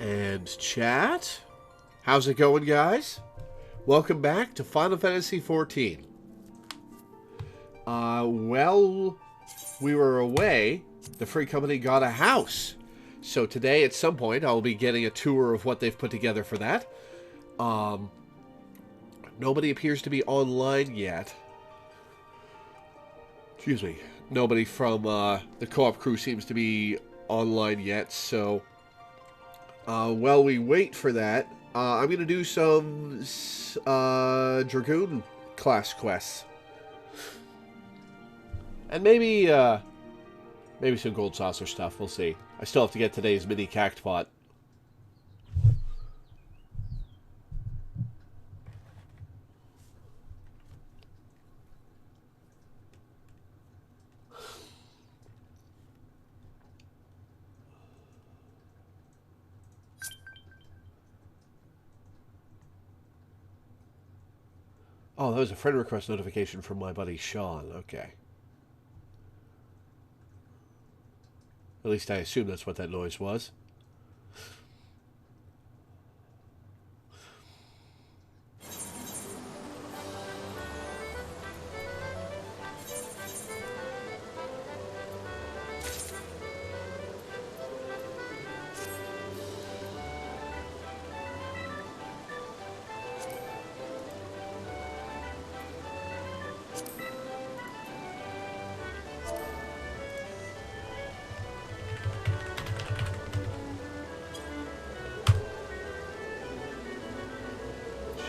And chat. How's it going, guys? Welcome back to Final Fantasy XIV. Well, we were away. The Free Company got a house. So today, at some point, I'll be getting a tour of what they've put together for that. Nobody appears to be online yet. Excuse me. Nobody from the co-op crew seems to be online yet, so while we wait for that, I'm going to do some Dragoon class quests. And maybe some Gold Saucer stuff, we'll see. I still have to get today's mini Cactbot. Oh, that was a friend request notification from my buddy Sean. Okay. At least I assume that's what that noise was.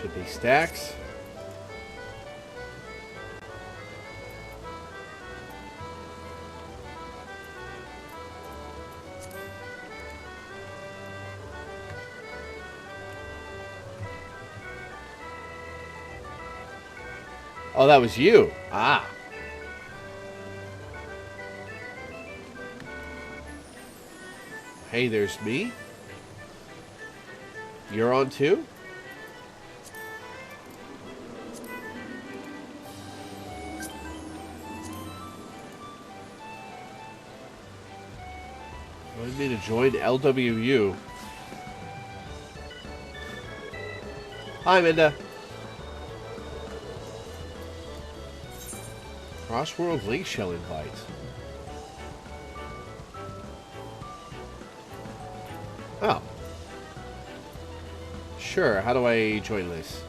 Should be stacks. Oh, that was you. Ah. Hey, there's me. You're on too? Wanted me to join LWU. Hi, Minda. Crossworld Link Shell invite. Oh. Sure, how do I join this?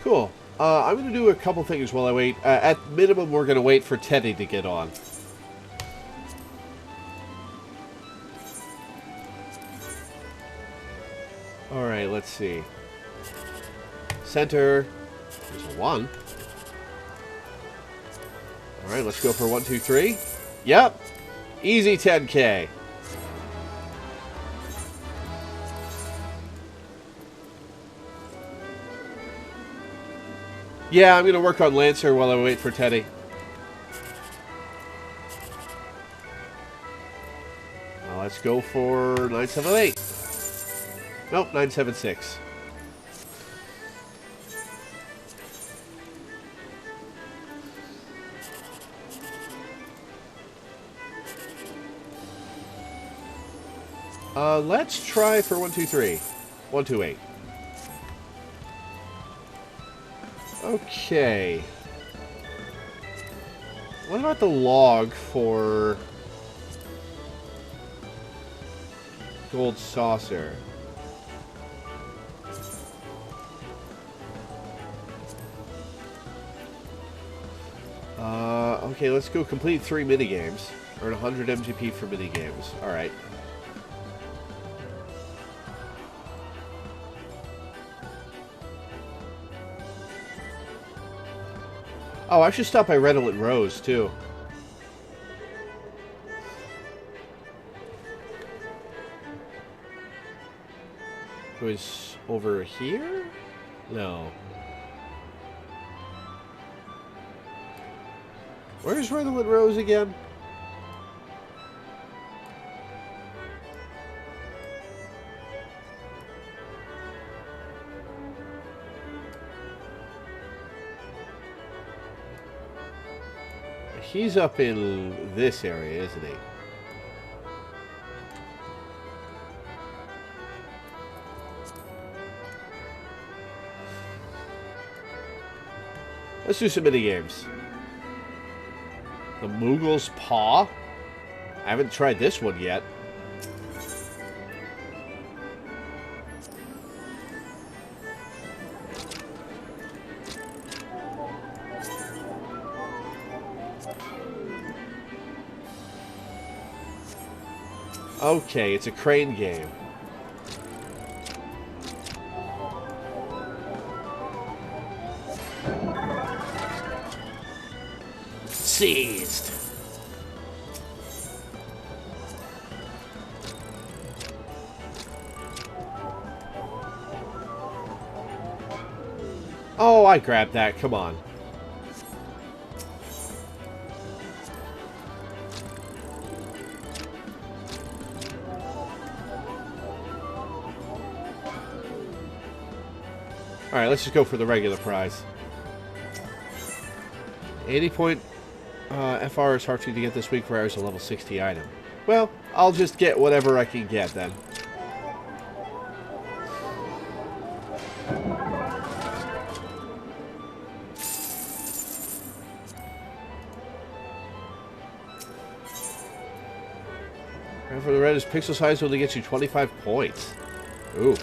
Cool. I'm going to do a couple things while I wait. At minimum, we're going to wait for Teddy to get on. Alright, let's see. Center. There's a 1. Alright, let's go for 1, 2, 3. Yep. Easy 10K. Yeah, I'm going to work on Lancer while I wait for Teddy. Now let's go for 978. Nope, 976. Let's try for 1, 2, 3. 1, 2, 8. Okay. What about the log for Gold Saucer? Okay, let's go complete 3 minigames. Earn 100 MGP for minigames. Alright. Oh, I should stop by Redolent Rose, too. It was over here? No. Where's Redwood Rose again? He's up in this area, isn't he? Let's do some mini games. The Moogle's Paw? I haven't tried this one yet. Okay, it's a crane game. Seized. Oh, I grabbed that. Come on. Alright, let's just go for the regular prize. 80-point FR is hard for you to get this week, requires a level 60 item. Well, I'll just get whatever I can get then. And for the red is pixel size only gets you 25 points. Ooh.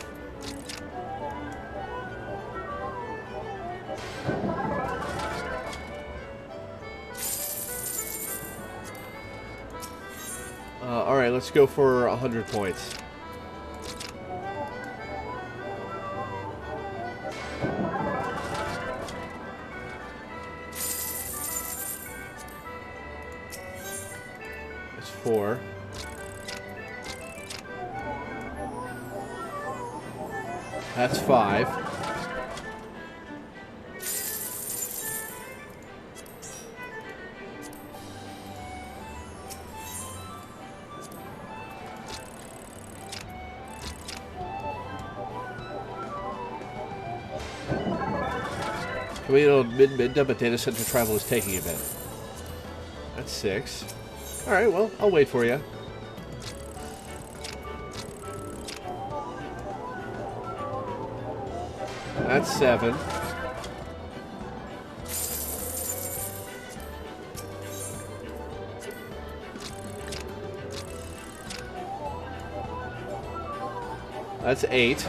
Alright, let's go for 100 points. That's 4. That's 5. Wait on mid-midda, but data center travel is taking a bit. That's 6. Alright, well, I'll wait for you. That's 7. That's 8.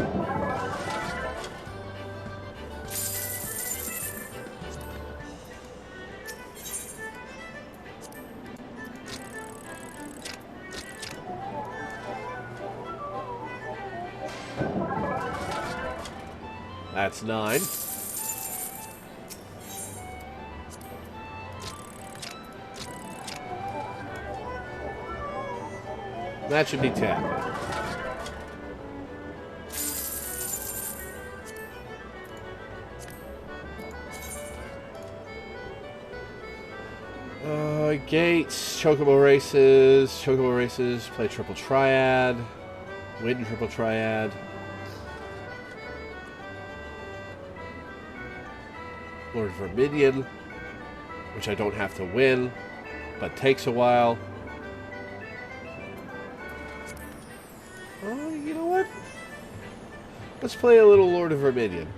That's 9. That should be 10. Gates, Chocobo races, play triple triad, win triple triad. Lord Verminion, which I don't have to win, but takes a while. Oh, you know what? Let's play a little Lord of Verminion.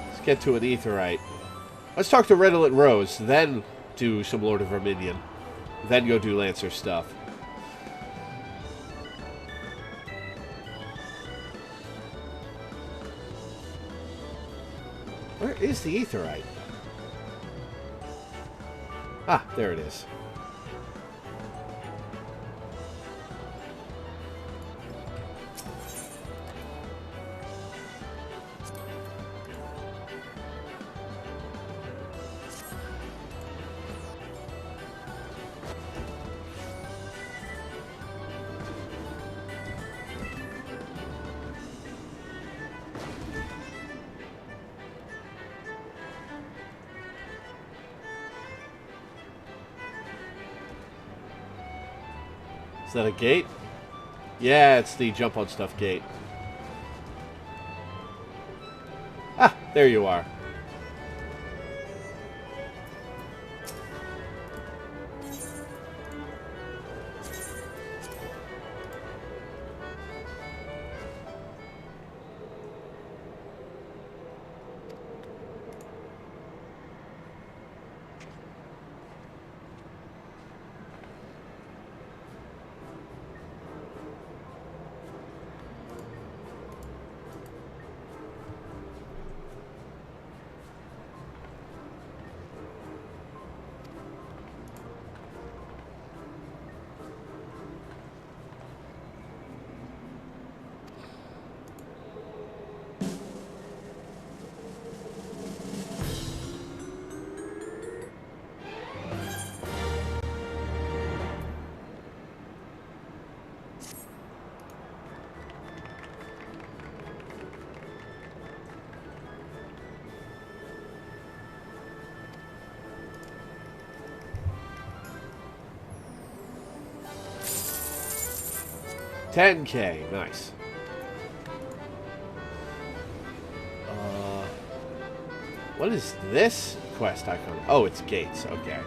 Let's get to an Aetheryte. Let's talk to Redolent Rose, then do some Lord of Verminion. Then go do Lancer stuff. Where is the Aetheryte? Ah, there it is. that a gate? Yeah, it's the jump on stuff gate. Ah, there you are. $10K, nice. What is this quest icon? Oh, it's gates, okay.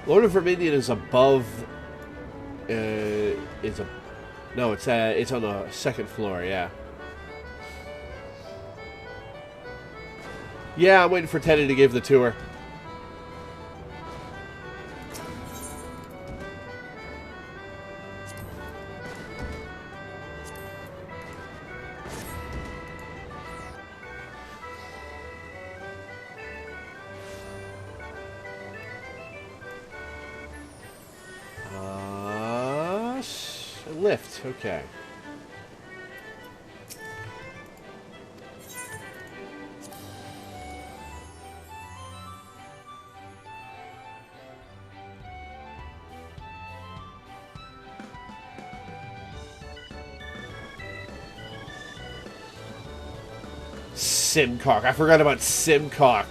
Lord of Verminion is above. No, it's on the second floor. Yeah. Yeah, I'm waiting for Teddy to give the tour. Lift, okay. Simcock. I forgot about Simcock.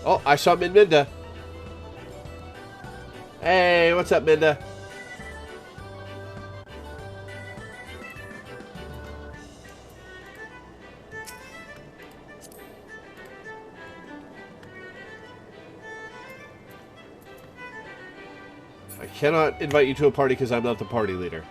Oh, I saw Minda. Hey, what's up, Minda? I cannot invite you to a party because I'm not the party leader.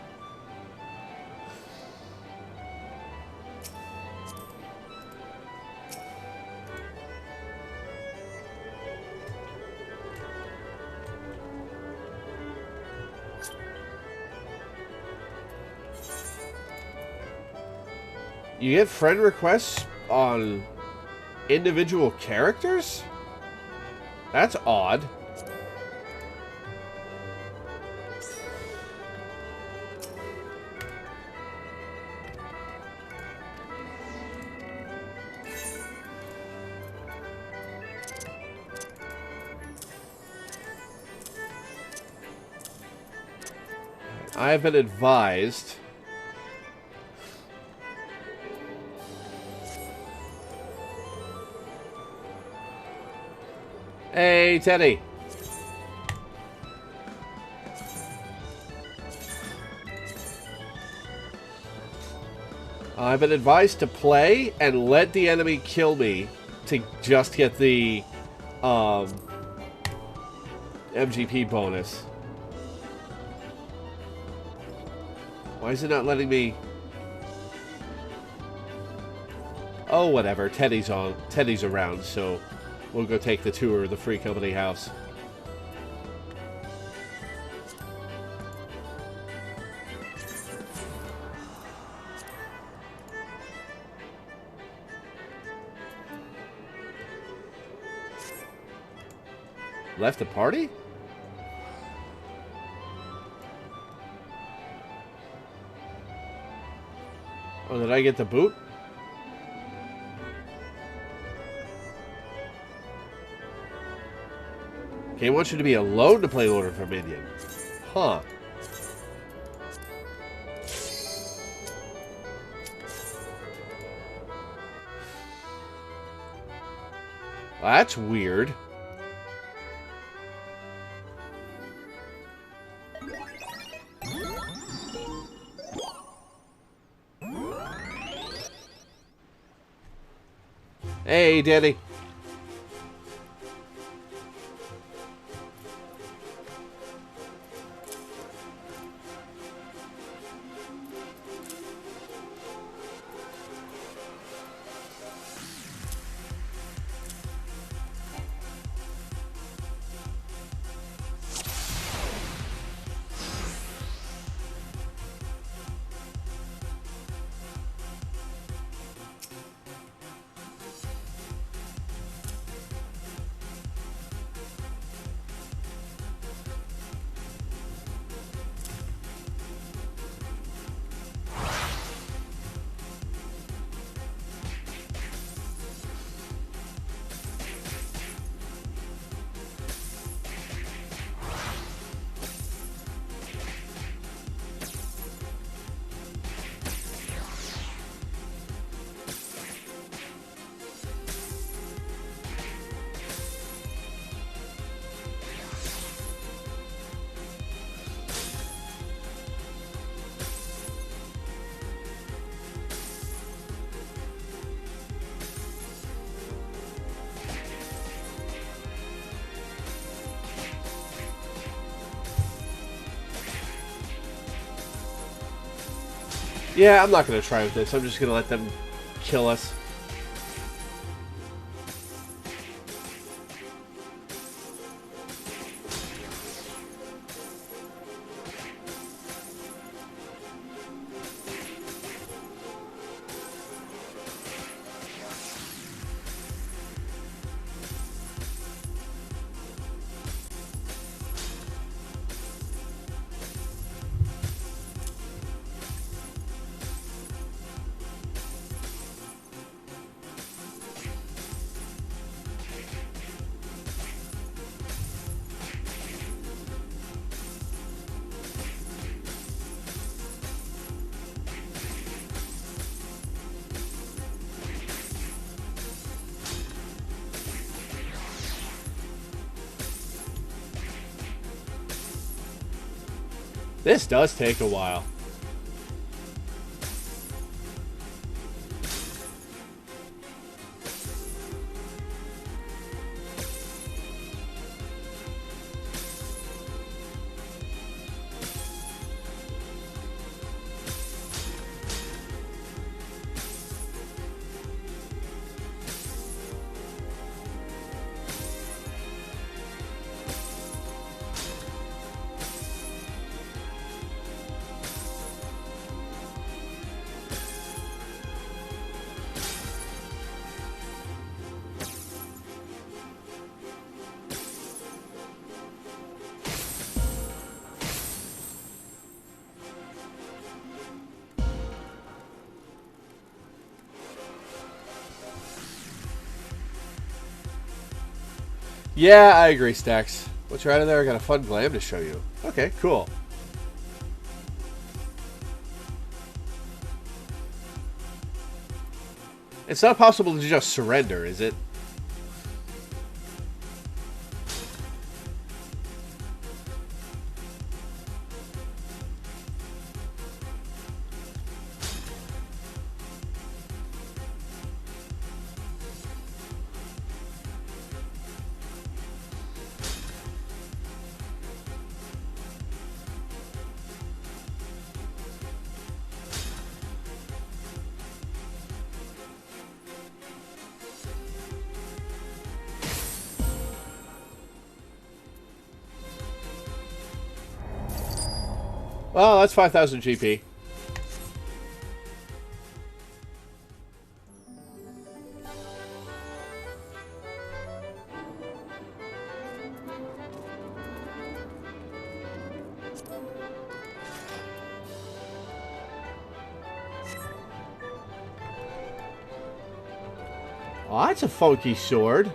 You get friend requests on individual characters? That's odd. I have been advised. Hey, Teddy. I've been advised to play and let the enemy kill me to just get the MGP bonus. Why is it not letting me? Oh, whatever. Teddy's around, so we'll go take the tour of the Free Company house. Left the party? Oh, did I get the boot? Game wants you to be alone to play Loreweaver minion. Huh. Well, that's weird. Hey, Danny. Yeah, I'm not going to try with this. I'm just going to let them kill us. This does take a while. Yeah, I agree, Stacks. Once you're out of there, I got a fun glam to show you. Okay, cool. It's not possible to just surrender, is it? Well, that's 5,000 GP. Oh, that's a funky sword.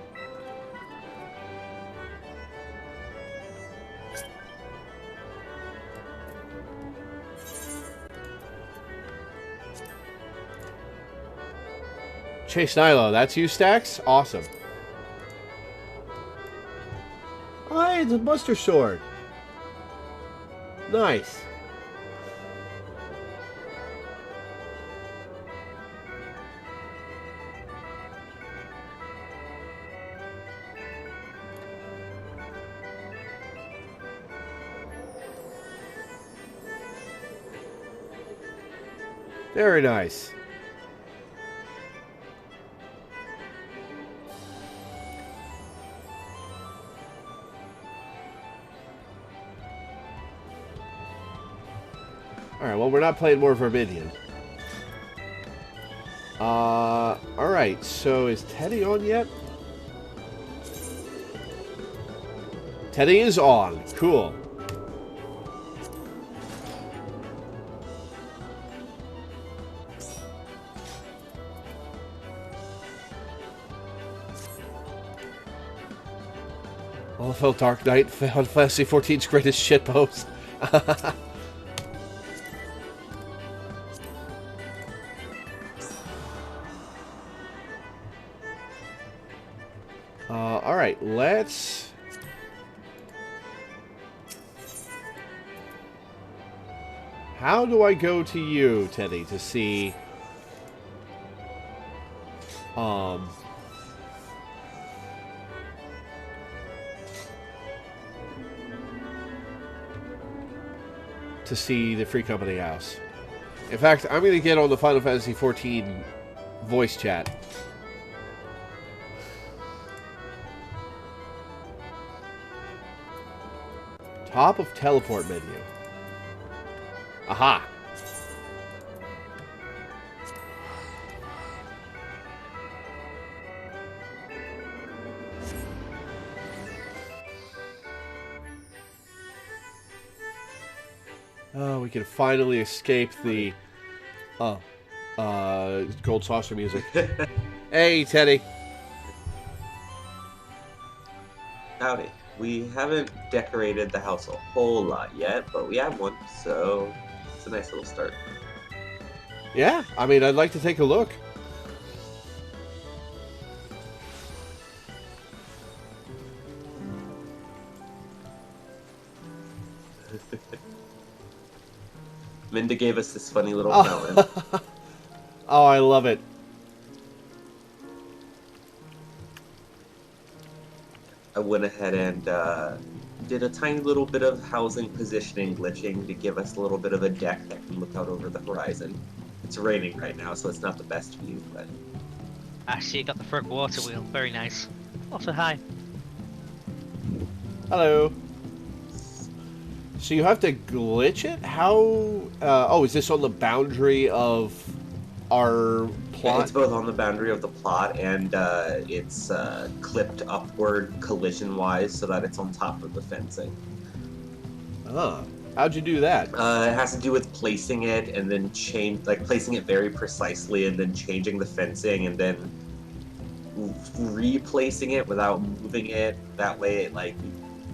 Chase Nilo, that's you, Stacks? Awesome. Oh, hey, it's a Buster Sword. Nice. Very nice. Alright, well, we're not playing more Verminion. Alright, so is Teddy on yet? Teddy is on. Cool. Well, I felt Dark Knight, Final Fantasy XIV's greatest shitpost. Alright, let's... How do I go to you, Teddy, to see... to see the Free Company House. In fact, I'm going to get on the Final Fantasy XIV voice chat. Top of teleport menu. Aha! Oh, we can finally escape the... gold saucer music. Hey, Teddy. Howdy. We haven't decorated the house a whole lot yet, but we have one, so it's a nice little start. Yeah, I mean, I'd like to take a look. Minda gave us this funny little fountain. Oh, I love it. I went ahead and did a tiny little bit of housing positioning glitching to give us a little bit of a deck that can look out over the horizon. It's raining right now, so it's not the best view, but... Actually, you got the front water wheel. Very nice. Also, hi. Hello. So you have to glitch it? How... oh, is this on the boundary of our plot? Yeah, it's both on the boundary of the plot and it's clipped upward collision-wise so that it's on top of the fencing. Ah, how'd you do that? It has to do with placing it and then placing it very precisely and then changing the fencing and then replacing it without moving it. That way it like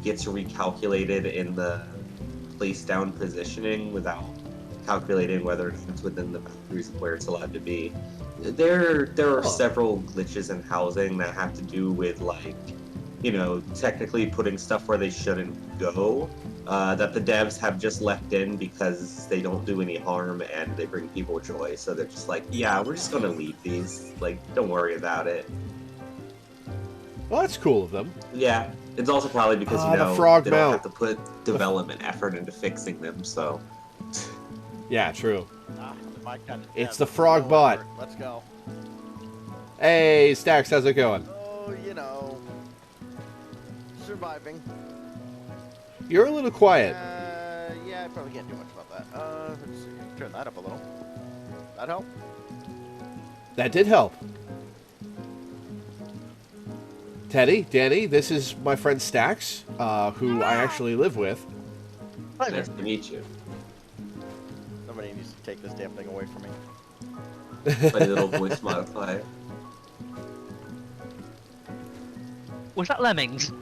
gets recalculated in the place down positioning without calculating whether it's within the boundaries of where it's allowed to be. There are several glitches in housing that have to do with like, you know, technically putting stuff where they shouldn't go, that the devs have just left in because they don't do any harm and they bring people joy. So they're just like, yeah, we're just gonna leave these. Like, don't worry about it. Well, that's cool of them. Yeah, it's also probably because, you know, frog they don't have to put development effort into fixing them, so... Yeah, true. My kind of It's the frog bot. Let's go. Hey, Stacks, how's it going? Oh, you know, surviving. You're a little quiet. Yeah, I probably can't do much about that. Let's see. Turn that up a little. That help? That did help. Teddy, Danny, this is my friend Stacks, who I actually live with. Nice to meet you. Somebody needs to take this damn thing away from me. My little voice modifier. Was that Lemmings?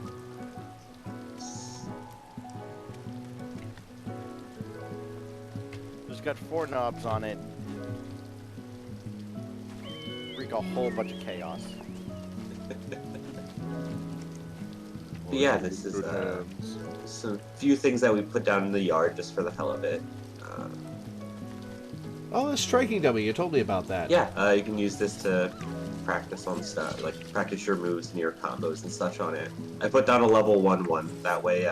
It's got 4 knobs on it. make a whole bunch of chaos. But yeah, this is some few things that we put down in the yard just for the hell of it. Oh, the striking dummy. You told me about that. Yeah, you can use this to practice on stuff, like practice your moves and your combos and such on it. I put down a level 1-1. That way,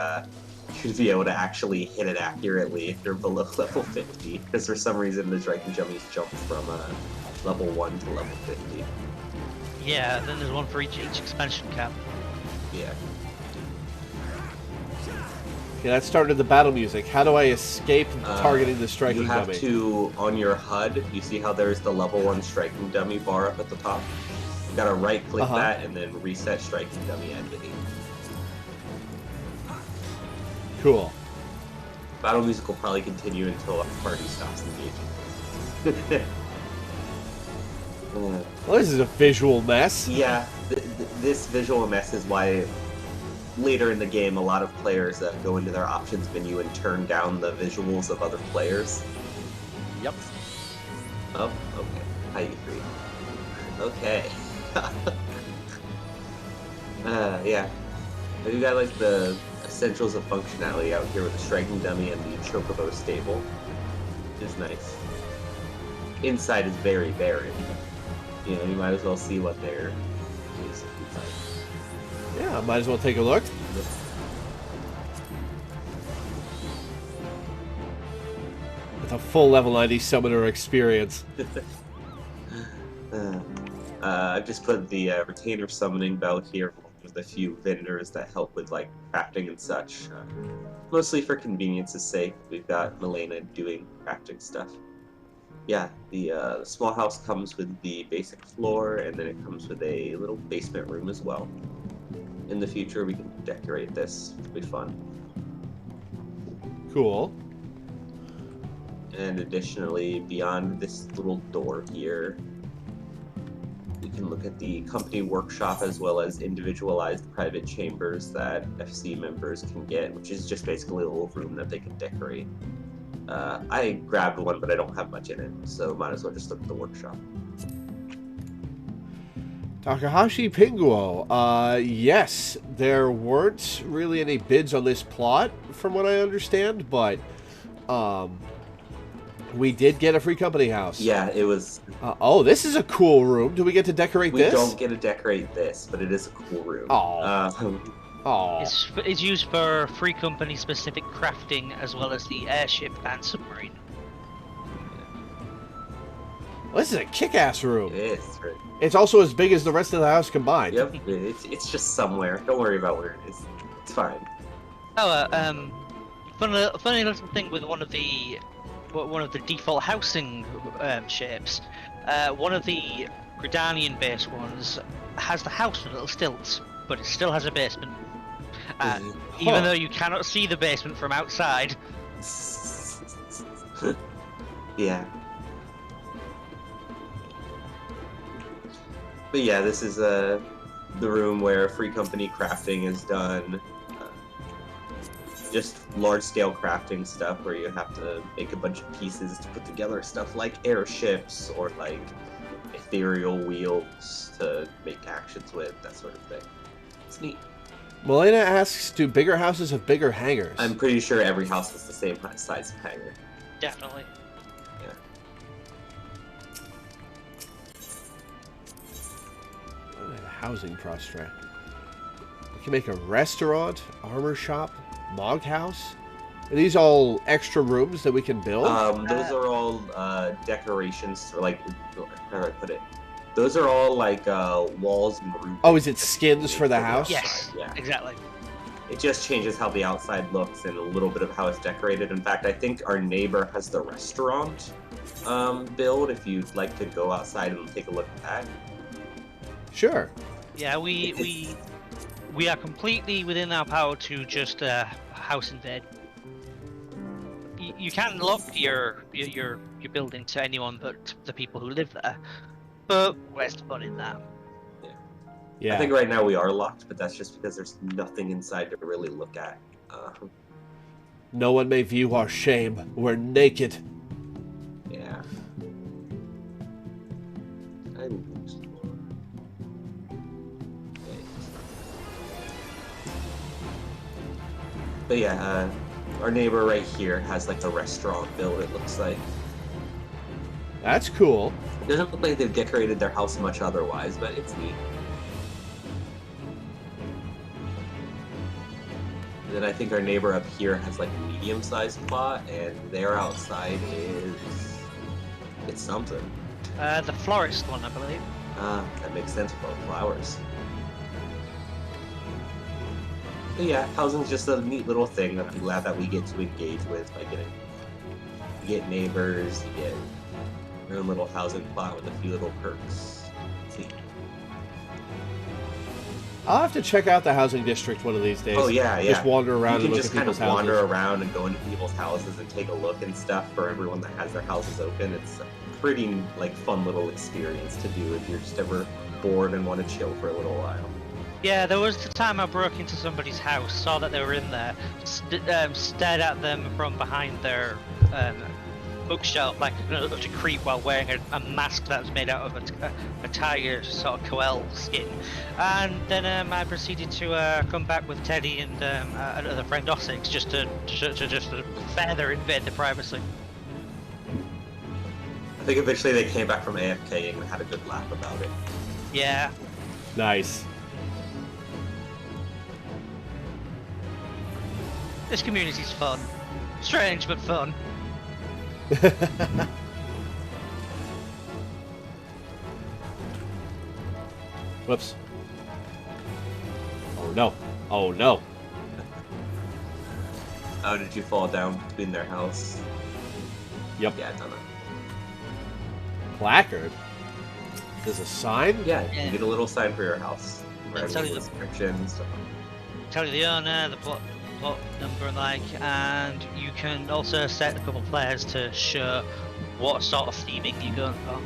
you'd be able to actually hit it accurately if you're below level 50. Because for some reason, the striking dummies jump from level 1 to level 50. Yeah, then there's one for each expansion cap. Yeah. Okay, that started the battle music. How do I escape targeting the striking You have dummy? to, on your HUD, you see how there's the level 1 striking dummy bar up at the top? You gotta right-click that and then reset striking dummy entity. Cool. Battle music will probably continue until a party stops engaging. Well, this is a visual mess. Yeah, this visual mess is why later in the game a lot of players go into their options menu and turn down the visuals of other players. Yep. Oh, okay. Hi, you three. Okay. Yeah. You got like the essentials of functionality out here with the striking dummy and the chocobo stable. Which is nice. Inside is very barren. You know, you might as well see what there is inside. Yeah, might as well take a look. With a full level 90 summoner experience. I've just put the retainer summoning belt here with a few vendors that help with like crafting and such. Mostly for convenience's sake. We've got Milena doing crafting stuff. Yeah, the small house comes with the basic floor, and then it comes with a little basement room as well. In the future, we can decorate this. It'll be fun. Cool. And additionally, beyond this little door here, we can look at the company workshop as well as individualized private chambers that FC members can get, which is just basically a little room that they can decorate. I grabbed one, but I don't have much in it, so might as well just look at the workshop. Takahashi Pinguo. Yes, there weren't really any bids on this plot, from what I understand, but we did get a free company house. Yeah, it was... oh, this is a cool room. Do we get to decorate we this? We don't get to decorate this, but it is a cool room. Oh. It's used for free company specific crafting as well as the airship and submarine. Well, this is a kick-ass room. It is, right? It's also as big as the rest of the house combined. Yep, it's just somewhere. Don't worry about where it is. It's fine. Oh, funny little thing with one of the default housing shapes. One of the Gridanian based ones has the house with little stilts, but it still has a basement. Even though you cannot see the basement from outside. Yeah. But yeah, this is the room where free company crafting is done. Just large-scale crafting stuff where you have to make a bunch of pieces to put together stuff like airships or like ethereal wheels to make actions with, that sort of thing. It's neat. Melena asks, do bigger houses have bigger hangars? I'm pretty sure every house is the same size of hangar. Definitely. Yeah. Housing prospect. We can make a restaurant, armor shop, Mog house. Are these all extra rooms that we can build? Those are all decorations, or like, how do I put it? Those are all like walls and roofs. Oh, is it skins for the house? Yes, yeah. Exactly. It just changes how the outside looks and a little bit of how it's decorated. In fact, I think our neighbor has the restaurant build, if you'd like to go outside and take a look at that. Sure. Yeah, we are completely within our power to just house invade. You can lock your building to anyone but the people who live there, but where's the fun in that? Yeah. I think right now we are locked, but that's just because there's nothing inside to really look at. No one may view our shame. We're naked. Yeah. But yeah, our neighbor right here has like a restaurant built, it looks like. That's cool. Doesn't look like they've decorated their house much otherwise, but it's neat. And then I think our neighbor up here has like a medium-sized plot, and their outside is... it's something. The florist one, I believe. That makes sense with all the flowers. But yeah, housing's just a neat little thing that I'm glad that we get to engage with by getting... you get neighbors, you get your own little housing plot with a few little perks. See. I'll have to check out the housing district one of these days. Oh yeah, yeah. Just wander around You and can look just at kind people's of wander houses. around and go into people's houses and take a look and stuff for everyone that has their houses open. It's a pretty like fun little experience to do if you're just ever bored and want to chill for a little while. Yeah, there was the time I broke into somebody's house, saw that they were in there, stared at them from behind their bookshelf like a creep while wearing a mask that was made out of a tiger sort of koel skin, and then I proceeded to come back with Teddy and another friend Ossix just to further invade the privacy. I think eventually they came back from AFKing and had a good laugh about it. Yeah. Nice. This community's fun. Strange, but fun. Whoops. Oh no. Oh no. Oh, did you fall down between their house? Yep. Yeah, I don't know. Placard? There's a sign? Yeah, Yeah. you get a little sign for your house. Yeah, Right, tell you with the- descriptions, stuff. Tell you the owner, the plot number and like, and you can also set a couple players to show what sort of theming you're going for.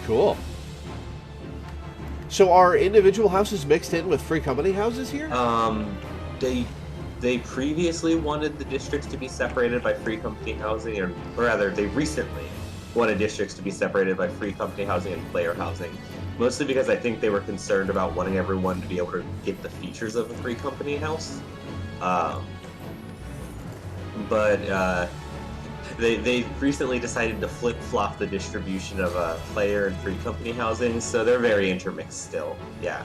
Cool. So are individual houses mixed in with free company houses here? They previously wanted the districts to be separated by free company housing, or rather, they recently wanted districts to be separated by free company housing and player housing. Mostly because I think they were concerned about wanting everyone to be able to get the features of a free company house. But they recently decided to flip-flop the distribution of player and free company housing, so they're very intermixed still. Yeah.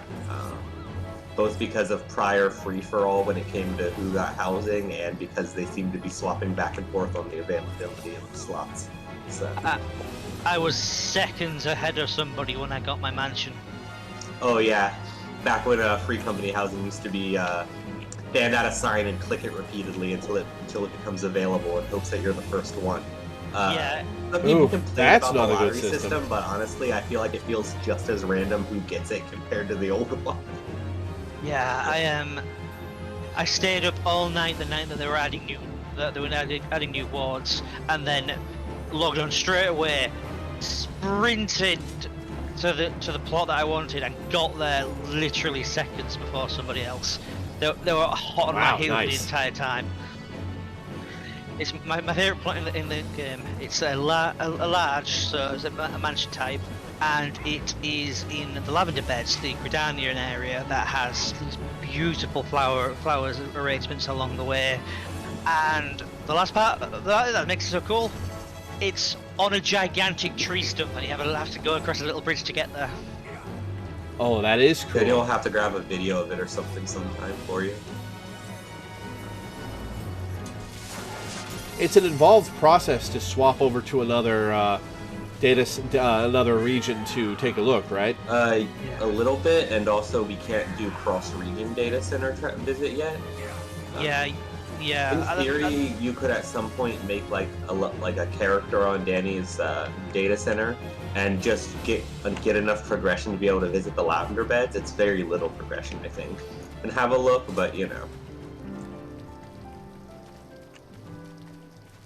Both because of prior free-for-all when it came to who got housing, and because they seem to be swapping back and forth on the availability of the slots. So. I was seconds ahead of somebody when I got my mansion. Oh yeah, back when free company housing used to be stand at a sign and click it repeatedly until it becomes available in hopes that you're the first one. Yeah. Some people Ooh, complain that's about the not a good lottery system. but honestly, I feel like it feels just as random who gets it compared to the old one. Yeah, I stayed up all night the night that they were adding new wards, and then logged on straight away, sprinted to the plot that I wanted, and got there literally seconds before somebody else. They were hot on Wow, my heels nice. the entire time. It's my favourite plot in the game. It's a large, so it's a mansion type, and it is in the lavender beds, the Gridanian area, that has these beautiful flowers arrangements along the way. And the last part that makes it so cool, it's on a gigantic tree stump, and you have to go across a little bridge to get there. Oh, that is Then you'll cool. have to grab a video of it or something sometime for you. It's an involved process to swap over to another another region to take a look, right? A little bit, and also we can't do cross-region data center visit yet. Yeah. In theory, you could at some point make like a character on Danny's data center, and just get enough progression to be able to visit the lavender beds. It's very little progression, I think, and have a look, but you know.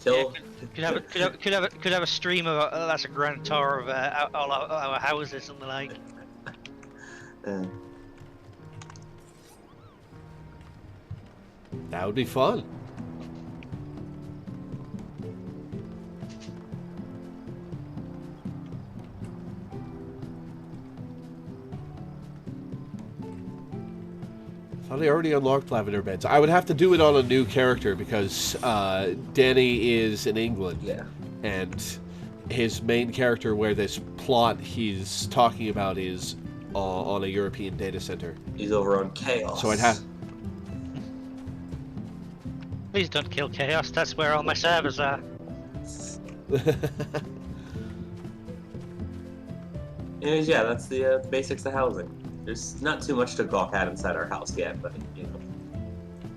Till Could have a stream of that's a grand tour of all our houses and the like. That would be fun. Thought I already unlocked lavender beds. I would have to do it on a new character because Danny is in England. Yeah. And his main character where this plot he's talking about is on a European data center. He's over on Chaos. So I'd have... Please don't kill Chaos, that's where all my servers are. Anyways, yeah, that's the basics of housing. There's not too much to gawk at inside our house yet, but, you know,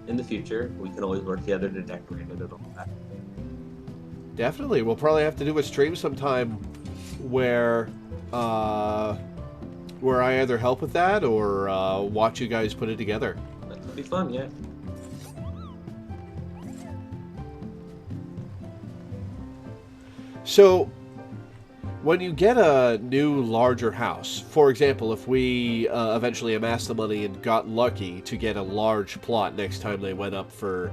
in the future, we can always work together to decorate it and all that. Definitely. We'll probably have to do a stream sometime where I either help with that or watch you guys put it together. That could be fun, yeah. So, when you get a new, larger house, for example, if we eventually amassed the money and got lucky to get a large plot next time they went up for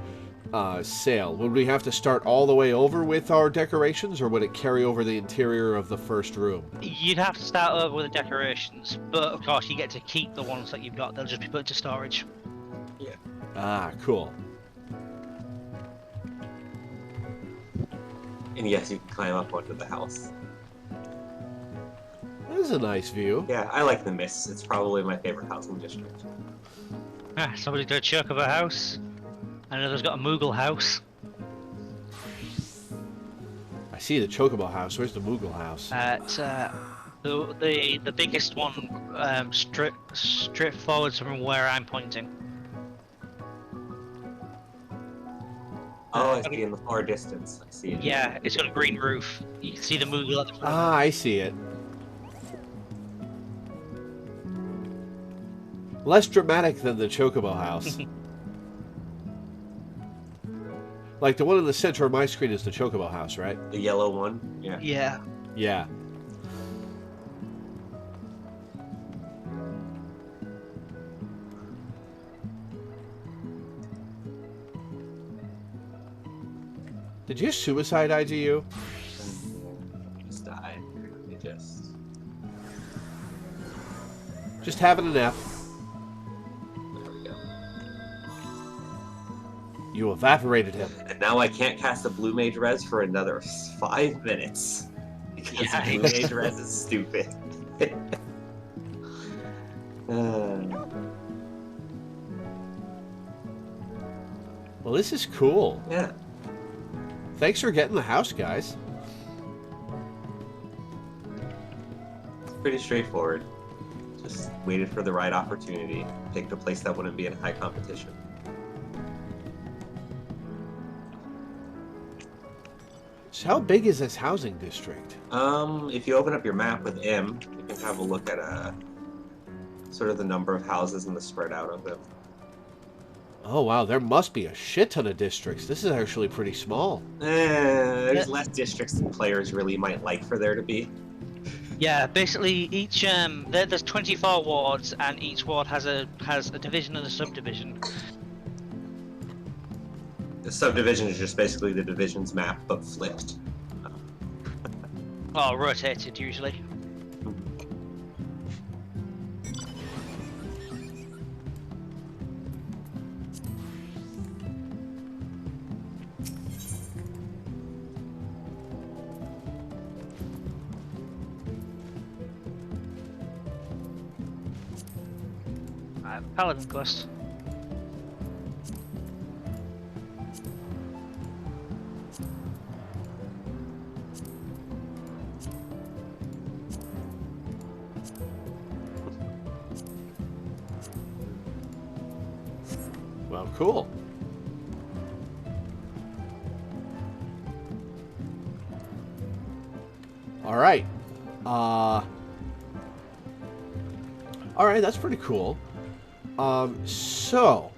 sale, would we have to start all the way over with our decorations, or would it carry over the interior of the first room? You'd have to start over with the decorations, but of course you get to keep the ones that you've got. They'll just be put into storage. Yeah. Ah, cool. And yes, you can climb up onto the house. That is a nice view. Yeah, I like the Mists. It's probably my favorite housing district. Ah, somebody's got a Chocobo house. Another's got a Moogle house. I see the Chocobo house. Where's the Moogle house? The biggest one straight forwards from where I'm pointing. Oh, I see in the far distance. I see it. Yeah, it's got a green roof. You can see the Moogle at the front. Ah, I see it. Less dramatic than the Chocobo house. Like, the one in the center of my screen is the Chocobo house, right? The yellow one? Yeah. Yeah. Yeah. Did you suicide IGU? Just die. They just... Just having a nap. There we go. You evaporated him. And now I can't cast a Blue Mage Res for another 5 minutes. Because Yeah. Blue Mage Res is stupid. Well, this is cool. Yeah. Thanks for getting the house, guys. It's pretty straightforward. Just waited for the right opportunity. Picked a place that wouldn't be in high competition. So how big is this housing district? If you open up your map with M, you can have a look at sort of the number of houses and the spread out of them. Oh, wow, there must be a shit ton of districts. This is actually pretty small. There's less districts than players really might like for there to be. Yeah, basically each there's 24 wards, and each ward has a division and a subdivision. The subdivision is just basically the division's map, but flipped. Oh, rotated usually. Paladin quest. Well, cool. All right. All right, that's pretty cool. So...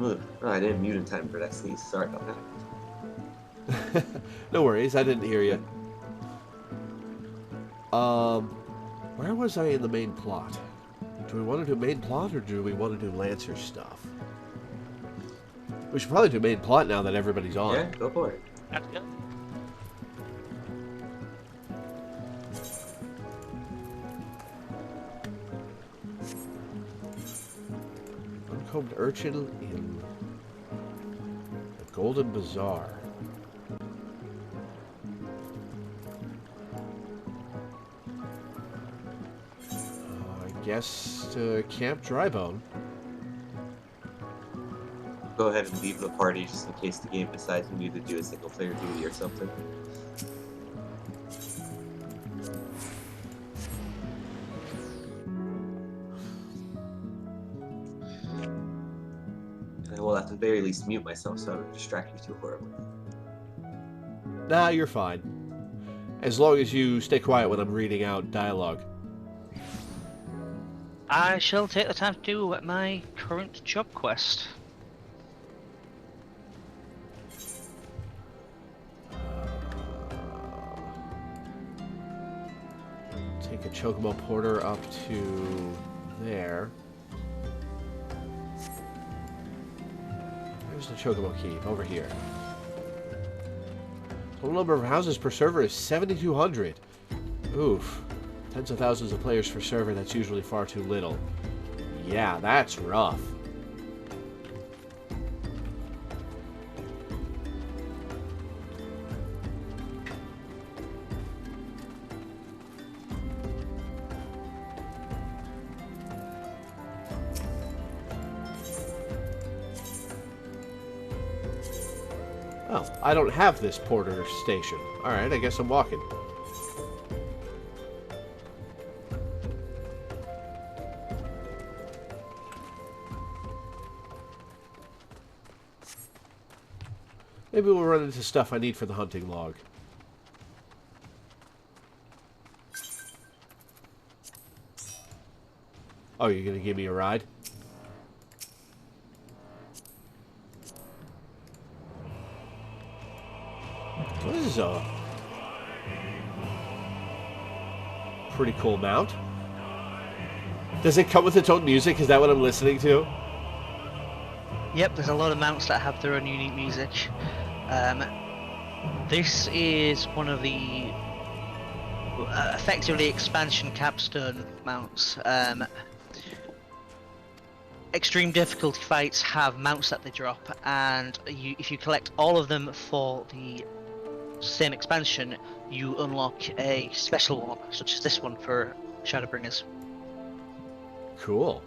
Ugh. Oh, I didn't mute in time for that sneeze. Sorry about that. No worries, I didn't hear you. Where was I in the main plot? Do we want to do main plot, or do we want to do Lancer stuff? We should probably do main plot now that everybody's on. Yeah, go for it. That's good. Uncombed urchin in the Golden Bazaar. I guess Camp Drybone. Go ahead and leave the party just in case the game decides we need to do a single player duty or something. And I will at the very least mute myself so I don't distract you too horribly. Nah, you're fine. As long as you stay quiet when I'm reading out dialogue. I shall take the time to do my current job quest. Take a Chocobo Porter up to there. Where's the Chocobo Keep? Over here. Total number of houses per server is 7,200. Oof. Tens of thousands of players per server, that's usually far too little. Yeah, that's rough. Oh, I don't have this porter station. Alright, I guess I'm walking. Maybe we'll run into stuff I need for the hunting log. Oh, you're gonna give me a ride? This is a pretty cool mount. Does it come with its own music? Is that what I'm listening to? Yep, there's a lot of mounts that have their own unique music. This is one of the effectively expansion capstone mounts. Extreme difficulty fights have mounts that they drop, and if you collect all of them for the same expansion, you unlock a special one, such as this one for Shadowbringers. Cool.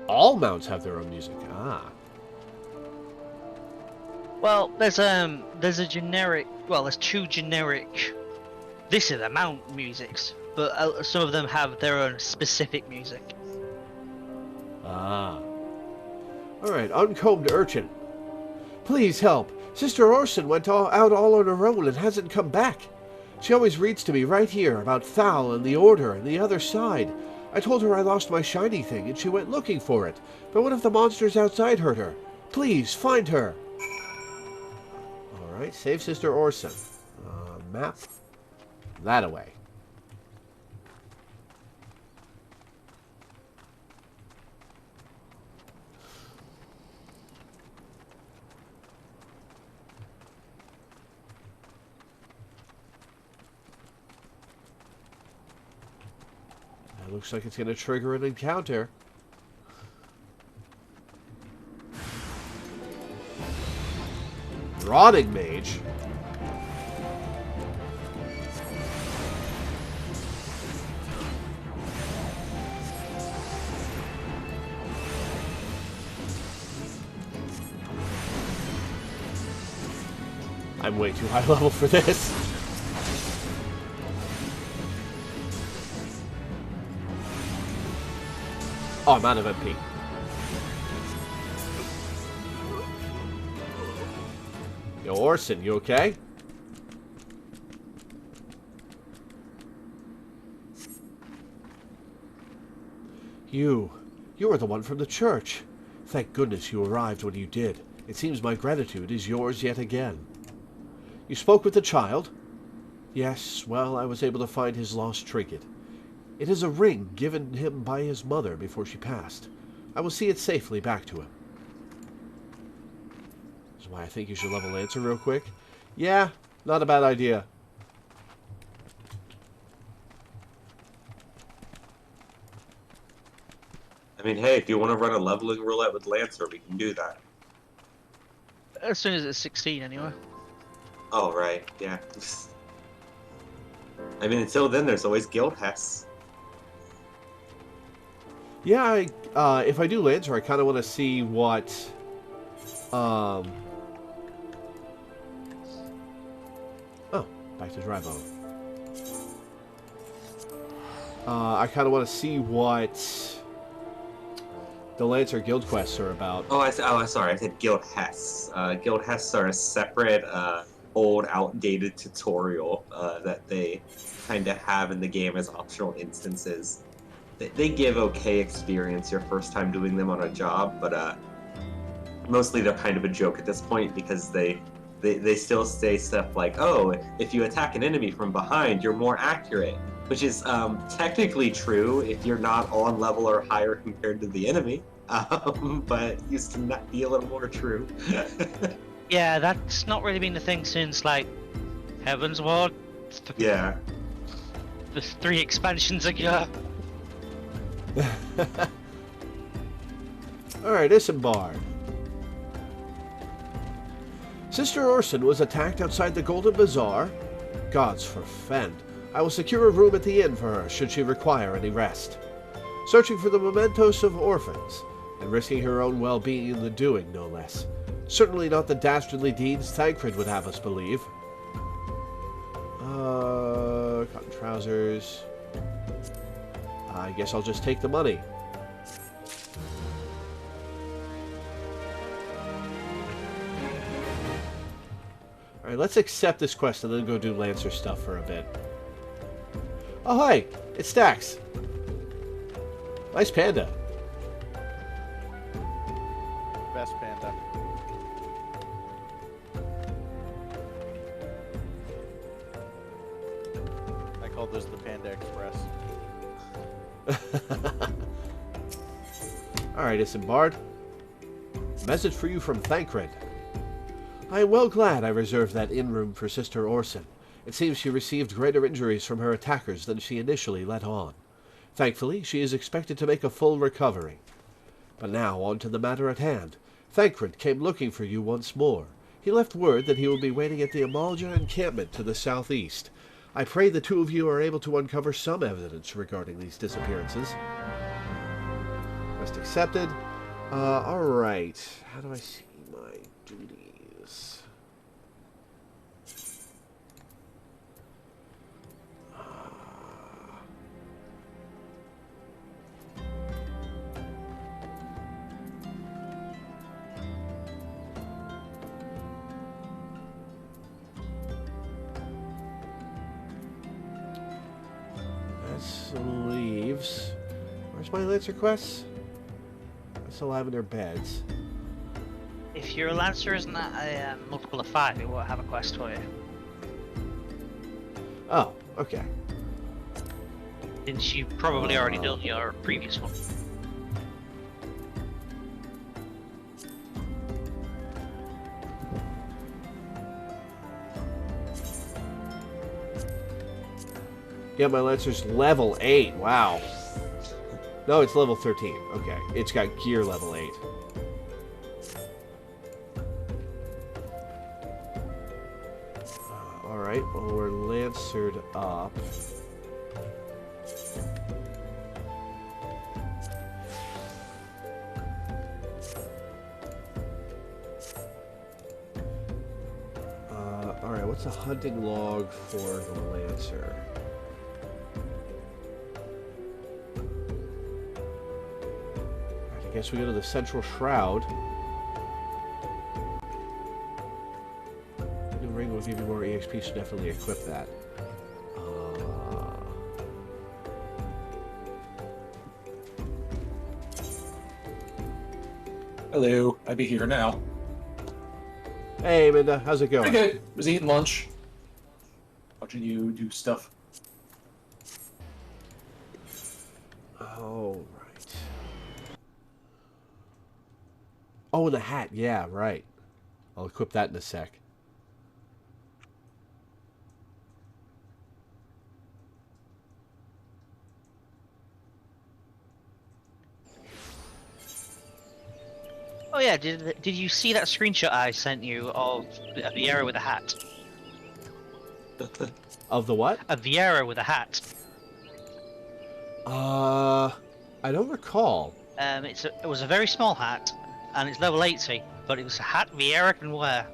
All mounts have their own music. Ah. Well, there's a generic. Well, there's two generic. This is the mount musics, but some of them have their own specific music. Ah. Alright, uncombed urchin. Please help. Sister Orson went out all on her own and hasn't come back. She always reads to me right here about Thal and the Order and the other side. I told her I lost my shiny thing and she went looking for it. But what if the monsters outside hurt her? Please, find her. Alright, save Sister Orson. Map. That-a-way. That looks like it's going to trigger an encounter. Rotting Mage. I'm way too high level for this. Oh, I'm out of MP. Yo, Orson, you okay? You are the one from the church. Thank goodness you arrived when you did. It seems my gratitude is yours yet again. You spoke with the child? Yes, well, I was able to find his lost trinket. It is a ring given him by his mother before she passed. I will see it safely back to him. That's why I think you should level Lancer real quick. Yeah, not a bad idea. I mean, hey, if you want to run a leveling roulette with Lancer, we can do that. As soon as it's 16, anyway. Oh, right, yeah. I mean, until then, there's always Guild Hess. Yeah, if I do Lancer, I kind of want to see what... Oh, back to dry bone. I kind of want to see what the Lancer guild quests are about. Oh, sorry, I said Guild Hess. Guild Hess are a separate, old, outdated tutorial that they kind of have in the game as optional instances. They give okay experience your first time doing them on a job, but mostly they're kind of a joke at this point because they still say stuff like, oh, if you attack an enemy from behind, you're more accurate, which is technically true if you're not on level or higher compared to the enemy, but used to not be a little more true. Yeah, that's not really been the thing since, like, Heaven's Ward. Yeah. The 3 expansions ago. Alright, Isambard. Sister Orson was attacked outside the Golden Bazaar. Gods forfend. I will secure a room at the inn for her should she require any rest. Searching for the mementos of orphans, and risking her own well-being in the doing, no less. Certainly not the dastardly deeds Thancred would have us believe. Cotton trousers. I guess I'll just take the money. Alright, let's accept this quest and then go do Lancer stuff for a bit. Oh, hi! It's Stax! Nice panda. Best panda. I call this the Panda Express. Alright, Isambard. Message for you from Thancred. I am well glad I reserved that inn room for Sister Orson. It seems she received greater injuries from her attackers than she initially let on. Thankfully, she is expected to make a full recovery. But now, on to the matter at hand. Thancred came looking for you once more. He left word that he will be waiting at the Amalja encampment to the southeast. I pray the two of you are able to uncover some evidence regarding these disappearances. Quest accepted. Alright. How do I see my duties? Leaves. Where's my Lancer quests? That's alive in their beds. If your Lancer isn't at a multiple of 5, it won't have a quest for you. Oh, okay. Since you've probably already done your previous one. Yeah, my Lancer's level 8. Wow. No, it's level 13. Okay. It's got gear level 8. Alright, well, we're Lancered up. Alright, what's a hunting log for the Lancer? I guess we go to the Central Shroud. New ring will give you more EXP, so definitely equip that. Hello, I be here now. Hey, Minda, how's it going? Pretty good. Was eating lunch. Watching you do stuff. Oh, right. Oh, and the hat. Yeah, right. I'll equip that in a sec. Oh yeah, did you see that screenshot I sent you of Viera with a hat? Of the what? A Viera with a hat. I don't recall. It was a very small hat, and it's level 80, but it was a hat Viera can wear.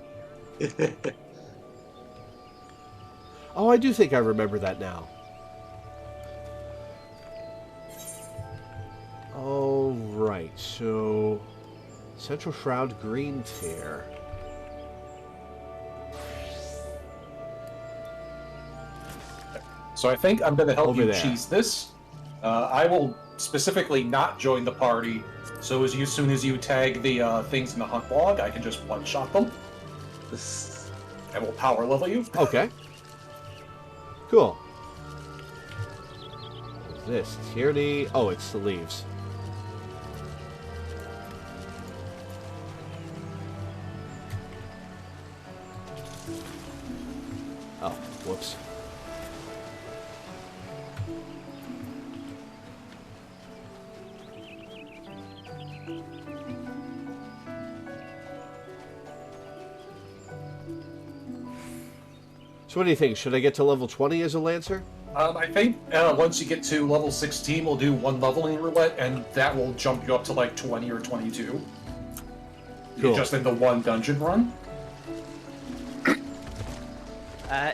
Oh, I do think I remember that now. All right, so Central Shroud Green Tear. So I think I'm going to help Over you there. cheese this. I will specifically not join the party, so as soon as you tag the things in the hunt log, I can just one-shot them. And we'll power level you. Okay. Cool. What's this? Tyranny. Oh, it's the leaves. Oh, whoops. So what do you think? Should I get to level 20 as a Lancer? I think once you get to level 16, we'll do one leveling roulette, and that will jump you up to like 20 or 22. Cool. Just in the one dungeon run.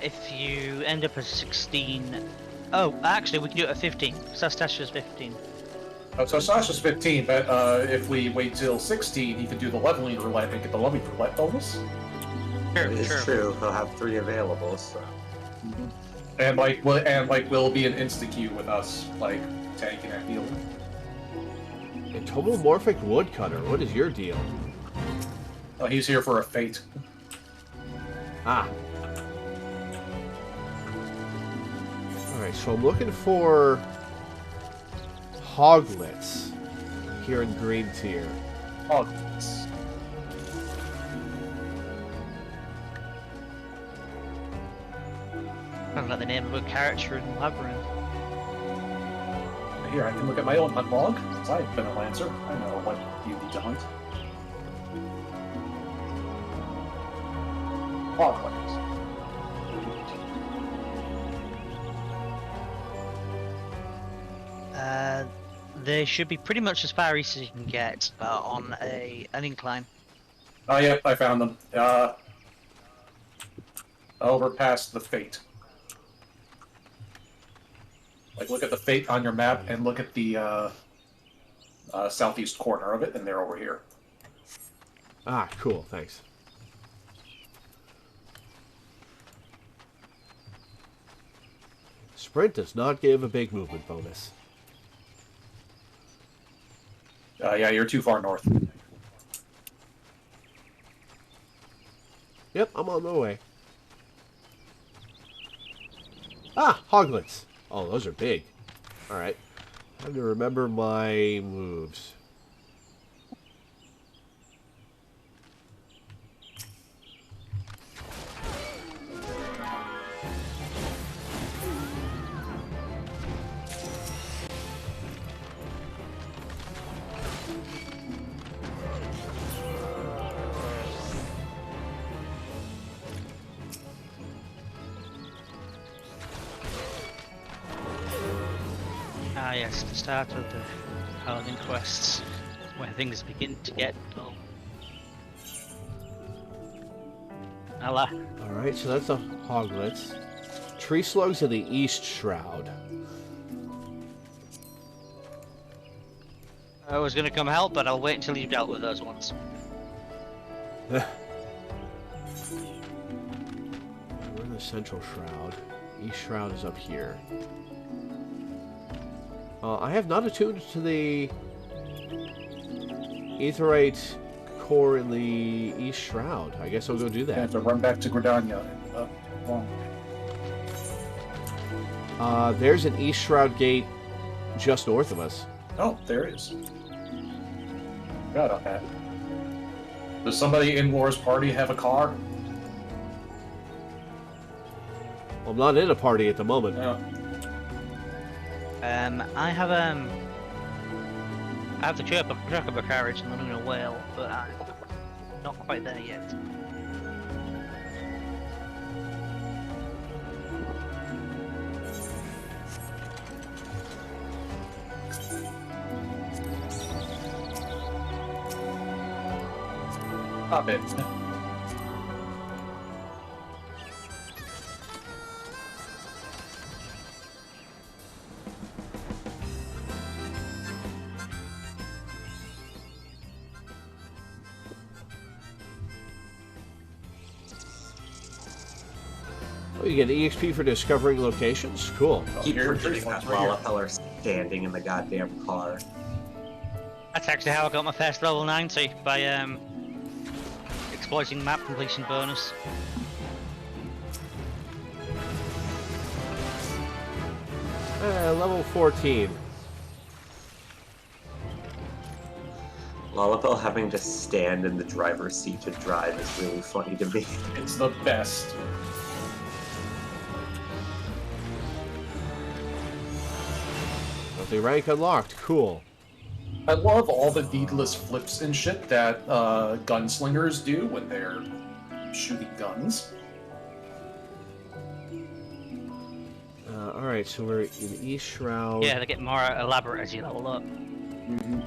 If you end up at 16... Oh, actually, we can do it at 15. Sastasha's 15. Oh, so Sasha's 15, but if we wait till 16, he can do the leveling roulette and get the leveling roulette bonus. Sure, It is sure. true. He'll have 3 available, so. And will be an insta queue with us, like tanking and healing. Entomomorphic Woodcutter. What is your deal? He's here for a fate. Ah. Alright, so I'm looking for Hoglets here in Green Tier. Oh, Sounds like the name of a character in Labyrinth. here, I can look at my own hunt log, since I've been a Lancer. I know what you need to hunt. Hoglets. They should be pretty much as far east as you can get on an incline. Oh, yeah, I found them. Over past the fate. Like, look at the fate on your map and look at the southeast corner of it, and they're over here. Ah, cool, thanks. Sprint does not give a big movement bonus. Yeah, you're too far north. Yep, I'm on my way. Ah, Hoglets. Oh, those are big. Alright. Time to remember my moves. Ah yes, the start of the Paladin quests, where things begin to get dull. Allah. Alright, so that's the Hoglets. Tree Slugs in the East Shroud. I was going to come help, but I'll wait until you've dealt with those ones. We're in the Central Shroud. East Shroud is up here. I have not attuned to the Aetherite core in the East Shroud. I guess I'll go do I have that. to run back to Gridania. There's an East Shroud gate just north of us. Oh, there it is. Forgot about that. Does somebody in Laura's party have a car? Well, I'm not in a party at the moment. No. I have I have the Chocobo carriage and the Lunar Whale, but I'm not quite there yet. Stop it. Oh, you get EXP for discovering locations? Cool. Keep Here, forgetting here's that one right Loreweaver standing in the goddamn car. That's actually how I got my first level 90, by exploiting map completion bonus. Level 14. Lollapel having to stand in the driver's seat to drive is really funny to me. It's the best. Monthly rank unlocked. Cool. I love all the needless flips and shit that gunslingers do when they're shooting guns. Alright, so we're in East Shroud. Yeah, they get more elaborate as you level up. Mm-hmm.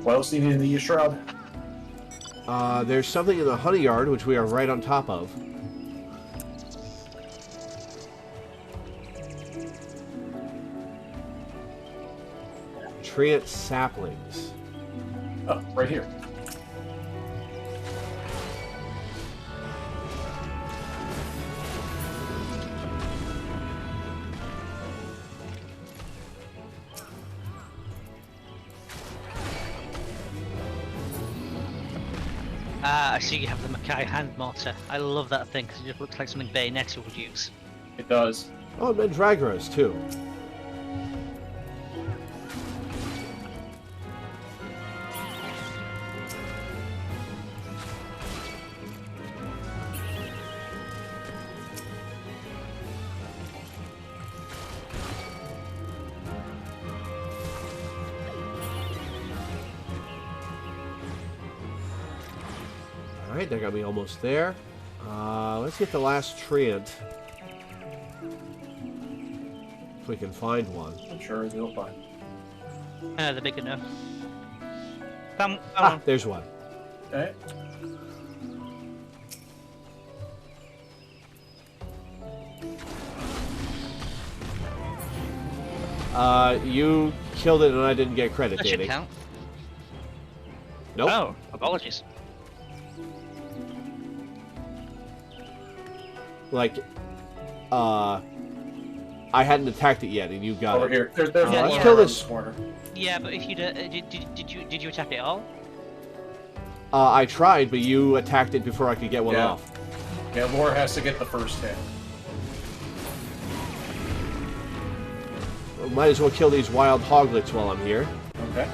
What else do you need in the Shroud? There's something in the honey yard, which we are right on top of. Treant saplings. Oh, right here. I see you have the Mackay hand mortar. I love that thing because it just looks like something Bayonetta would use. It does. Oh, and Mandragoras, too. Alright, that got me almost there. Let's get the last Treant. If we can find one. I'm sure you'll find. They're big enough. Come Ah, on. there's one. Okay. You killed it and I didn't get credit, That should Danny. count. Nope. Oh, apologies. Like, I hadn't attacked it yet, and you got Over it. here. There's Yeah, one let's more kill around this. corner. Yeah, but if you did you attack it all? I tried, but you attacked it before I could get one Yeah. off. Yeah, Laura has to get the first hit. Well, might as well kill these wild hoglets while I'm here. Okay.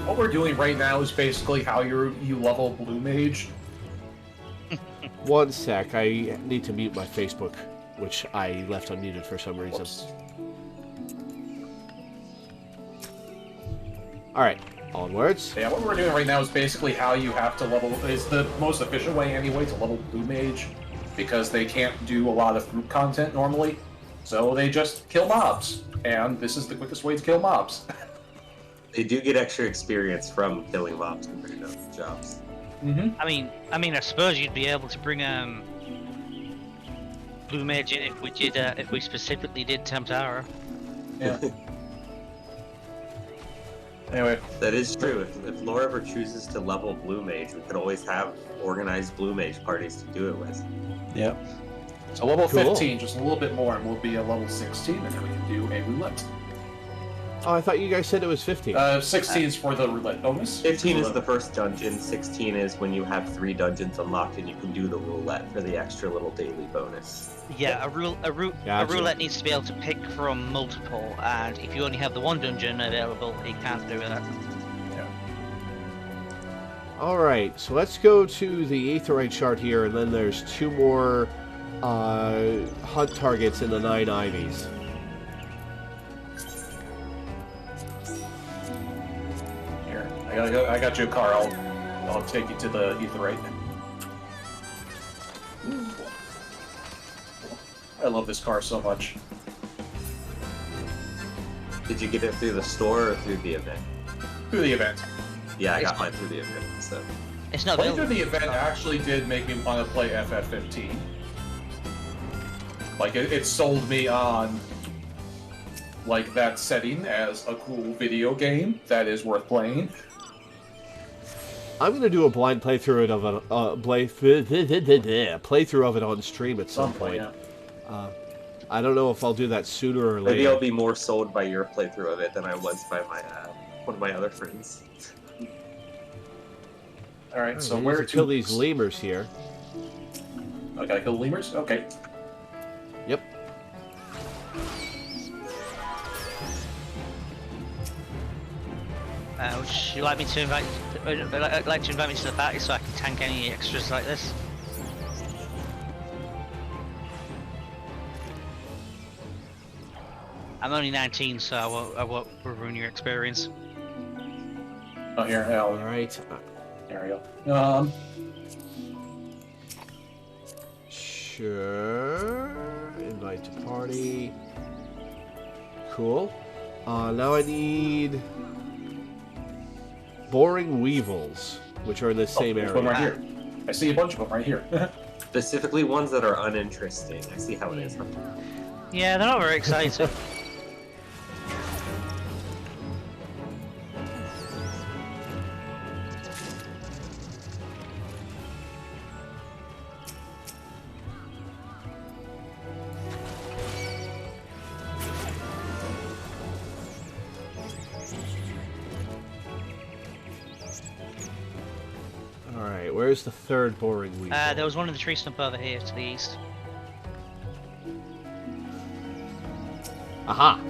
What we're doing right now is basically how you level Blue Mage. One sec, I need to mute my Facebook, which I left unmuted for some reason. Whoops. Alright, onwards. Yeah, what we're doing right now is basically how you have to level. Is the most efficient way anyway to level Blue Mage, because they can't do a lot of group content normally, so they just kill mobs, and this is the quickest way to kill mobs. They do get extra experience from killing mobs compared to other jobs. Mm-hmm. I mean, I suppose you'd be able to bring Blue Mage in if we specifically did Tamtara. Yeah. Anyway, That is true. If Lore ever chooses to level Blue Mage, we could always have organized Blue Mage parties to do it with. yep. So level Cool. 15, just a little bit more, and we'll be at level 16, and then we can do a roulette. Oh, I thought you guys said it was 15. 16 is for the roulette bonus. 15 is the first dungeon, 16 is when you have 3 dungeons unlocked and you can do the roulette for the extra little daily bonus. Yeah, a Gotcha. roulette needs to be able to pick from multiple, and if you only have the one dungeon available, it can't do that. Alright, so let's go to the aetheryte chart here, and then there's 2 more hunt targets in the 9 Ivies. Here, I got you a car. I'll take you to the aetheryte. I love this car so much. Did you get it through the store or through the event? Through the event. Yeah, I got mine through the event, so... It's not Playing through available. the event actually did make me want to play FF15. Like, it sold me on, like, that setting as a cool video game that is worth playing. I'm gonna do a blind playthrough of it, playthrough of it on stream at some point. Yeah. I don't know if I'll do that sooner or Maybe later. I'll be more sold by your playthrough of it than I was by my one of my other friends. Alright, so We need where to kill these lemurs here. I gotta kill lemurs? Okay. Yep. Would you like me to invite me to the party so I can tank any extras like this? I'm only 19, so I won't ruin your experience. Oh, here, Alright. there we go. Sure. Invite to party. Cool. Now I need boring weevils, which are in the same There's one area. right here. I see a bunch of them right here. Specifically ones that are uninteresting. I see how it is. Yeah, they're not very exciting. Alright, where's the third boring weevil? There was one in the tree stump over here to the east. Aha!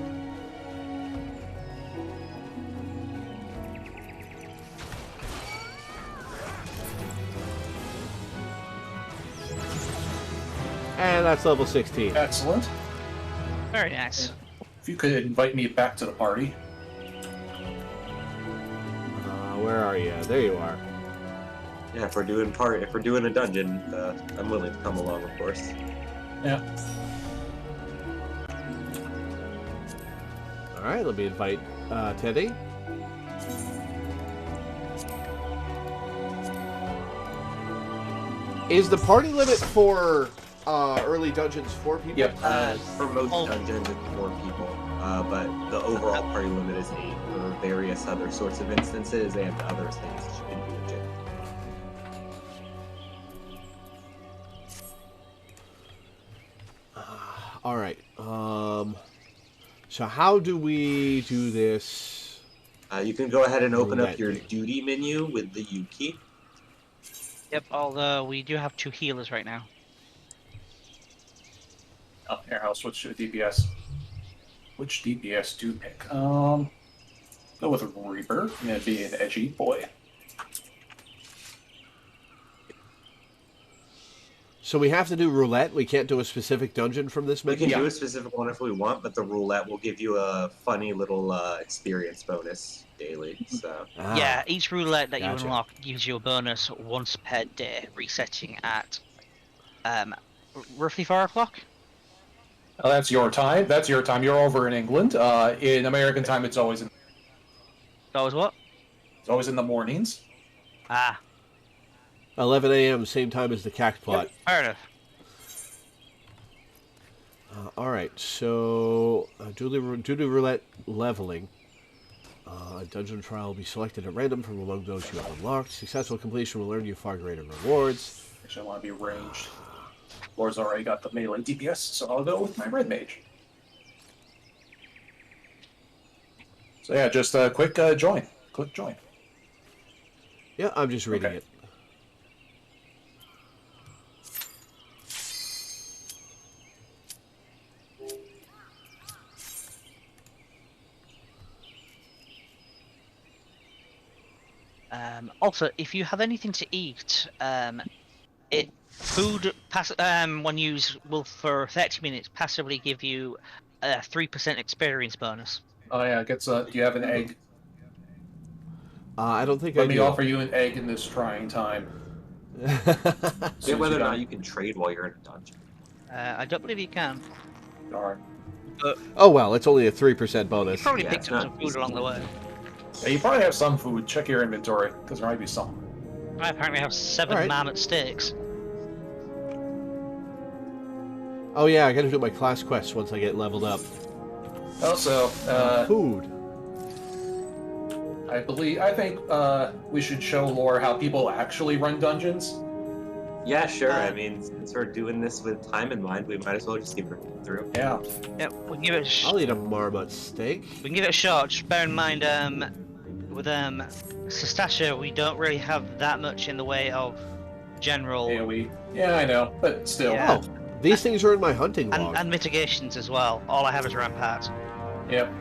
And that's level 16. Excellent. Very nice. If you could invite me back to the party. Where are you? There you are. Yeah, if we're doing a dungeon, I'm willing to come along, of course. Yeah. Alright, let me invite Teddy. Is the party limit for early dungeons 4 people? Yep. For most dungeons, it's 4 people, but the overall party limit is 8 for various other sorts of instances and other things that you can do legit. Alright. So how do we do this? You can go ahead and open up Roulette. your duty menu with the U key. Yep, although we do have 2 healers right now. Oh, here, I'll switch to DPS. Which DPS do pick? Go with Reaper. I'm gonna be an edgy boy. So we have to do roulette? We can't do a specific dungeon from this We menu? can do a specific one if we want, but the roulette will give you a funny little experience bonus daily. So Ah, Yeah, each roulette that gotcha. you unlock gives you a bonus once per day, resetting at roughly 4 o'clock. Oh, that's your time. That's your time. You're over in England. In American time, it's always in That was what? the mornings. Ah, 11 a.m., same time as the CAC plot. fair enough. Alright, so due to roulette leveling, a dungeon trial will be selected at random from among those you have unlocked. Successful completion will earn you far greater rewards. Actually, I want to be ranged. Laura's already got the melee DPS, so I'll go with my red mage. So yeah, just a quick join. Click join. Yeah, I'm just reading Okay. it. Also, if you have anything to eat, when used will for 30 minutes passively give you a 3% experience bonus. Oh yeah, do you have an egg? I don't think Let I me do. offer you an egg in this trying time. See whether or not you can trade while you're in a dungeon. I don't believe you can. Darn. But Oh well, it's only a 3% you bonus. probably Yeah, picked it's up not some food along the way. Yeah, you probably have some food. Check your inventory, because there might be some. I apparently have 7 Alright. mammoth steaks. Oh yeah, I gotta do my class quest once I get leveled up. Also, Food. I think we should show Lore how people actually run dungeons. Yeah, sure. I mean, since we're doing this with time in mind, we might as well just keep it through. Yeah. Yeah, we can give it. I'll eat a marmot steak. We can give it a shot. Just bear in mind, with Sestasha, we don't really have that much in the way of general AoE. Yeah, I know, but still. Yeah. Oh, these things are in my hunting log. and mitigations as well. All I have is rampart. Yep,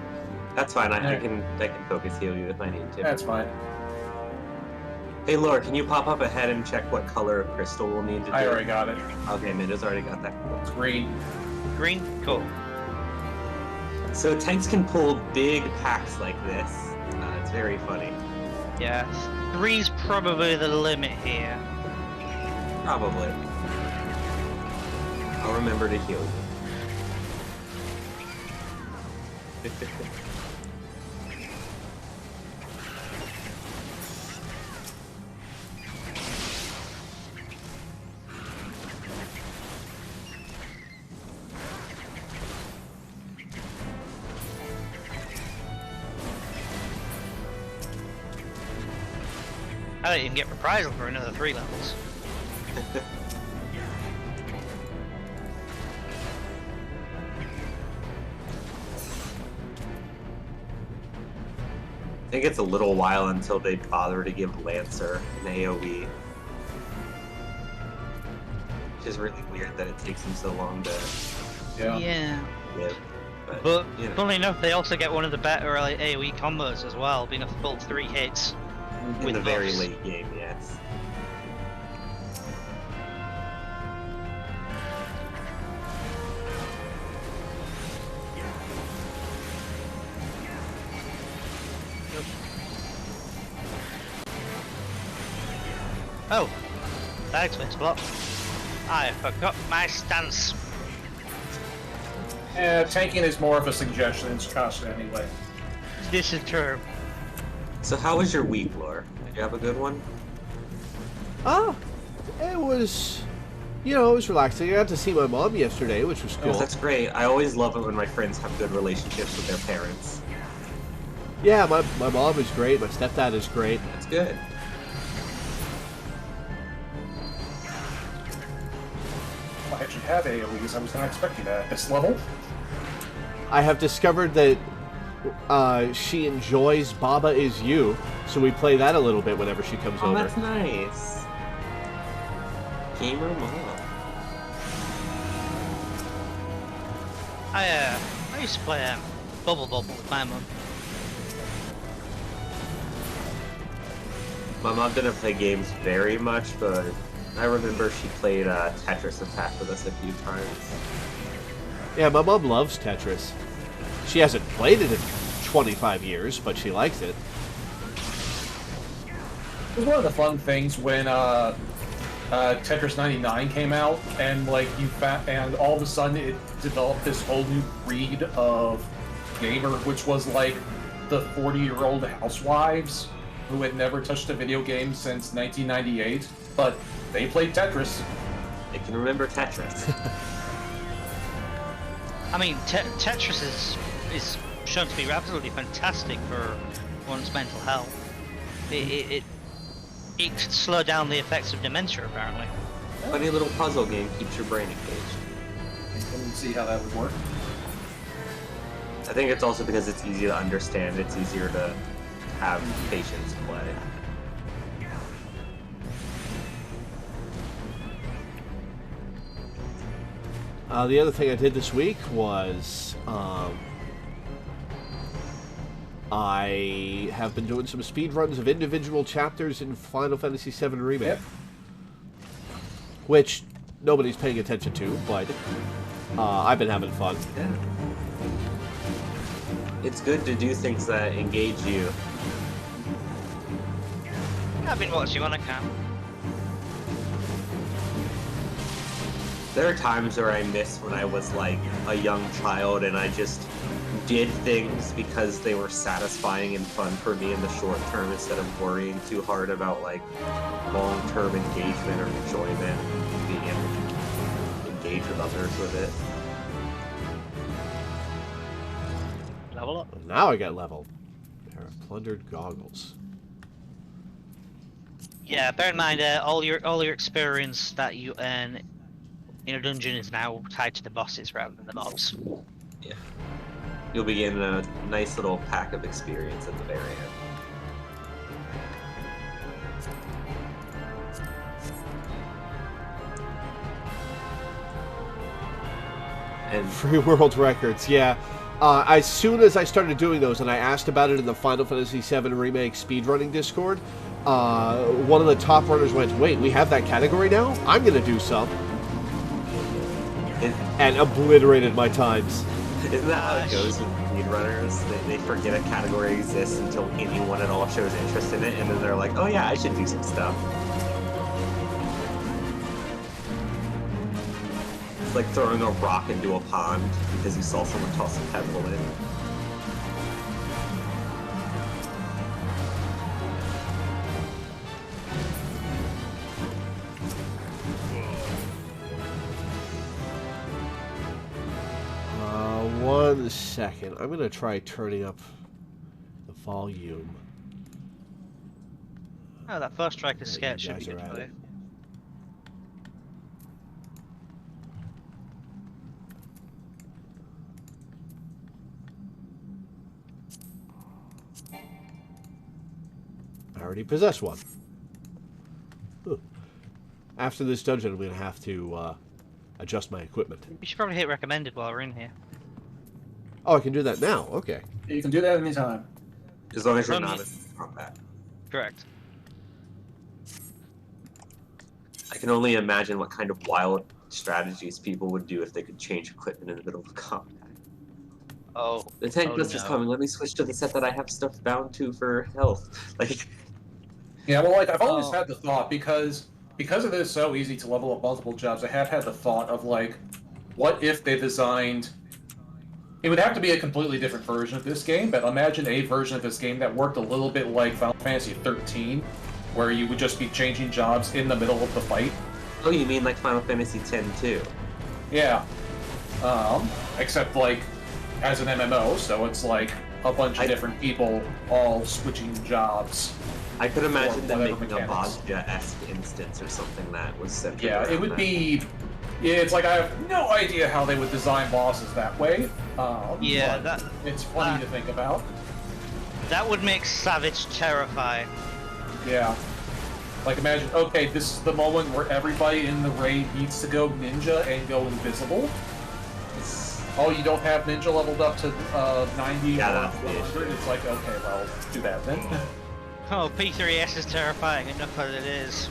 That's fine. I Alright. can focus heal you if I need to. that's fine. Hey, Laura, can you pop up ahead and check what color of crystal we'll need to do? I already got it. Okay, Minda's already got that. It's green. Green, cool. So tanks can pull big packs like this. It's very funny. Yeah, 3's probably the limit here. Probably. I'll remember to heal you. I don't even get reprisal for another 3 levels. I think it's a little while until they bother to give Lancer an AoE. Which is really weird that it takes them so long to Yeah. give. But you know. funnily enough, they also get one of the better AoE combos as well, being a full 3 hits. In with the very buffs. late game, yes. Oh, that explains a lot. I forgot my stance. Yeah, tanking is more of a suggestion than caution anyway. This is true. So how was your week, Laura? Did you have a good one? It was, it was relaxing. I got to see my mom yesterday, which was cool. Oh, that's great. I always love it when my friends have good relationships with their parents. Yeah, my mom is great. My stepdad is great. That's good. I actually have AoEs. I was not expecting that at this level. I have discovered that she enjoys Baba Is You, so we play that a little bit whenever she comes Oh, over. that's nice. Gamer mom. I used to play Bubble Bubble with my mum. My mom didn't play games very much, but I remember she played Tetris Attack with us a few times. Yeah, my mom loves Tetris. She hasn't played it in 25 years, but she likes it. It was one of the fun things when Tetris 99 came out, and and all of a sudden it developed this whole new breed of gamer, which was like the 40-year-old housewives who had never touched a video game since 1998, but they played Tetris. I can remember Tetris. I mean, Tetris is shown to be absolutely fantastic for one's mental health. It could slow down the effects of dementia, apparently. Funny little puzzle game keeps your brain engaged. I didn't see how that would work. I think it's also because it's easy to understand. It's easier to have patience play. The other thing I did this week was I have been doing some speedruns of individual chapters in Final Fantasy VII Remake. Yep. Which nobody's paying attention to, but I've been having fun. Yeah. It's good to do things that engage you. I've been watching on account. There are times where I miss when I was like a young child and I just did things because they were satisfying and fun for me in the short term instead of worrying too hard about like long-term engagement or enjoyment and being able to engage with others with it. Level up. Now I get leveled. Pair of plundered goggles. Yeah, bear in mind, all your experience that you earn in a dungeon is now tied to the bosses rather than the mobs. Yeah. You'll be getting a nice little pack of experience at the very end. And Free world records, yeah. As soon as I started doing those, and I asked about it in the Final Fantasy VII Remake speedrunning Discord, one of the top runners went, "Wait, we have that category now? I'm gonna do some." And obliterated my times. isn't that how it goes with speedrunners? They forget a category exists until anyone at all shows interest in it, and then they're like, oh yeah, I should do some stuff. It's like throwing a rock into a pond because you saw someone toss a pebble in. One second. I'm gonna try turning up the volume. Oh, that first striker Yeah, sketch you should be guys good are for at you. I already possess one. Huh. After this dungeon, I'm gonna have to adjust my equipment. You should probably hit recommended while we're in here. Oh, I can do that now. Okay. You can do that anytime. As long as you're From not you- in combat. Correct. I can only imagine what kind of wild strategies people would do if they could change equipment in the middle of combat. Oh, The tank Oh, bus is no. coming. Let me switch to the set that I have stuff bound to for health. Like, Yeah, well, like I've always Oh. had the thought because it is so easy to level up multiple jobs. I have had the thought of like, what if they designed? It would have to be a completely different version of this game, but imagine a version of this game that worked a little bit like Final Fantasy XIII, where you would just be changing jobs in the middle of the fight. oh, you mean like Final Fantasy X too? Yeah. Except like as an MMO, so it's like a bunch of different people all switching jobs. I could imagine them whatever making a mechanics. Bosnia-esque instance or something that was centered Yeah, it around would that. be. It's like I have no idea how they would design bosses that way. Yeah, but it's funny to think about. that would make Savage terrifying. Yeah. Like imagine, okay, this is the moment where everybody in the raid needs to go ninja and go invisible. Oh, you don't have ninja leveled up to 90 Yeah, or that's the 100? It's like, okay, well, do that then. Oh, P3S is terrifying enough as it is.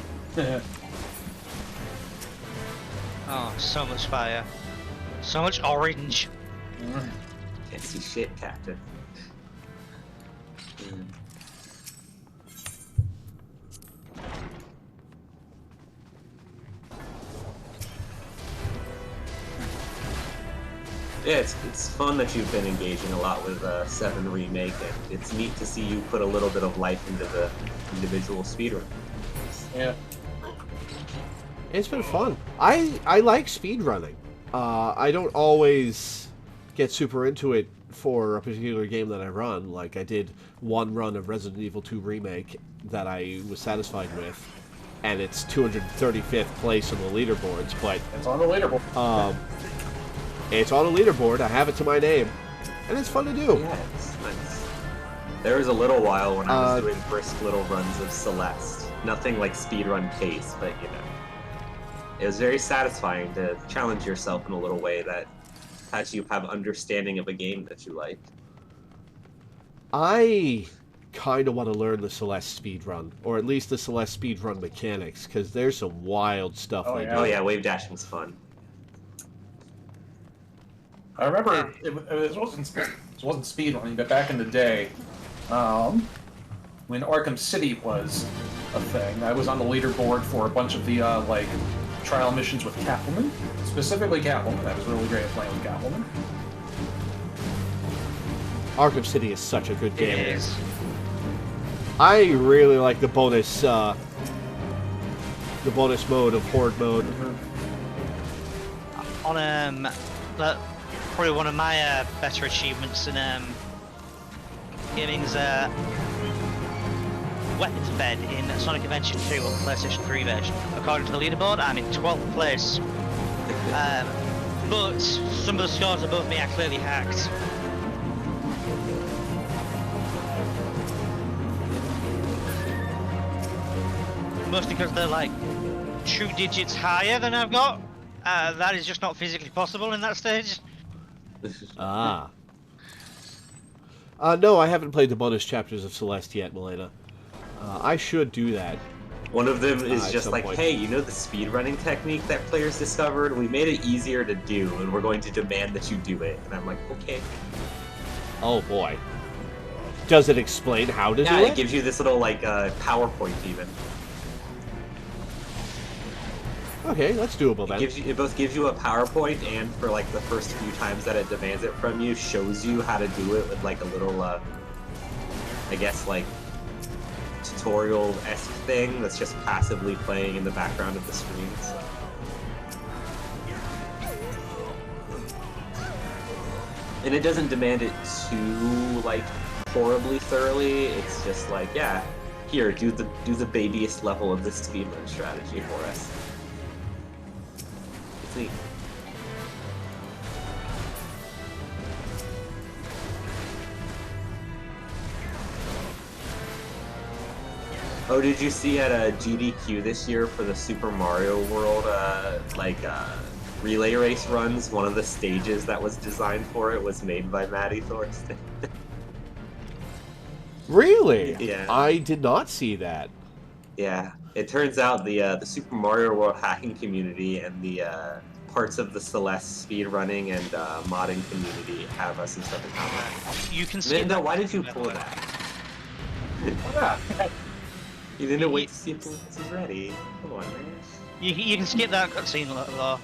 Oh, so much fire. So much orange. Can't see shit, Captain. Yeah, it's fun that you've been engaging a lot with 7 Remake, and it's neat to see you put a little bit of life into the individual speedrun. Yeah. It's been fun. I like speedrunning. I don't always get super into it for a particular game that I run. Like, I did one run of Resident Evil 2 Remake that I was satisfied with, and it's 235th place on the leaderboards, but It's on the leaderboard. it's on a leaderboard. I have it to my name, and it's fun to do. Yeah, it's nice. There was a little while when I was Uh, doing brisk little runs of Celeste. Nothing like speedrun pace, but you know. It was very satisfying to challenge yourself in a little way that has you have understanding of a game that you like. I kind of want to learn the Celeste speedrun, or at least the Celeste speedrun mechanics, because there's some wild stuff they do. Oh yeah, wave dashing's fun. I remember it wasn't speedrunning, but back in the day, when Arkham City was a thing, I was on the leaderboard for a bunch of the like trial missions with Catwoman, specifically Catwoman. I was really great at playing with Catwoman. Arkham City is such a good game. It is. I really like the bonus mode of Horde mode. On probably one of my better achievements in gaming's weapons bed in Sonic Adventure 2 on the PlayStation 3 version. According to the leaderboard, I'm in 12th place. But some of the scores above me are clearly hacked. Mostly because they're like 2 digits higher than I've got. That is just not physically possible in that stage. Ah. No, I haven't played the bonus chapters of Celeste yet, Milena. I should do that. One of them is just like, point. hey, you know the speedrunning technique that players discovered? We made it easier to do, and we're going to demand that you do it. And I'm like, okay. Oh boy. Does it explain how to do Yeah, it? it gives you this little, like, PowerPoint even. Okay, that's doable then. It both gives you a PowerPoint, and for, like, the first few times that it demands it from you, shows you how to do it with, like, a little, I guess, like, tutorial-esque thing that's just passively playing in the background of the screen. So. And it doesn't demand it too, like, horribly thoroughly. It's just like, yeah, here, do the babyest level of this speedrun strategy for us. It's neat. Oh, did you see at a GDQ this year for the Super Mario World, relay race runs? One of the stages that was designed for it was made by Maddie Thorsten. Really? Yeah. I did not see that. Yeah. It turns out the Super Mario World hacking community and the parts of the Celeste speedrunning and modding community have some stuff in common. You can see. No, why did you pull that? You didn't wait to see if this is ready. Come on, man. You can skip that cutscene though.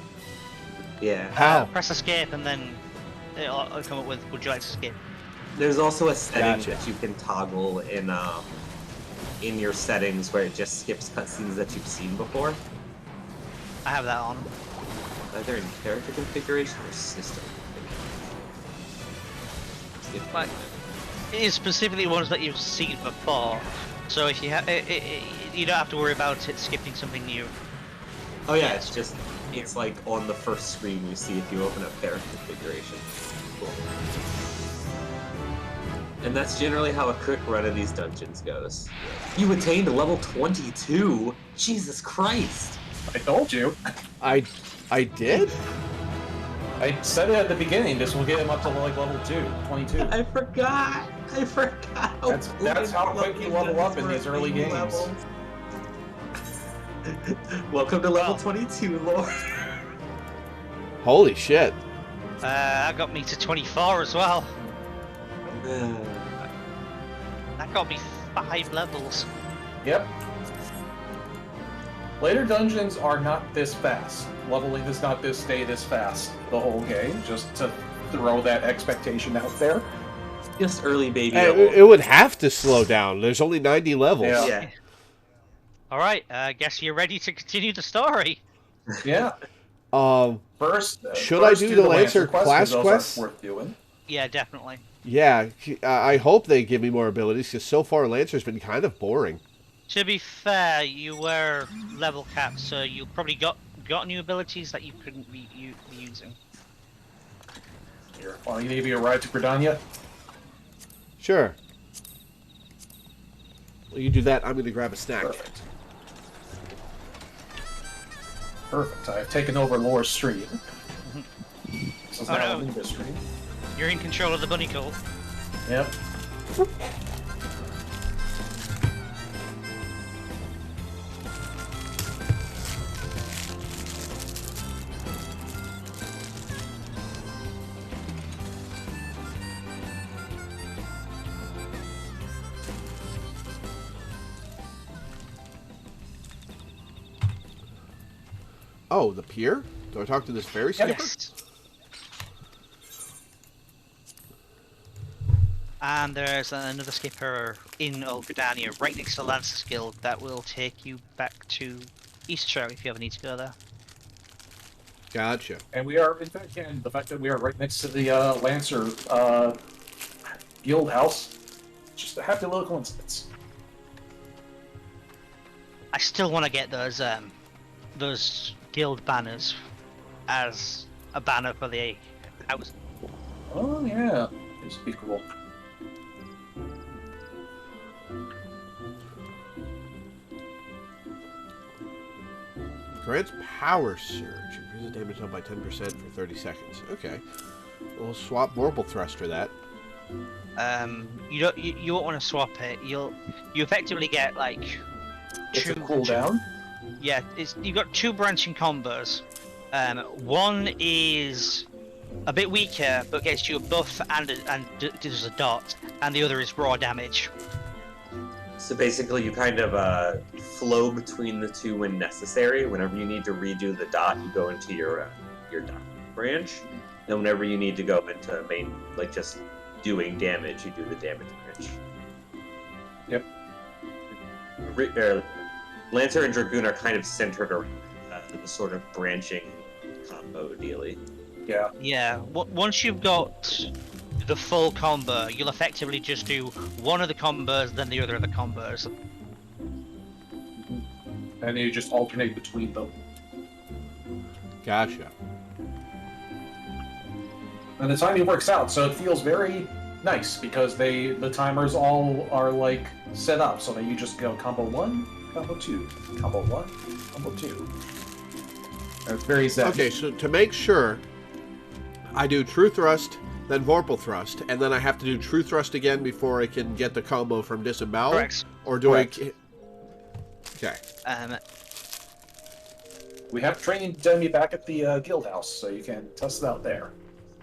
Yeah. How? Press escape and then it'll come up with would you like to skip? There's also a setting Gotcha. that you can toggle in your settings where it just skips cutscenes that you've seen before. I have that on. Either in character configuration or system configuration. Like, it is specifically ones that you've seen before. So if you you don't have to worry about it skipping something new. Oh yeah, it's like on the first screen you see if you open up character configuration. Cool. And that's generally how a quick run of these dungeons goes. You attained level 22? Jesus Christ! I told you. I did? I said it at the beginning. This will get him up to like level 22. I forgot. That's how quick you level up in these early games. Levels. Welcome to level 22, Lord. Holy shit. That got me to 24 as well. That got me 5 levels. Yep. Later dungeons are not this fast. Leveling does not stay this fast the whole game, just to throw that expectation out there. Just early baby. It would have to slow down. There's only 90 levels. Yeah. Alright, guess you're ready to continue the story. Yeah. Should first I do the Lancer class 'cause those quests? are worth doing. Yeah, definitely. Yeah, I hope they give me more abilities, because so far Lancer's been kind of boring. To be fair, you were level capped, so you probably got new abilities that you couldn't be using. Here, want to give you a ride to Gridania? Sure. Well, you do that, I'm going to grab a snack. Perfect. I've taken over Lore's stream. This is Oh, now no. Luna's stream. You're in control of the bunny cult. Yep. Oh, the pier? Do I talk to this ferry skipper? Yes. And there's another skipper in Old Gridania, right next to Lancer's Guild, that will take you back to Eastshire if you ever need to go there. Gotcha. And we are, in fact, and the fact that we are right next to the Lancer guild house, just a happy little coincidence. I still want to get those guild banners as a banner for the house. Oh yeah, this would be cool. Grants power surge. Increases damage done by 10% for 30 seconds. Okay. We'll swap Vorpal Thrust for that. You won't want to swap it. You effectively get like It's a cooldown. Yeah, you've got two branching combos. One is a bit weaker but gets you a buff and does a dot, and the other is raw damage. So basically, you kind of flow between the two when necessary. Whenever you need to redo the dot, you go into your dot branch, and whenever you need to go into main, like just doing damage, you do the damage branch. Yep. Lancer and Dragoon are kind of centered around the sort of branching combo, dealy. Yeah. Yeah. Once you've got the full combo, you'll effectively just do one of the combos, then the other of the combos. And you just alternate between them. Gotcha. And the timing works out, so it feels very nice because the timers all are like set up so that you just go combo 1, combo 2, combo 1, combo 2. And it's very zen. Okay, so to make sure, I do True Thrust, then Vorpal Thrust, and then I have to do True Thrust again before I can get the combo from Disembowel? Correct. Or do Correct. I... Okay. We have training done back at the guild house, so you can test it out there.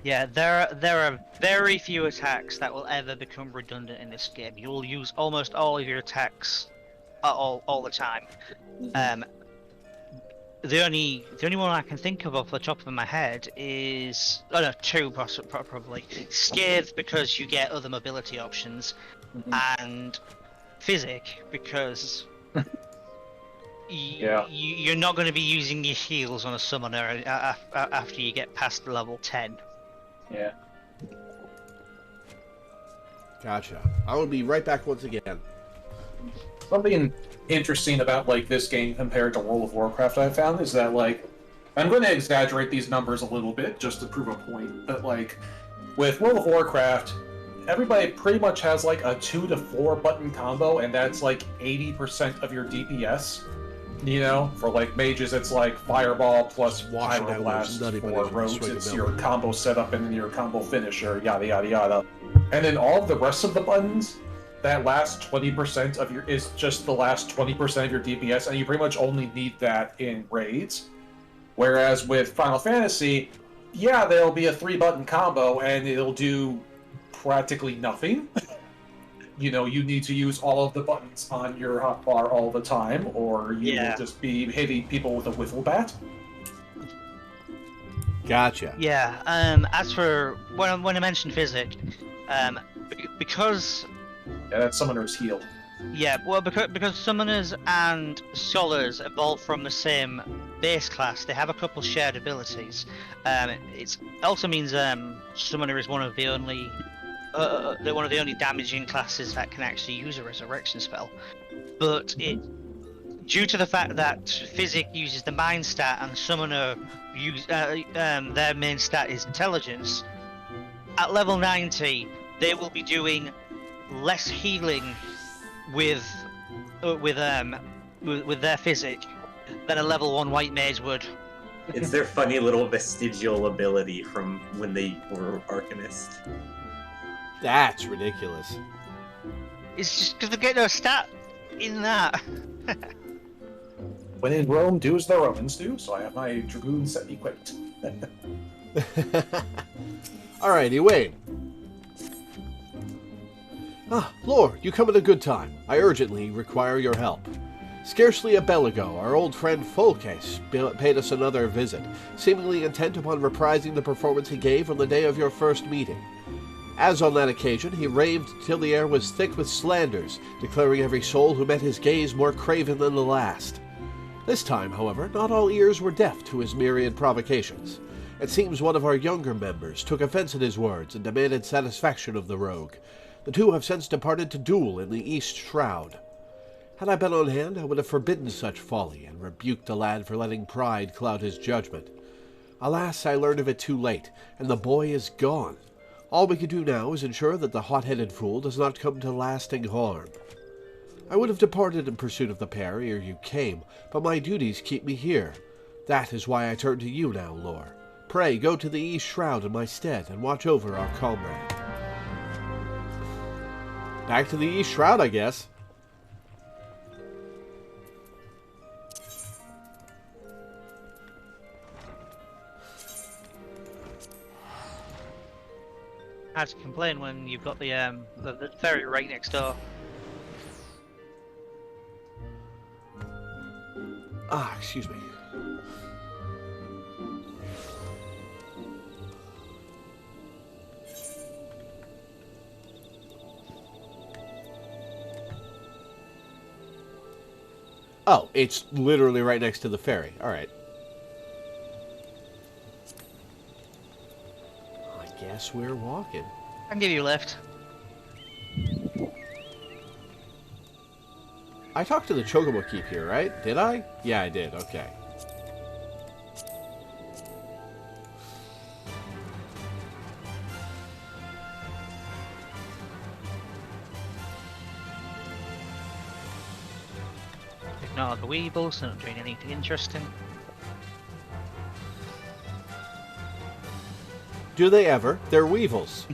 Yeah, there are very few attacks that will ever become redundant in this game. You'll use almost all of your attacks all the time. The only one I can think of off the top of my head is two probably. Scathe, because you get other mobility options, and Physic because you're not going to be using your heals on a summoner after you get past level 10. Yeah. Gotcha. I will be right back once again. Something interesting about like this game compared to World of Warcraft I found is that like I'm going to exaggerate these numbers a little bit just to prove a point, but like with World of Warcraft, everybody pretty much has like a 2 to 4 button combo, and that's like 80% of your DPS. You know, for like mages, it's like Fireball plus Pyroblast. For rogues, it's your combo setup and then your combo finisher, yada yada yada. And then all of the rest of the buttons, that last 20% of your is just the last 20% of your DPS, and you pretty much only need that in raids. Whereas with Final Fantasy, yeah, there'll be a 3-button combo and it'll do practically nothing. You know, you need to use all of the buttons on your hotbar all the time, or you will just be hitting people with a wiffle bat. Gotcha. Yeah. As for when I mentioned Physic, because that summoner's heal. Yeah, well, because summoners and scholars evolve from the same base class, they have a couple shared abilities. It also means summoner is one of the only damaging classes that can actually use a resurrection spell. But due to the fact that Physic uses the mind stat and summoner their main stat is intelligence, at level 90 they will be doing less healing with their Physic than a level 1 white mage would. It's their funny little vestigial ability from when they were Arcanist. That's ridiculous. It's just because they're getting a stat in that. When in Rome, do as the Romans do, so I have my dragoons set equipped. Alrighty, Wayne. Ah, Lore, you come at a good time. I urgently require your help. Scarcely a bell ago, our old friend Folkes paid us another visit, seemingly intent upon reprising the performance he gave on the day of your first meeting. As on that occasion, he raved till the air was thick with slanders, declaring every soul who met his gaze more craven than the last. This time, however, not all ears were deaf to his myriad provocations. It seems one of our younger members took offense at his words and demanded satisfaction of the rogue. The two have since departed to duel in the East Shroud. Had I been on hand, I would have forbidden such folly and rebuked the lad for letting pride cloud his judgment. Alas, I learned of it too late, and the boy is gone. All we can do now is ensure that the hot-headed fool does not come to lasting harm. I would have departed in pursuit of the pair ere you came, but my duties keep me here. That is why I turn to you now, Lore. Pray, go to the East Shroud in my stead and watch over our comrade. Back to the East Shroud, I guess. Hard to complain when you've got the ferry right next door. Ah, excuse me. Oh, it's literally right next to the ferry. All right. I guess we're walking. I can give you a lift. I talked to the Chocobo Keep here, right? Did I? Yeah, I did. Okay. Ignore the weevils, they're not doing anything interesting. Do they ever? They're weevils.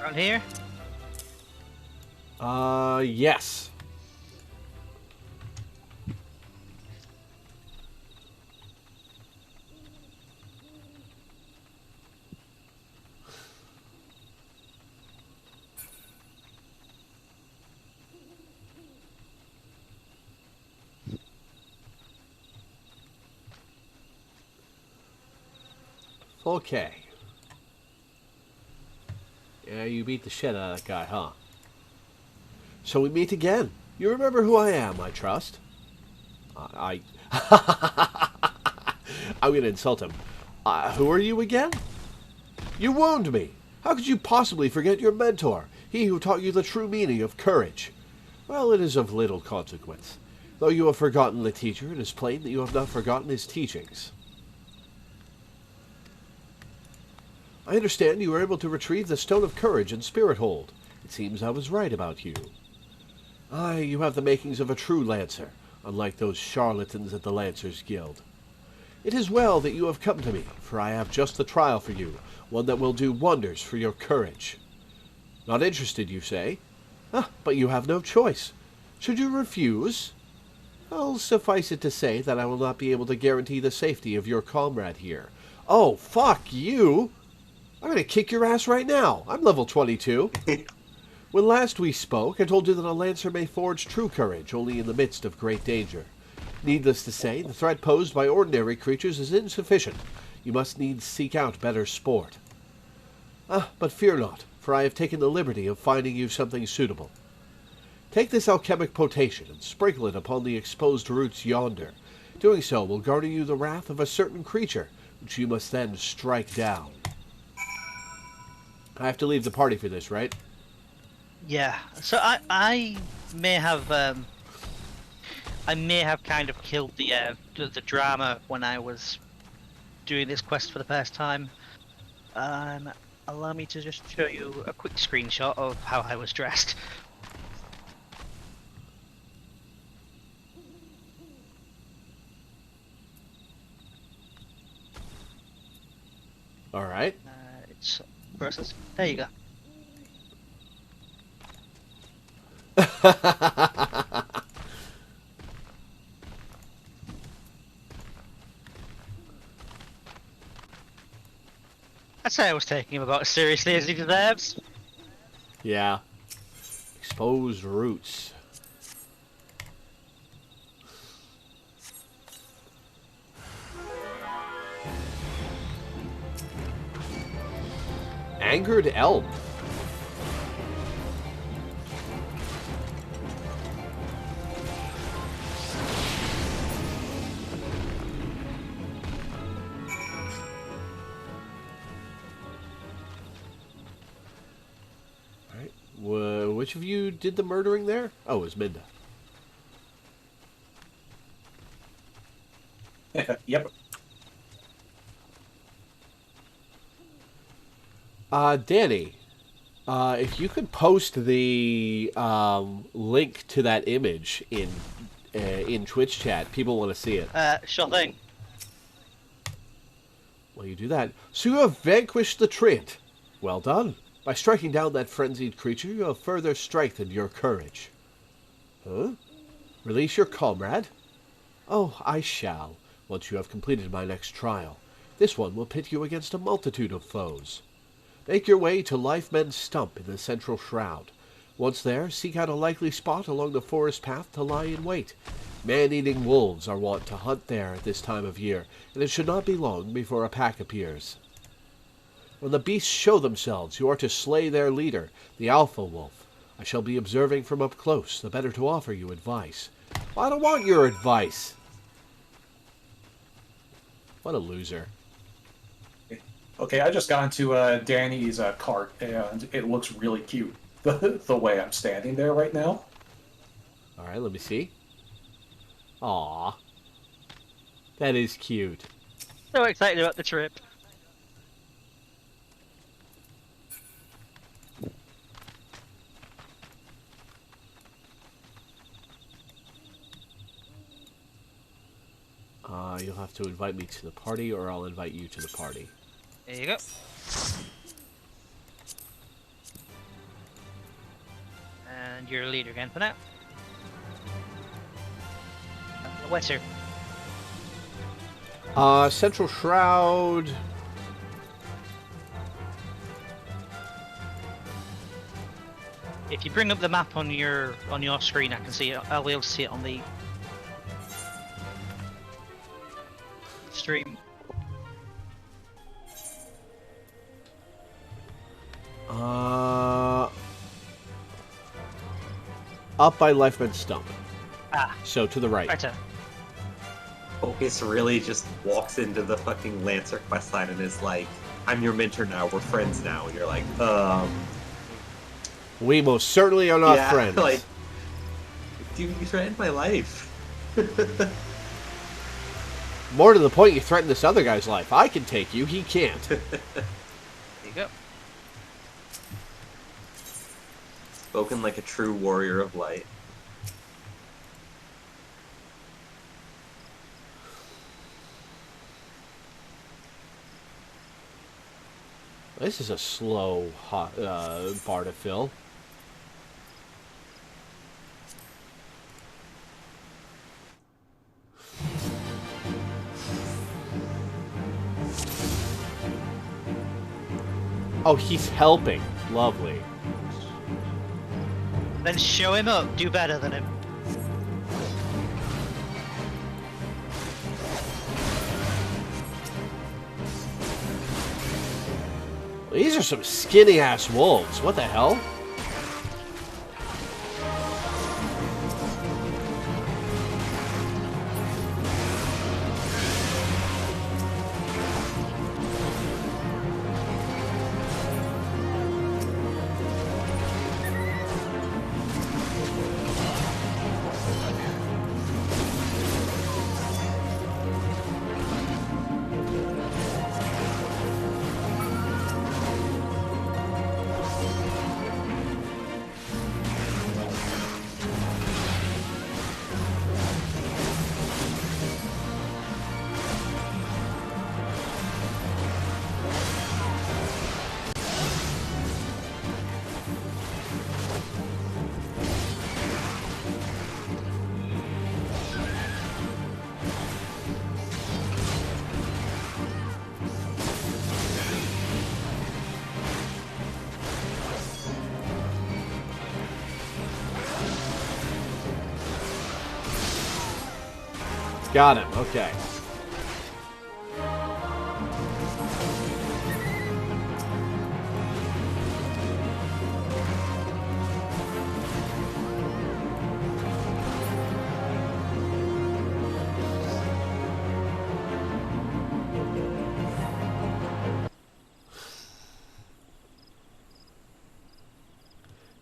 Around here? Yes. Okay. Yeah, you beat the shit out of that guy, huh? So we meet again. You remember who I am, I trust? I'm gonna insult him. Who are you again? You wound me. How could you possibly forget your mentor, he who taught you the true meaning of courage? Well, it is of little consequence. Though you have forgotten the teacher, it is plain that you have not forgotten his teachings. I understand you were able to retrieve the Stone of Courage and Spirit Hold. It seems I was right about you. Aye, you have the makings of a true Lancer, unlike those charlatans at the Lancers Guild. It is well that you have come to me, for I have just the trial for you, one that will do wonders for your courage. Not interested, you say? Ah, but you have no choice. Should you refuse? Well, suffice it to say that I will not be able to guarantee the safety of your comrade here. Oh, fuck you! I'm gonna kick your ass right now. I'm level 22. When last we spoke, I told you that a Lancer may forge true courage only in the midst of great danger. Needless to say, the threat posed by ordinary creatures is insufficient. You must needs seek out better sport. But fear not, for I have taken the liberty of finding you something suitable. Take this alchemic potation and sprinkle it upon the exposed roots yonder. Doing so will garner you the wrath of a certain creature, which you must then strike down. I have to leave the party for this, right? Yeah. So I may have I may have kind of killed the drama when I was doing this quest for the first time. Allow me to just show you a quick screenshot of how I was dressed. All right. It's process. There you go. I'd say I was taking him about as seriously as he deserves. Yeah. Exposed roots. Angered elm. Which of you did the murdering there? Oh, it was Minda. Yep. Danny, if you could post the link to that image in Twitch chat, people want to see it. Sure thing. Well, you do that. So you have vanquished the Treant. Well done. By striking down that frenzied creature, you have further strengthened your courage. Huh? Release your comrade? Oh, I shall, once you have completed my next trial. This one will pit you against a multitude of foes. Make your way to Lifemen's Stump in the central shroud. Once there, seek out a likely spot along the forest path to lie in wait. Man-eating wolves are wont to hunt there at this time of year, and it should not be long before a pack appears. When the beasts show themselves, you are to slay their leader, the Alpha Wolf. I shall be observing from up close, the better to offer you advice. Well, I don't want your advice. What a loser. Okay, I just got into Danny's cart, and it looks really cute, the way I'm standing there right now. All right, let me see. Aww. That is cute. So excited about the trip. You'll have to invite me to the party, or I'll invite you to the party. There you go. And you're a leader again for now. What's here? Central Shroud. If you bring up the map on your screen, I can see it. I'll be able to see it on the stream. Up by Lifeman's Stump. Ah. So to the right. Right. Focus really just walks into the fucking Lancer quest line and is like, I'm your mentor now, we're friends now. And you're like, We most certainly are not friends. Like, dude, you threatened my life. More to the point, you threatened this other guy's life. I can take you, he can't. There you go. Spoken like a true warrior of light. This is a slow bar to fill. Oh, he's helping. Lovely. Then show him up. Do better than him. These are some skinny-ass wolves. What the hell? Got him. Okay.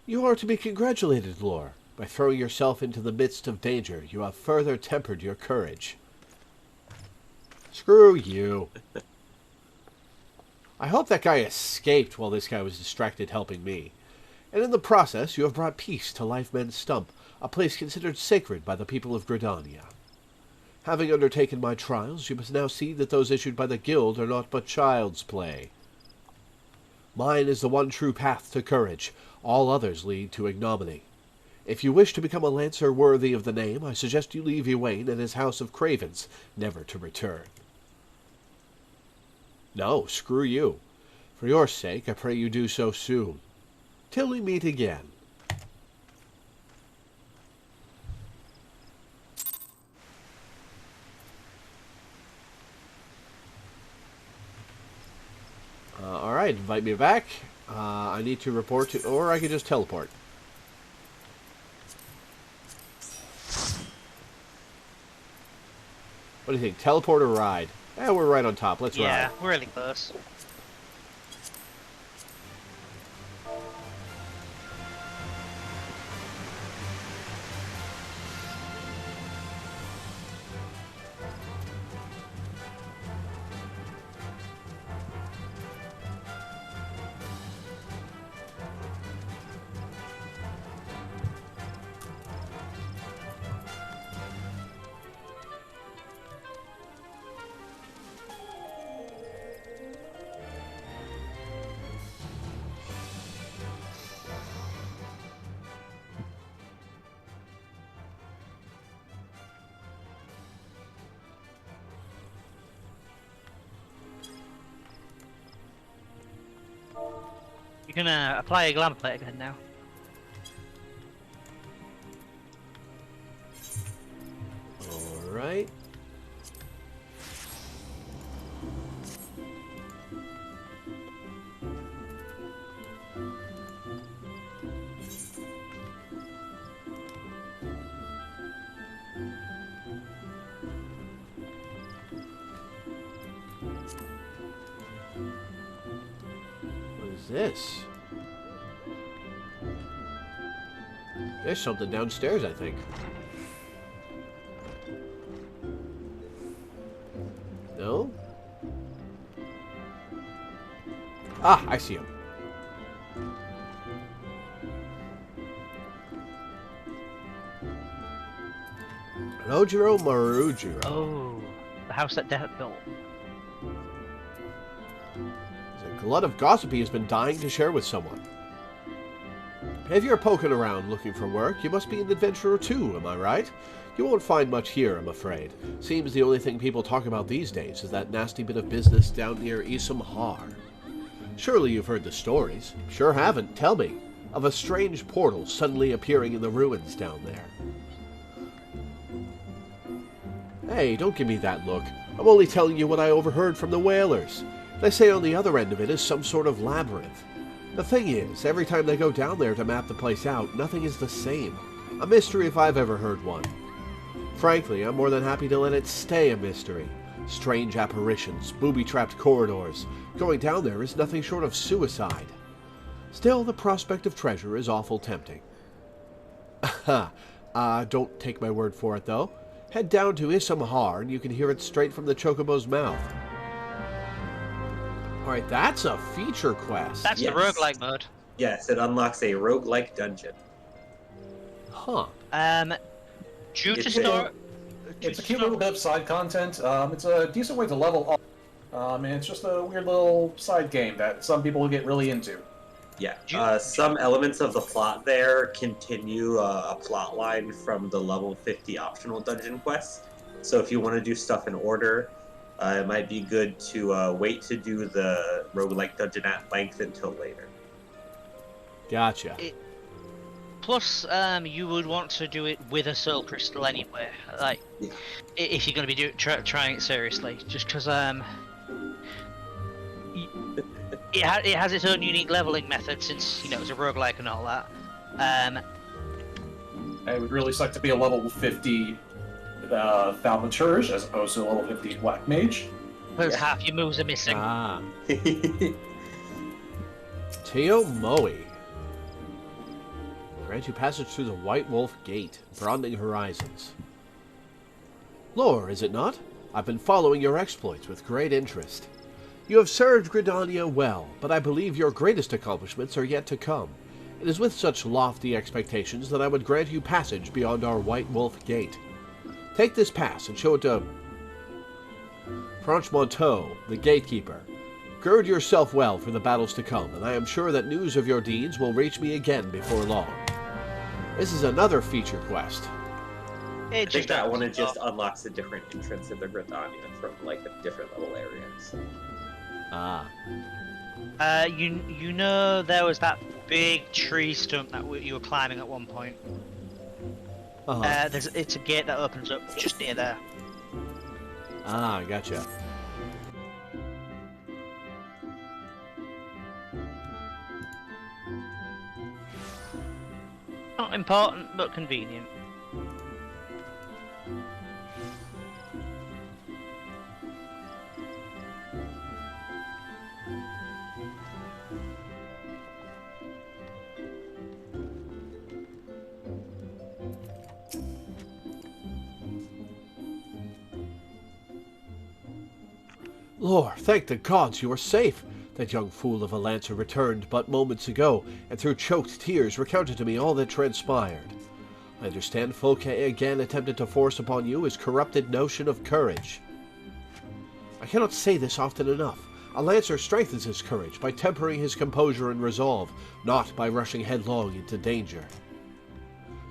You are to be congratulated, Lore. By throwing yourself into the midst of danger, you have further tempered your courage. Screw you. I hope that guy escaped while this guy was distracted helping me. And in the process, you have brought peace to Lifemen's Stump, a place considered sacred by the people of Gridania. Having undertaken my trials, you must now see that those issued by the guild are not but child's play. Mine is the one true path to courage. All others lead to ignominy. If you wish to become a lancer worthy of the name, I suggest you leave Ywain and his house of cravens, never to return. No, screw you. For your sake, I pray you do so soon. Till we meet again. Alright, invite me back. I need to report to, or I could just teleport. What do you think? Teleport or ride? Eh, we're right on top. Let's ride. Yeah, we're really close. You can apply a glamour plate again now. Alright. This? There's something downstairs, I think. No? Ah, I see him. Rojiro Marujiro. Oh, the house that Death built. A glut of gossip he has been dying to share with someone. If you're poking around looking for work, you must be an adventurer too, am I right? You won't find much here, I'm afraid. Seems the only thing people talk about these days is that nasty bit of business down near Isam Har. Surely you've heard the stories. Sure haven't. Tell me. Of a strange portal suddenly appearing in the ruins down there. Hey, don't give me that look. I'm only telling you what I overheard from the whalers. They say on the other end of it is some sort of labyrinth. The thing is, every time they go down there to map the place out, nothing is the same. A mystery if I've ever heard one. Frankly, I'm more than happy to let it stay a mystery. Strange apparitions, booby-trapped corridors. Going down there is nothing short of suicide. Still, the prospect of treasure is awful tempting. Don't take my word for it, though. Head down to Isam Har and you can hear it straight from the Chocobo's mouth. Alright, that's a feature quest. That's the roguelike mode. Yes, it unlocks a roguelike dungeon. Huh. Due to It's store... It's a cute little bit of side content. It's a decent way to level up. And it's just a weird little side game that some people get really into. Yeah, some elements of the plot there continue a plot line from the level 50 optional dungeon quest. So if you want to do stuff in order, it might be good to wait to do the roguelike dungeon at length until later. Gotcha. Plus, you would want to do it with a soul crystal anyway. Like, if you're going to be trying it seriously, just because it has its own unique leveling method, since it's a roguelike and all that. I would really like to be a level 50 Thaumaturge as opposed to a level 50 Black Mage. Because half your moves are missing. Ah. Teo Moe. Grant you passage through the White Wolf Gate, broadening horizons. Lore, is it not? I've been following your exploits with great interest. You have served Gridania well, but I believe your greatest accomplishments are yet to come. It is with such lofty expectations that I would grant you passage beyond our White Wolf Gate. Take this pass and show it to Franchemonteau, the gatekeeper. Gird yourself well for the battles to come, and I am sure that news of your deeds will reach me again before long. This is another feature quest. I think that one just unlocks a different entrance into Gridania from like a different level area. So. Ah. You know there was that big tree stump that you were climbing at one point. Uh-huh. It's a gate that opens up just near there. Ah, gotcha. Not important, but convenient. Lord, thank the gods you are safe. That young fool of a Lancer returned but moments ago, and through choked tears recounted to me all that transpired. I understand Fouquet again attempted to force upon you his corrupted notion of courage. I cannot say this often enough. A Lancer strengthens his courage by tempering his composure and resolve, not by rushing headlong into danger.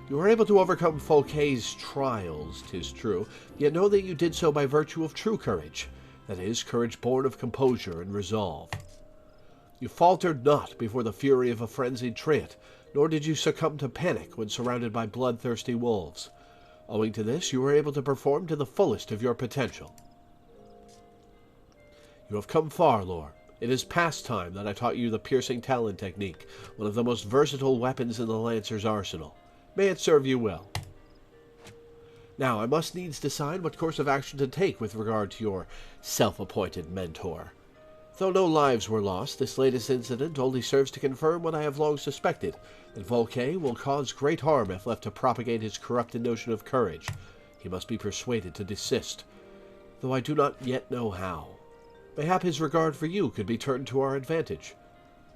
You were able to overcome Fouquet's trials, 'tis true, yet know that you did so by virtue of true courage. That is, courage born of composure and resolve. You faltered not before the fury of a frenzied treant, nor did you succumb to panic when surrounded by bloodthirsty wolves. Owing to this, you were able to perform to the fullest of your potential. You have come far, Lore. It is past time that I taught you the piercing talon technique, one of the most versatile weapons in the Lancer's arsenal. May it serve you well. Now, I must needs decide what course of action to take with regard to your self-appointed mentor. Though no lives were lost, this latest incident only serves to confirm what I have long suspected, that Fouquet will cause great harm if left to propagate his corrupted notion of courage. He must be persuaded to desist, though I do not yet know how. Mayhap his regard for you could be turned to our advantage.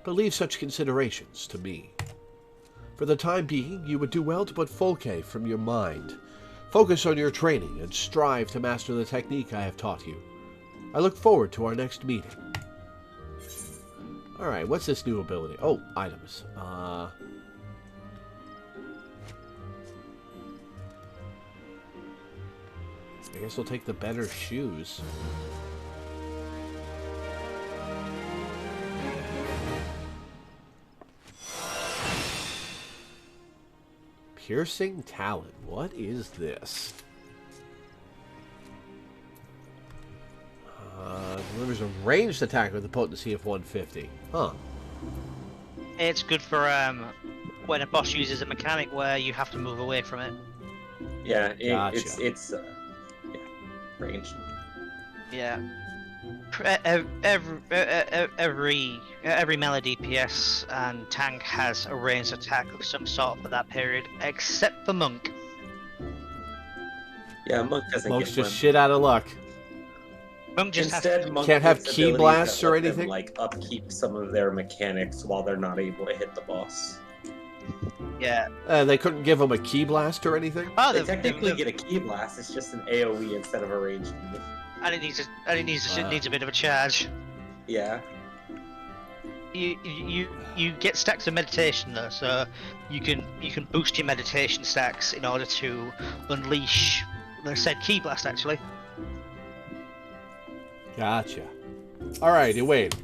But leave such considerations to me. For the time being, you would do well to put Fouquet from your mind. Focus on your training and strive to master the technique I have taught you. I look forward to our next meeting. Alright, what's this new ability? Oh, items. I guess we'll take the better shoes. Piercing Talon. What is this? Delivers a ranged attack with a potency of 150. Huh. It's good for when a boss uses a mechanic where you have to move away from it. Yeah, Gotcha. it's ranged. Yeah. Every melee DPS and tank has a ranged attack of some sort for that period, except for Monk. Yeah, Monk doesn't Monk's get just one. shit out of luck. Monk just Instead, Monk Can't have gets key abilities blasts that or let them, anything? like upkeep some of their mechanics while they're not able to hit the boss. yeah. They couldn't give him a key blast or anything? Oh, They technically get a key blast. It's just an AOE instead of a ranged move. and it needs a bit of a charge. Yeah. You get stacks of meditation though, so you can boost your meditation stacks in order to unleash the said key blast actually. Gotcha. Alrighty, wait.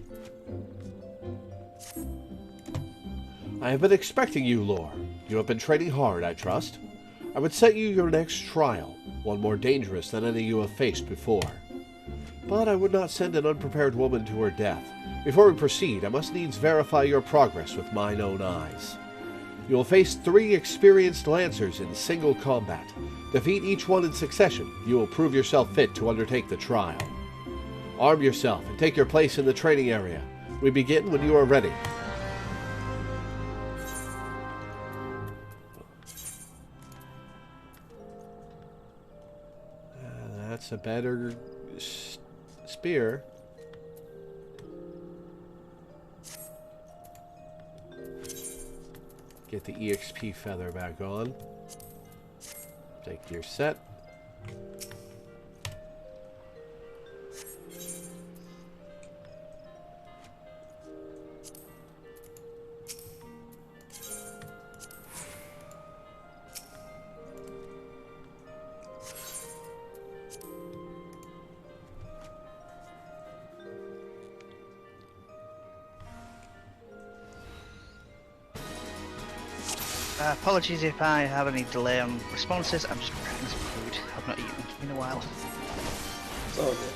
I have been expecting you, Lore. You have been training hard, I trust. I would set you your next trial. one more dangerous than any you have faced before. But I would not send an unprepared woman to her death. Before we proceed, I must needs verify your progress with mine own eyes. You will face 3 experienced Lancers in single combat. Defeat each one in succession. You will prove yourself fit to undertake the trial. Arm yourself and take your place in the training area. We begin when you are ready. That's a better spear. Get the EXP feather back on. Take your set. Apologies if I have any delay on responses. I'm just grabbing some food. I've not eaten in a while. It's all good.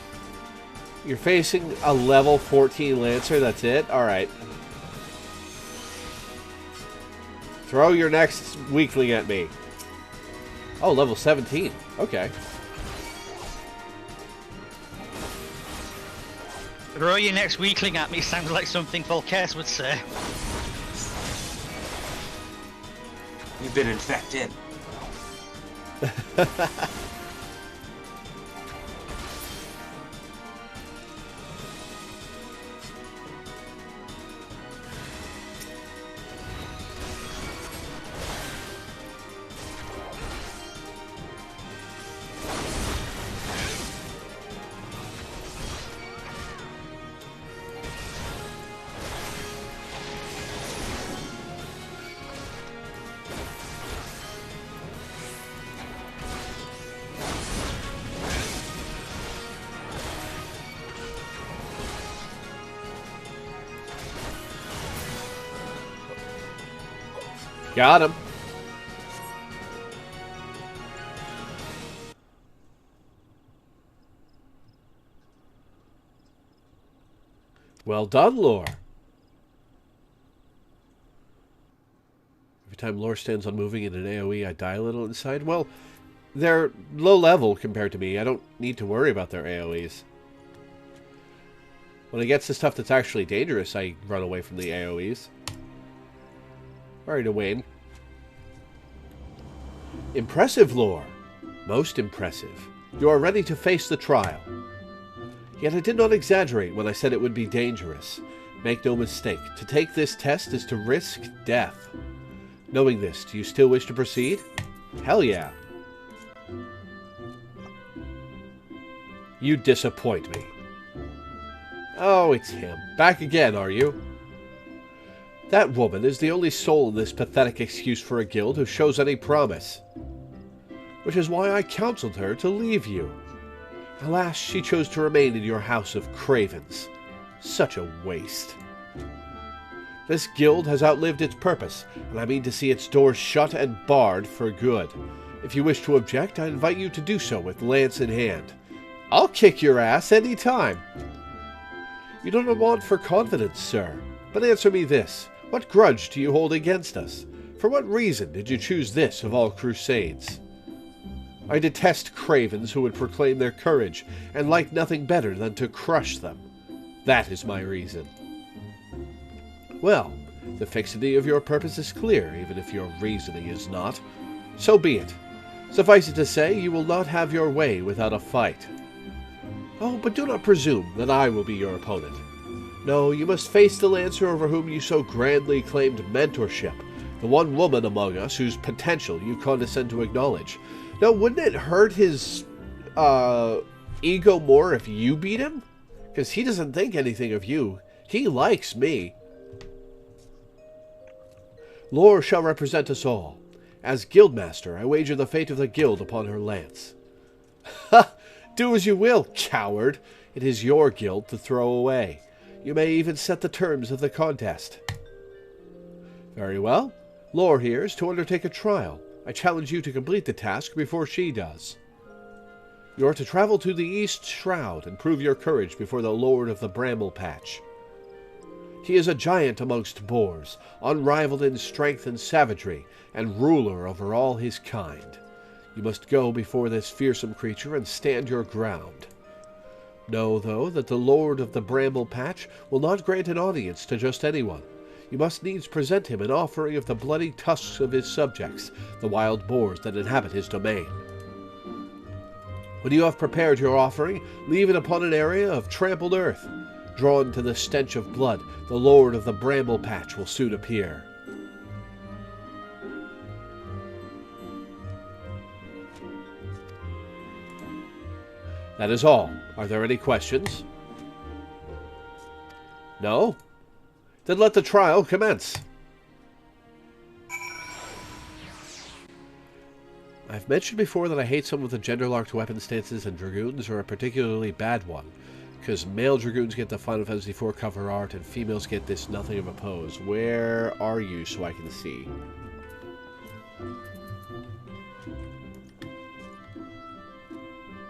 You're facing a level 14 Lancer, that's it? Alright. Throw your next weakling at me. Oh, level 17. Okay. Throw your next weakling at me sounds like something Volkers would say. You've been infected. Got him. Well done, Lore. Every time Lore stands unmoving in an AoE, I die a little inside. Well, they're low level compared to me. I don't need to worry about their AoEs. When it gets to stuff that's actually dangerous, I run away from the AoEs. Ready to win. Impressive, Lore. Most impressive. You are ready to face the trial. Yet I did not exaggerate when I said it would be dangerous. Make no mistake, to take this test is to risk death. Knowing this, do you still wish to proceed? Hell yeah. You disappoint me. Oh, it's him. Back again, are you? That woman is the only soul in this pathetic excuse for a guild who shows any promise. Which is why I counseled her to leave you. Alas, she chose to remain in your house of cravens. Such a waste. This guild has outlived its purpose, and I mean to see its doors shut and barred for good. If you wish to object, I invite you to do so with lance in hand. I'll kick your ass any time. You don't want for confidence, sir. But answer me this. What grudge do you hold against us? For what reason did you choose this of all crusades? I detest cravens who would proclaim their courage, and like nothing better than to crush them. That is my reason. Well, the fixity of your purpose is clear, even if your reasoning is not. So be it. Suffice it to say, you will not have your way without a fight. Oh, but do not presume that I will be your opponent. No, you must face the Lancer over whom you so grandly claimed mentorship, the one woman among us whose potential you condescend to acknowledge. Now, wouldn't it hurt his ego more if you beat him? Because he doesn't think anything of you. He likes me. Lore shall represent us all. As Guildmaster, I wager the fate of the guild upon her lance. Ha! Do as you will, coward. It is your guild to throw away. You may even set the terms of the contest. Very well. Lore here is to undertake a trial. I challenge you to complete the task before she does. You are to travel to the East Shroud and prove your courage before the Lord of the Bramble Patch. He is a giant amongst boars, unrivaled in strength and savagery, and ruler over all his kind. You must go before this fearsome creature and stand your ground. Know, though, that the Lord of the Bramble Patch will not grant an audience to just anyone. You must needs present him an offering of the bloody tusks of his subjects, the wild boars that inhabit his domain. When you have prepared your offering, leave it upon an area of trampled earth. Drawn to the stench of blood, the Lord of the Bramble Patch will soon appear. That is all. Are there any questions? No? Then let the trial commence. I've mentioned before that I hate some of the gender-locked weapon stances, and Dragoons are a particularly bad one, because male Dragoons get the Final Fantasy IV cover art, and females get this nothing of a pose. Where are you so I can see?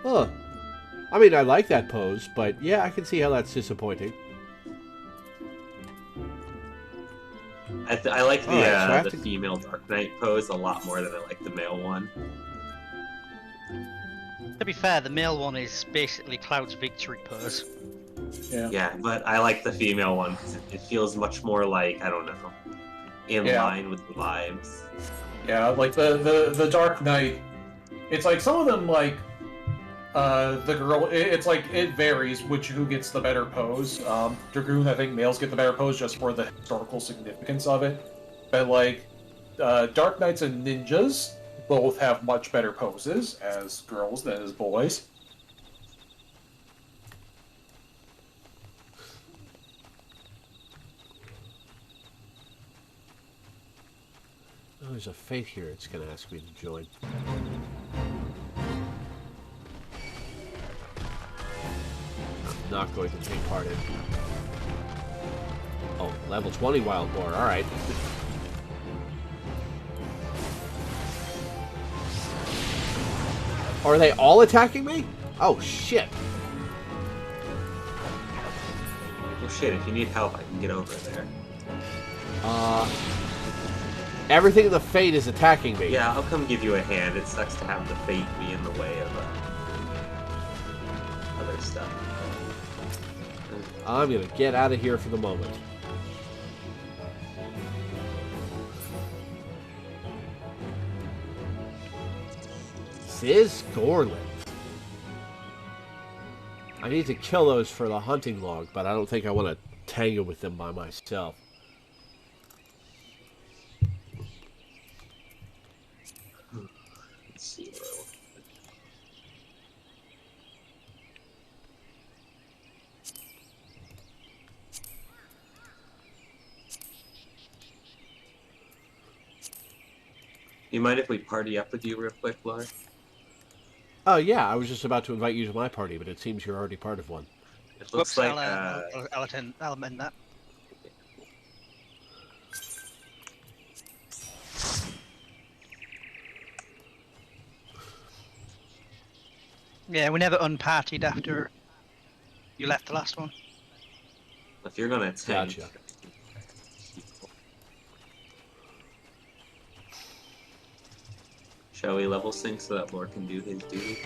Huh. I mean, I like that pose, but yeah, I can see how that's disappointing. I like the, Alright, so the female Dark Knight pose a lot more than I like the male one. To be fair, the male one is basically Cloud's victory pose. Yeah. Yeah, but I like the female one because it feels much more like, I don't know, in line with the vibes. Yeah, like the Dark Knight, it's like some of them, like, the girl, it's like, it varies who gets the better pose. Dragoon, I think males get the better pose just for the historical significance of it. But, like, Dark Knights and Ninjas both have much better poses as girls than as boys. Oh, there's a fate here it's going to ask me to join. I'm not going to take part in. Oh, level 20 wild boar, alright. Are they all attacking me? Oh, shit. Oh shit, if you need help, I can get over there. Everything in the Fate is attacking me. Yeah, I'll come give you a hand. It sucks to have the Fate be in the way of other stuff. I'm gonna get out of here for the moment. Ziz Gorlin. I need to kill those for the hunting log, but I don't think I want to tangle with them by myself. Let's see where I want. You mind if we party up with you real quick, Lore? Oh yeah, I was just about to invite you to my party, but it seems you're already part of one. It looks like I'll amend that. Yeah, we never unpartied after you left the last one. if you're gonna tank. Gotcha. Shall we level sync so that Lore can do his duty?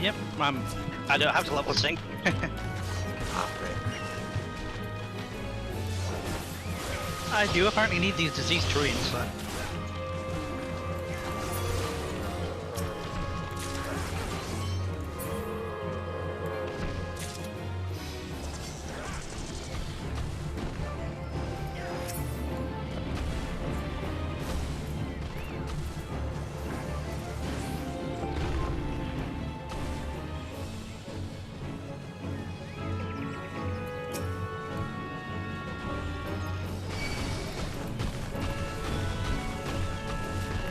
Yep, I don't have to level sync. Ah, great. I do apparently need these disease trees, so.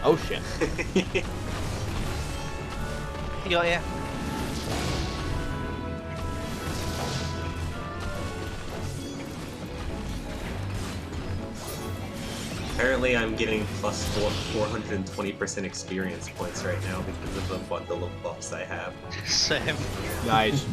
Oh shit. You got ya. Apparently I'm getting plus 420% experience points right now because of the bundle of buffs I have. Same. Nice.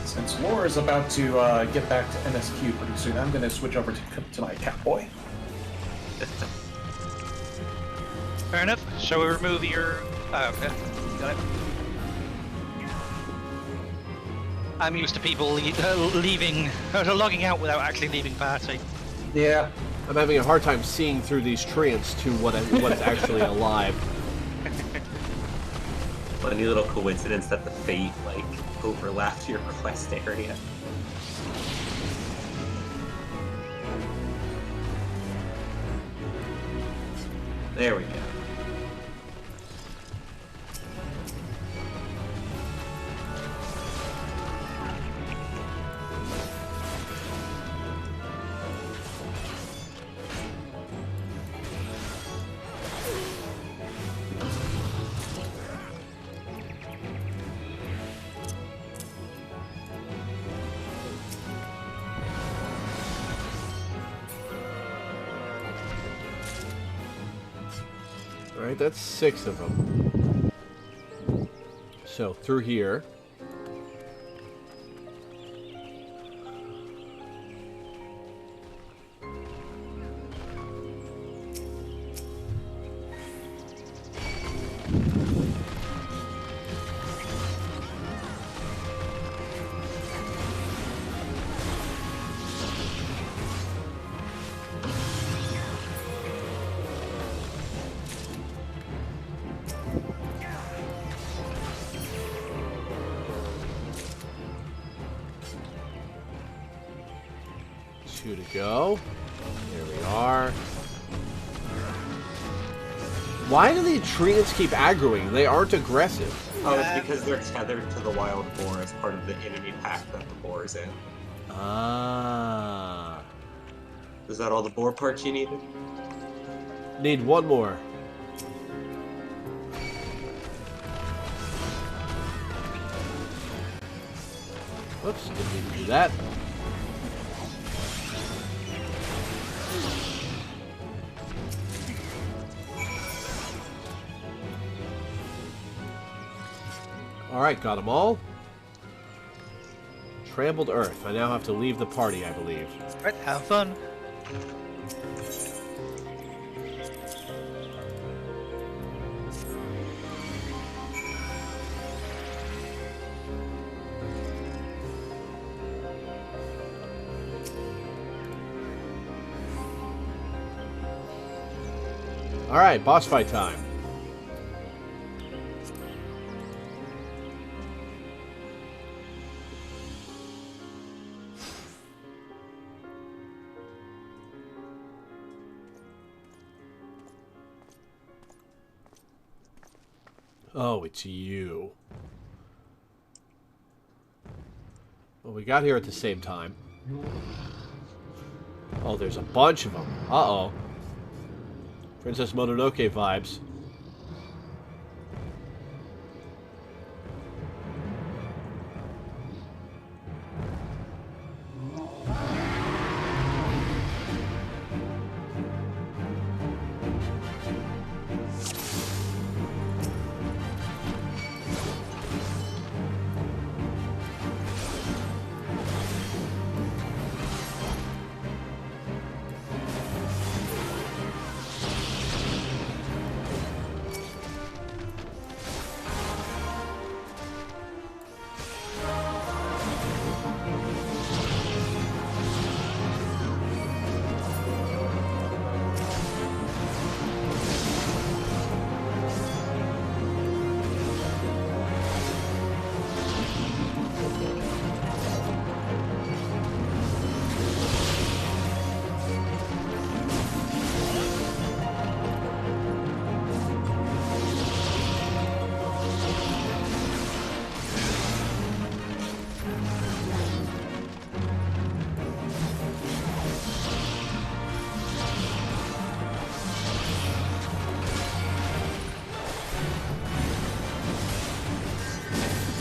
Since Laura is about to get back to MSQ pretty soon, I'm going to switch over to my Catboy. Fair enough. Shall we remove your... Oh, okay. Got it. I'm used to people leaving, logging out without actually leaving party. Yeah. I'm having a hard time seeing through these treants to what is actually alive. Funny little coincidence that the fate, like, overlapped your quest area. There we go. Alright, that's 6 of them. So, through here. Two to go. Here we are. Why do the treants keep aggroing? They aren't aggressive. Oh, it's because they're tethered to the wild boar as part of the enemy pack that the boar is in. Ah. Is that all the boar parts you needed? Need one more. Oops, didn't need to do that. Alright, got them all. Trampled Earth. I now have to leave the party, I believe. Alright, have fun. Alright, boss fight time. Oh, it's you. Well, we got here at the same time. Oh, there's a bunch of them. Uh-oh. Princess Mononoke vibes.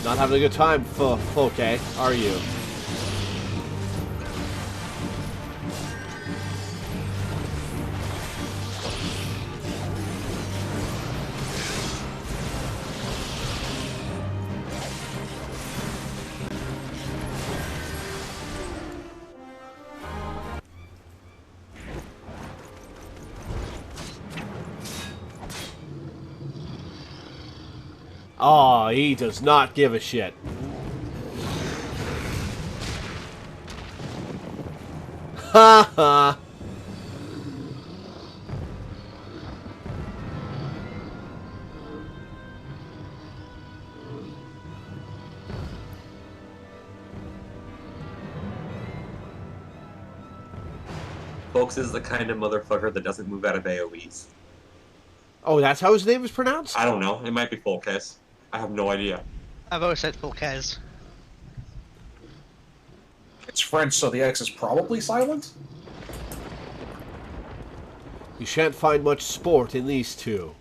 Not having a good time, folk, eh? Are you? Oh, he does not give a shit. Ha ha! Folks is the kind of motherfucker that doesn't move out of AoEs. Oh, that's how his name is pronounced? I don't know. It might be Folkes. I have no idea. I've always said Fulkez. It's French, so the X is probably silent? You shan't find much sport in these two.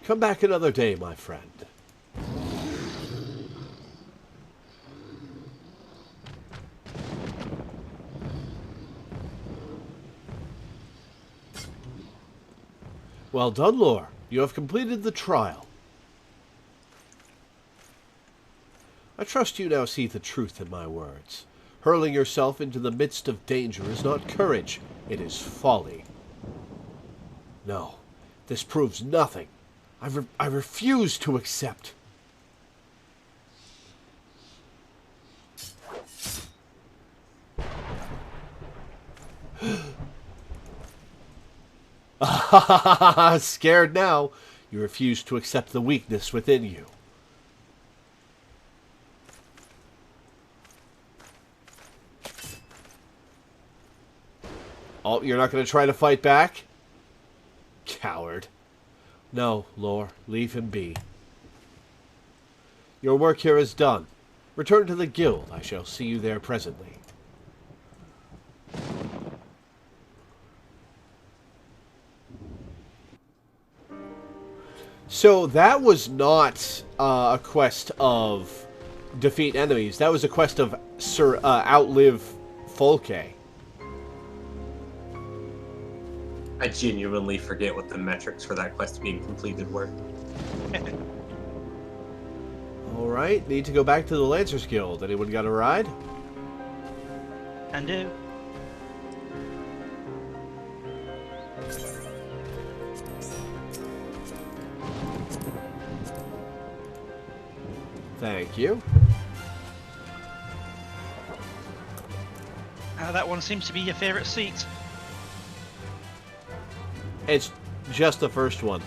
Come back another day, my friend. Well done, Lore. You have completed the trial. I trust you now see the truth in my words. Hurling yourself into the midst of danger is not courage, it is folly. No, this proves nothing. I refuse to accept. Scared now. You refuse to accept the weakness within you. Oh, you're not going to try to fight back? Coward. No, Lore, leave him be. Your work here is done. Return to the guild. I shall see you there presently. So that was not a quest of defeat enemies. That was a quest of outlive Folke. I genuinely forget what the metrics for that quest being completed were. Alright, need to go back to the Lancers Guild. Anyone got a ride? Can do. Thank you. That one seems to be your favourite seat. It's just the first one.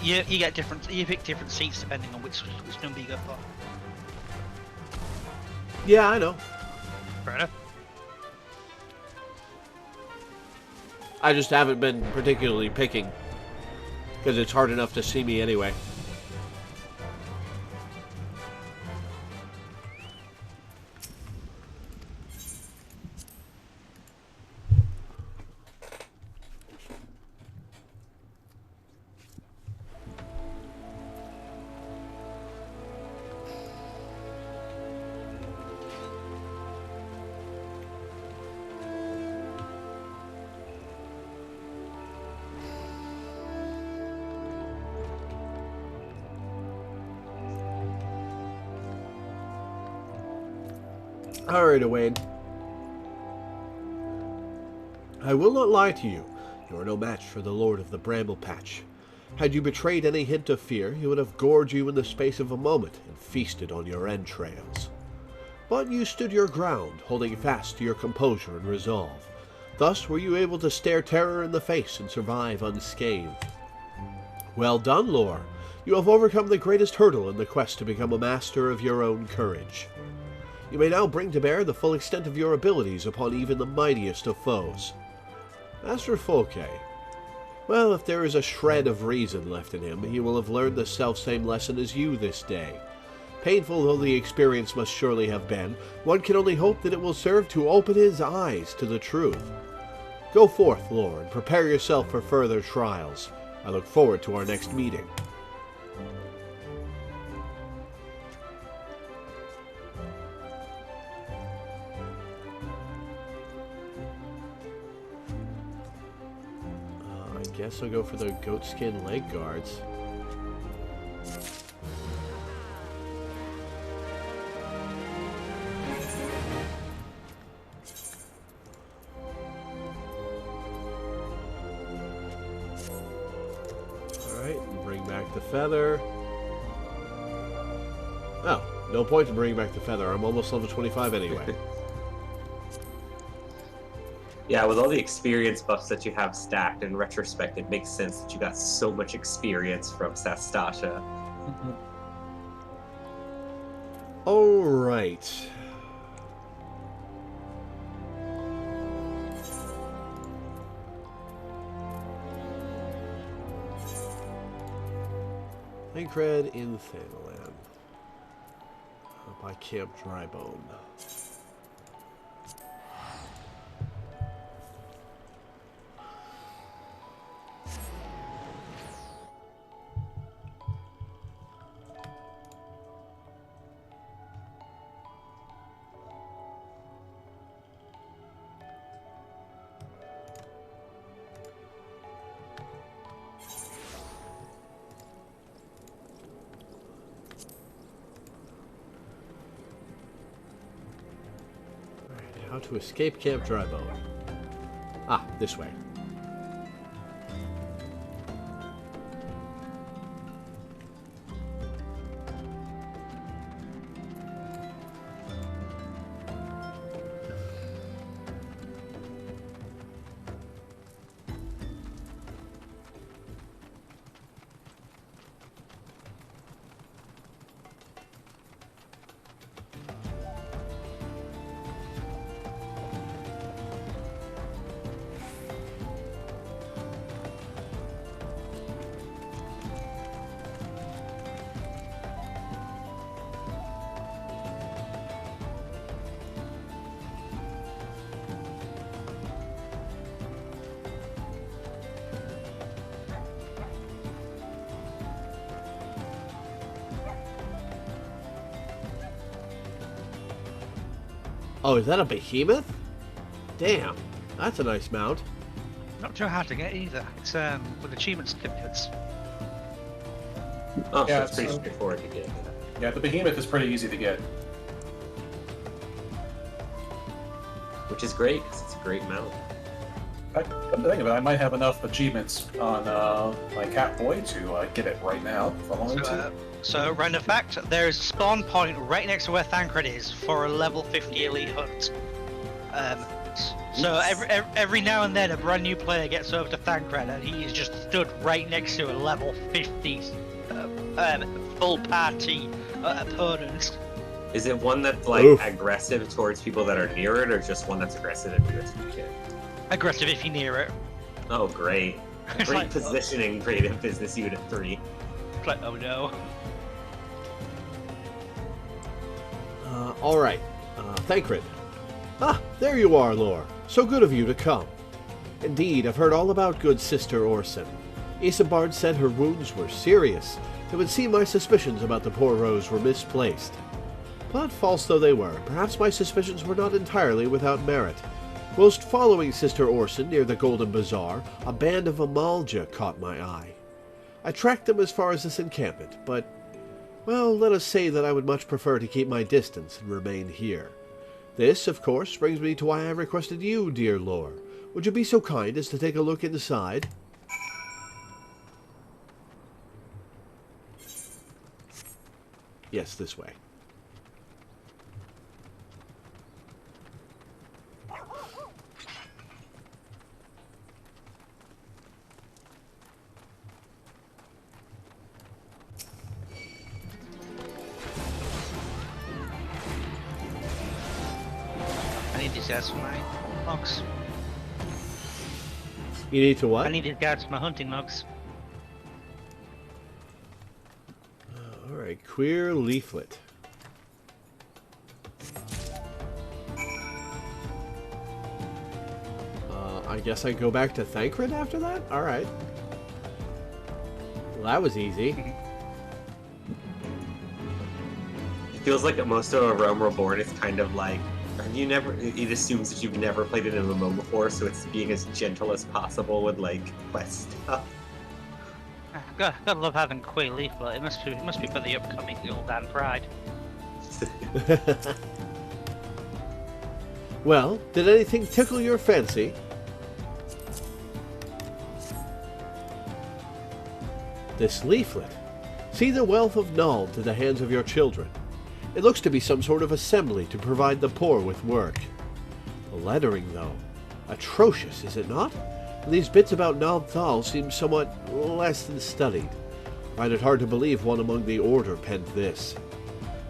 You get different. You pick different seats depending on which number you go for. Yeah, I know. Fair enough. I just haven't been particularly picking. Because it's hard enough to see me anyway. Alright, Owain. I will not lie to you. You are no match for the Lord of the Bramble Patch. Had you betrayed any hint of fear, he would have gored you in the space of a moment and feasted on your entrails. But you stood your ground, holding fast to your composure and resolve. Thus were you able to stare terror in the face and survive unscathed. Well done, Lore. You have overcome the greatest hurdle in the quest to become a master of your own courage. You may now bring to bear the full extent of your abilities upon even the mightiest of foes. As for Folke, well, if there is a shred of reason left in him, he will have learned the selfsame lesson as you this day. Painful though the experience must surely have been, one can only hope that it will serve to open his eyes to the truth. Go forth, Lore, and prepare yourself for further trials. I look forward to our next meeting. I guess I'll go for the goatskin leg guards. back the feather. Oh, no point in bringing back the feather. I'm almost level 25 anyway. Yeah, with all the experience buffs that you have stacked, in retrospect, it makes sense that you got so much experience from Sastasha. All right. Thancred in Thanalan. By Camp Drybone. How to escape Camp Drybone. Ah, this way. Oh, is that a behemoth? Damn, that's a nice mount. Not too hard to get either. It's with achievement certificates. Oh, Yeah, so it's pretty so- straightforward to get. Yeah, the behemoth is pretty easy to get. Which is great, because it's a great mount. Come to think of it, I might have enough achievements on my Catboy to get it right now if I wanted to. So, random fact, there is a spawn point right next to where Thancred is for a level 50 elite hunt. So every now and then a brand new player gets over to Thancred and he is just stood right next to a level 50 full party opponent. Is it one that's like Oof. aggressive towards people that are near it, or just one that's aggressive if you're a kid? Aggressive if you're near it. Oh, great. It's Great like, positioning, great in Business Unit 3. it's like, oh no. All right, Thancred. Ah, there you are, Lore. So good of you to come. Indeed, I've heard all about good Sister Orson. Isambard said her wounds were serious. It would seem my suspicions about the poor Rose were misplaced. But false though they were, perhaps my suspicions were not entirely without merit. Whilst following Sister Orson near the Golden Bazaar, a band of Amalja caught my eye. I tracked them as far as this encampment, but, well, let us say that I would much prefer to keep my distance and remain here. This, of course, brings me to why I requested you, dear Lore. Would you be so kind as to take a look inside? Yes, this way. I need these guys for my logs. You need to what? I need these guys for my hunting logs. Alright, queer leaflet. I guess I go back to Thancred after that? Alright. Well, that was easy. It feels like most of a Realm Reborn is kind of like, it assumes that you've never played an MMO before, so it's being as gentle as possible with, like, quest stuff. Gotta love having Quay Leaflet. It must be for the upcoming Gul'dan Pride. Well, did anything tickle your fancy? This leaflet. See the wealth of Null to the hands of your children. It looks to be some sort of assembly to provide the poor with work. The lettering, though, atrocious, is it not? And these bits about Nalthal seem somewhat less than studied. I find it hard to believe one among the Order penned this.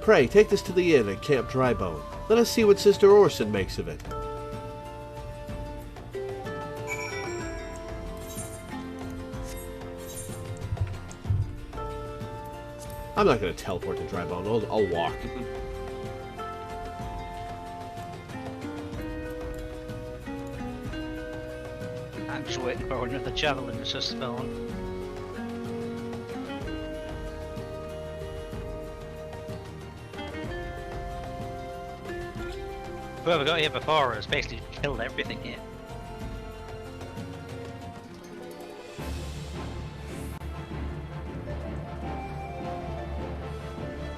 Pray, take this to the inn at Camp Drybone. Let us see what Sister Orson makes of it. I'm not going to teleport to Drybone. I'll walk. I'm just waiting for another javelin to spawn. Whoever got here before has basically killed everything here.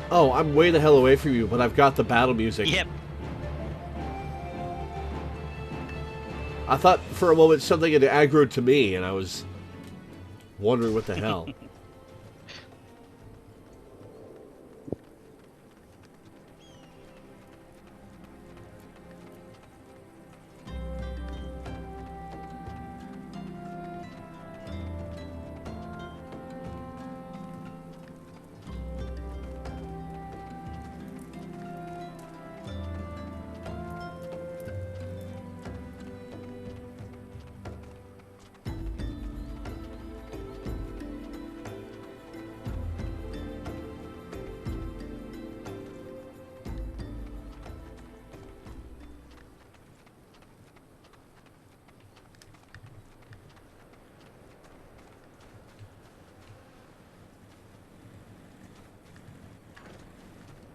Oh, I'm way the hell away from you, but I've got the battle music. Yep. I thought for a moment something had aggroed to me, and I was wondering what the hell.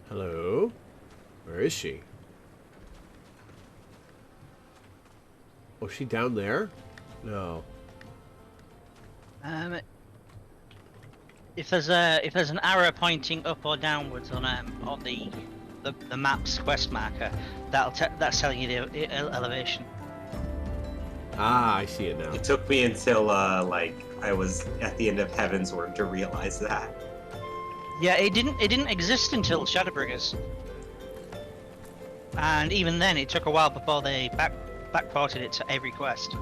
Hello? Where is she? Oh, is she down there? No. If there's an arrow pointing up or downwards on the map's quest marker, that's telling you the elevation. Ah, I see it now. It took me until like I was at the end of Heaven's Word to realize that. Yeah, it didn't exist until Shadowbringers, and even then, it took a while before they backported it to every quest.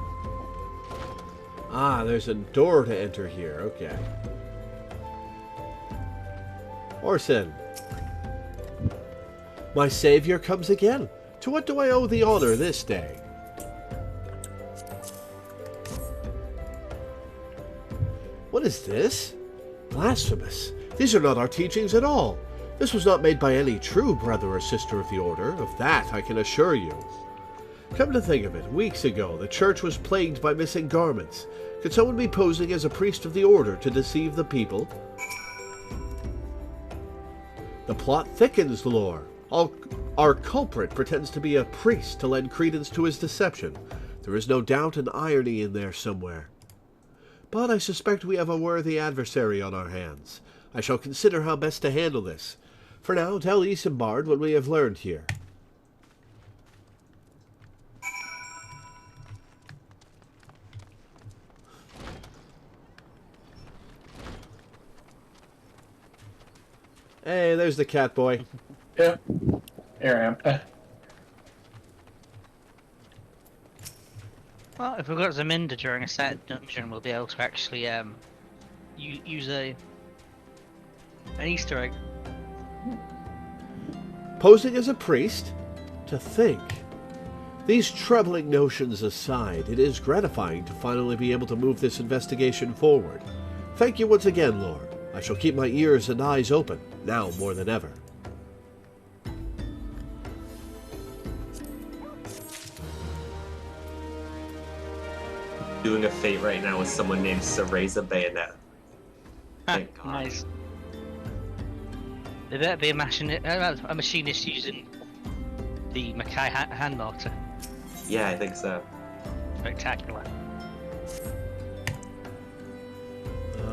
Ah, there's a door to enter here. Okay. Orson. My savior comes again. To what do I owe the honor this day? What is this? Blasphemous. These are not our teachings at all. This was not made by any true brother or sister of the Order. Of that I can assure you. Come to think of it, weeks ago the church was plagued by missing garments. Could someone be posing as a priest of the Order to deceive the people? The plot thickens, Lore. Our culprit pretends to be a priest to lend credence to his deception. There is no doubt an irony in there somewhere. But I suspect we have a worthy adversary on our hands. I shall consider how best to handle this. For now, tell Isambard what we have learned here. Hey, there's the cat boy. Yeah. Here I am. Well, if we've got Zaminda during a set dungeon, we'll be able to actually use an Easter egg. Posing as a priest? To think. These troubling notions aside, it is gratifying to finally be able to move this investigation forward. Thank you once again, Lord. I shall keep my ears and eyes open, now more than ever. Doing a fate right now with someone named Cereza Bayonet. Thank God. Nice. There better be a machinist using the Mackay hand mortar. Yeah, I think so. Spectacular.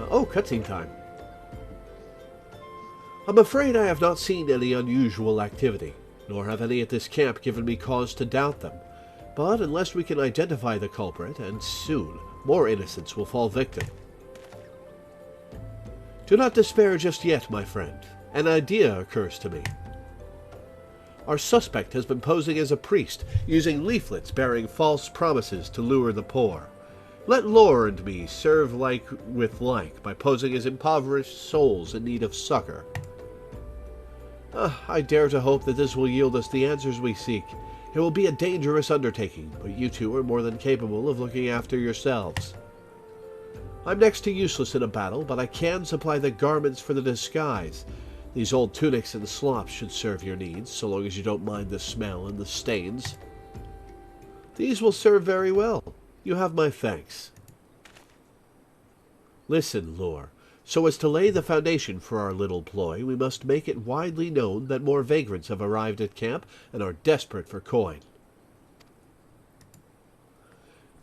Oh, cutscene time. I'm afraid I have not seen any unusual activity, nor have any at this camp given me cause to doubt them. But unless we can identify the culprit, and soon, more innocents will fall victim. Do not despair just yet, my friend. An idea occurs to me. Our suspect has been posing as a priest, using leaflets bearing false promises to lure the poor. Let Lore and me serve like with like by posing as impoverished souls in need of succor. I dare to hope that this will yield us the answers we seek. It will be a dangerous undertaking, but you two are more than capable of looking after yourselves. I'm next to useless in a battle, but I can supply the garments for the disguise. These old tunics and slops should serve your needs, so long as you don't mind the smell and the stains. These will serve very well. You have my thanks. Listen, Lore. So as to lay the foundation for our little ploy, we must make it widely known that more vagrants have arrived at camp and are desperate for coin.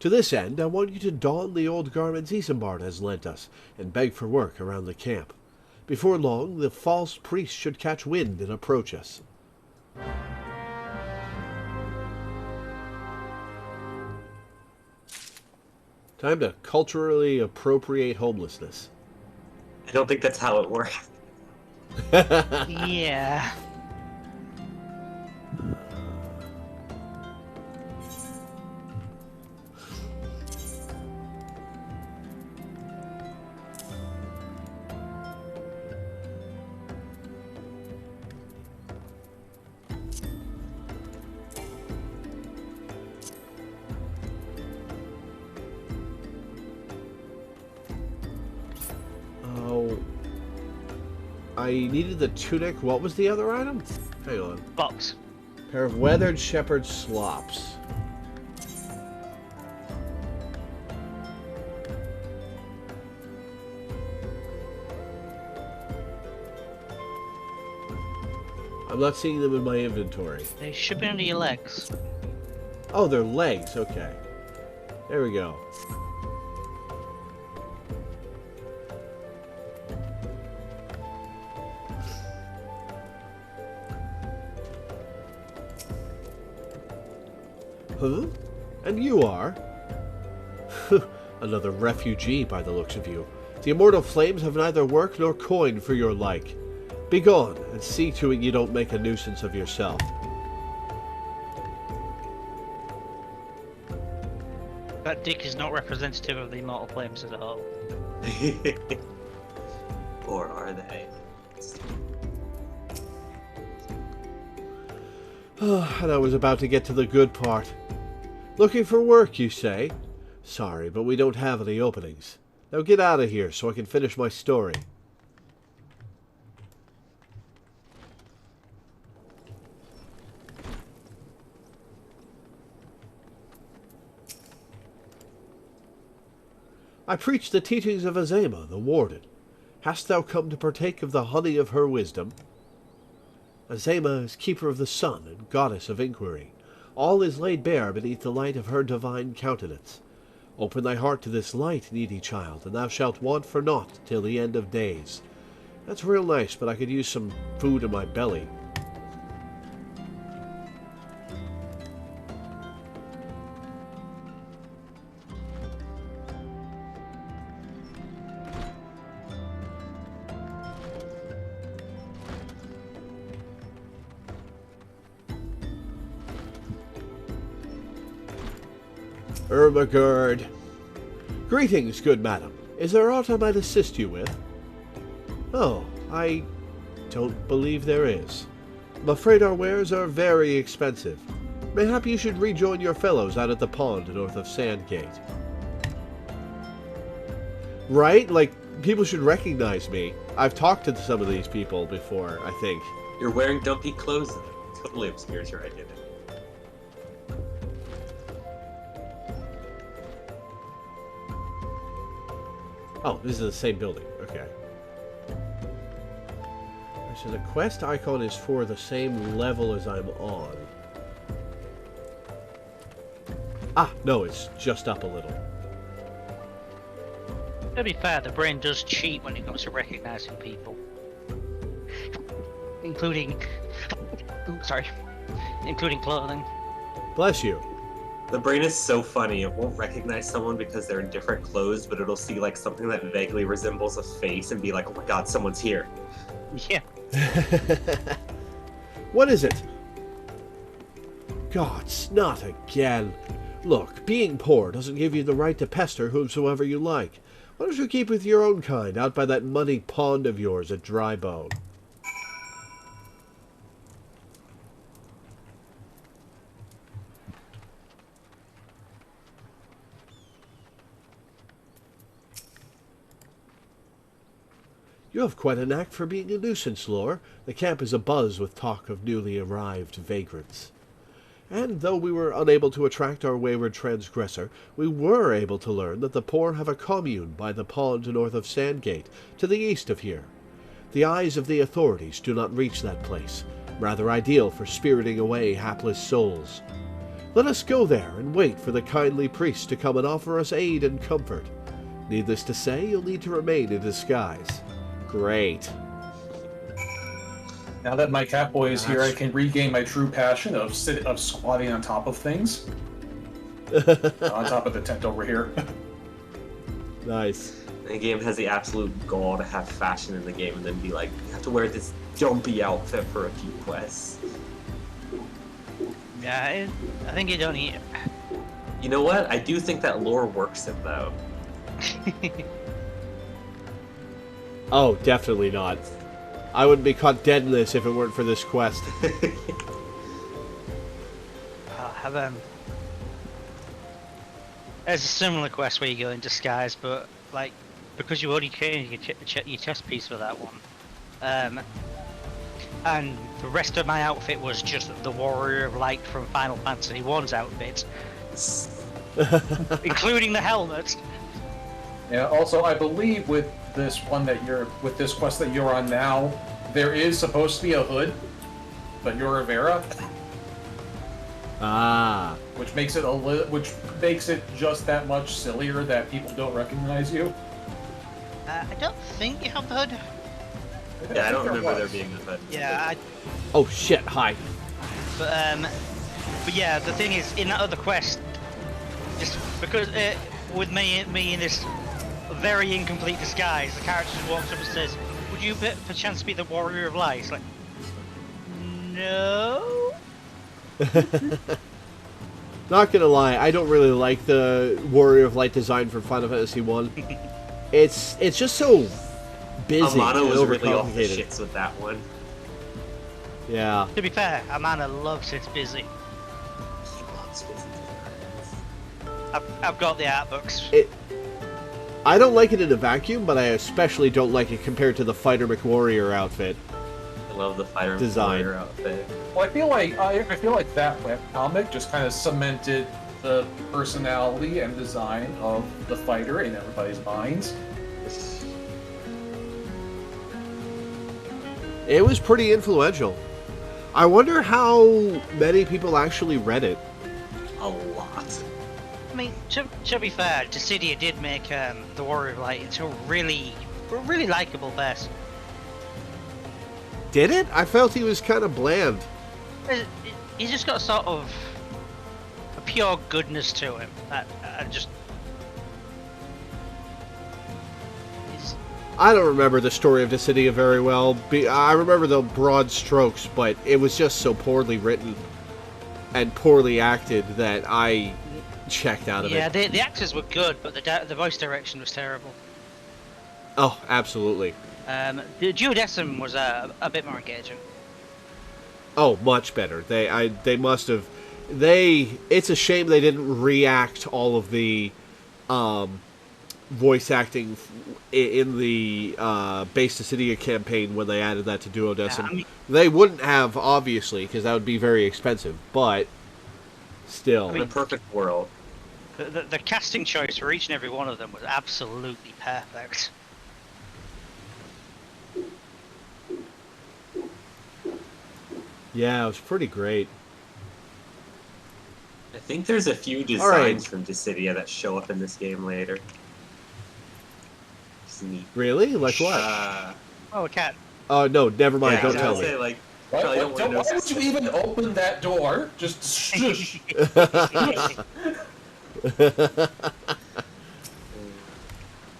To this end, I want you to don the old garments Isambard has lent us, and beg for work around the camp. Before long, the false priest should catch wind and approach us. Time to culturally appropriate homelessness. I don't think that's how it works. Yeah. I needed the tunic. What was the other item? Hang on. Box. Pair of weathered shepherd slops. I'm not seeing them in my inventory. They should be under your legs. Oh, they're legs. Okay. There we go. Huh? And you are? Another refugee by the looks of you. The immortal flames have neither work nor coin for your like. Begone, and see to it you don't make a nuisance of yourself. That dick is not representative of the immortal flames at all. Or are they? And I was about to get to the good part. Looking for work, you say? Sorry, but we don't have any openings. Now get out of here so I can finish my story. I preach the teachings of Azema, the warden. Hast thou come to partake of the honey of her wisdom? Azema is keeper of the sun and goddess of inquiry. All is laid bare beneath the light of her divine countenance. Open thy heart to this light, needy child, and thou shalt want for naught till the end of days. That's real nice, but I could use some food in my belly. Ermagerd. Greetings, good madam. Is there aught I might assist you with? Oh, I don't believe there is. I'm afraid our wares are very expensive. Mayhap you should rejoin your fellows out at the pond north of Sandgate. Right? Like, people should recognize me. I've talked to some of these people before, I think. You're wearing dumpy clothes. Totally obscures your identity. Oh, this is the same building. Okay. So the quest icon is for the same level as I'm on. Ah, no, it's just up a little. To be fair, the brain does cheat when it comes to recognizing people. Including... Ooh, sorry. Including clothing. Bless you. The brain is so funny. It won't recognize someone because they're in different clothes, but it'll see like something that vaguely resembles a face and be like, "Oh my god, someone's here." Yeah. What is it? Gods, not again. Look, being poor doesn't give you the right to pester whomsoever you like. Why don't you keep with your own kind out by that muddy pond of yours at Drybone? You have quite a knack for being a nuisance, Lore. The camp is abuzz with talk of newly arrived vagrants. And though we were unable to attract our wayward transgressor, we were able to learn that the poor have a commune by the pond north of Sandgate, to the east of here. The eyes of the authorities do not reach that place, rather ideal for spiriting away hapless souls. Let us go there and wait for the kindly priest to come and offer us aid and comfort. Needless to say, you'll need to remain in disguise. Great. Now that my Catboy is here, I can regain my true passion of squatting on top of things. On top of the tent over here. Nice. The game has the absolute gall to have fashion in the game and then be like, you have to wear this dumpy outfit for a few quests. Yeah, I think you don't need it. You know what? I do think that lore works it though. Oh, definitely not. I wouldn't be caught dead in this if it weren't for this quest. There's a similar quest where you go in disguise, but like because you already created your chest piece for that one, and the rest of my outfit was just the Warrior of Light from Final Fantasy I's outfit, including the helmet. Yeah. Also, I believe with this quest that you're on now, there is supposed to be a hood, but you're Rivera. Ah. Which makes it just that much sillier that people don't recognize you. I don't think you have the hood. Yeah, I don't remember there being a hood. Yeah. Oh shit! Hi. But yeah, the thing is, in that other quest, just because with me in this very incomplete disguise, the character just walks up and says, "Would you perchance be the Warrior of Light?" It's like, no. Not gonna lie, I don't really like the Warrior of Light design for Final Fantasy 1. It's just so busy Amano and was really off the overcomplicated. shits with that one. Yeah. To be fair, Amana loves it's busy. He loves busy. I've got the art books. I don't like it in a vacuum, but I especially don't like it compared to the Fighter McWarrior outfit. I love the fighter Design. warrior outfit. Well, I feel like that webcomic just kind of cemented the personality and design of the fighter in everybody's minds. It was pretty influential. I wonder how many people actually read it. A lot. I mean, to be fair, Dissidia did make the Warrior of Light into a really likable person. Did it? I felt he was kind of bland. He's just got sort of a pure goodness to him. I don't remember the story of Dissidia very well. I remember the broad strokes, but it was just so poorly written and poorly acted that I checked out of it. Yeah, the actors were good, but the voice direction was terrible. Oh, absolutely. The duodecim was a bit more engaging. Oh, much better. They must have. It's a shame they didn't react all of the voice acting in the Base Dissidia campaign when they added that to duodecim. Yeah, I mean, they wouldn't have, obviously, because that would be very expensive. But still, In a perfect world. the casting choice for each and every one of them was absolutely perfect. yeah, it was pretty great. I think there's a few designs from Dissidia that show up in this game later. It's neat. Really? Like what? Oh, a cat. Oh no, never mind. Yeah, Don't I tell was me. gonna say, like, Probably don't want to Why would you even open that door? Just shush.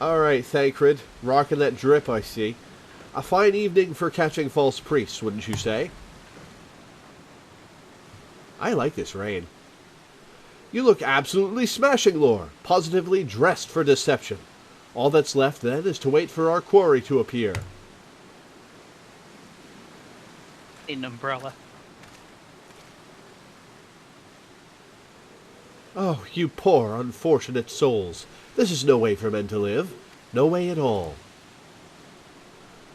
Alright, Thancred. Rocking that drip, I see. A fine evening for catching false priests, wouldn't you say? I like this rain. You look absolutely smashing, Lore. Positively dressed for deception. All that's left, then, is to wait for our quarry to appear. An umbrella. Oh, you poor, unfortunate souls. This is no way for men to live. No way at all.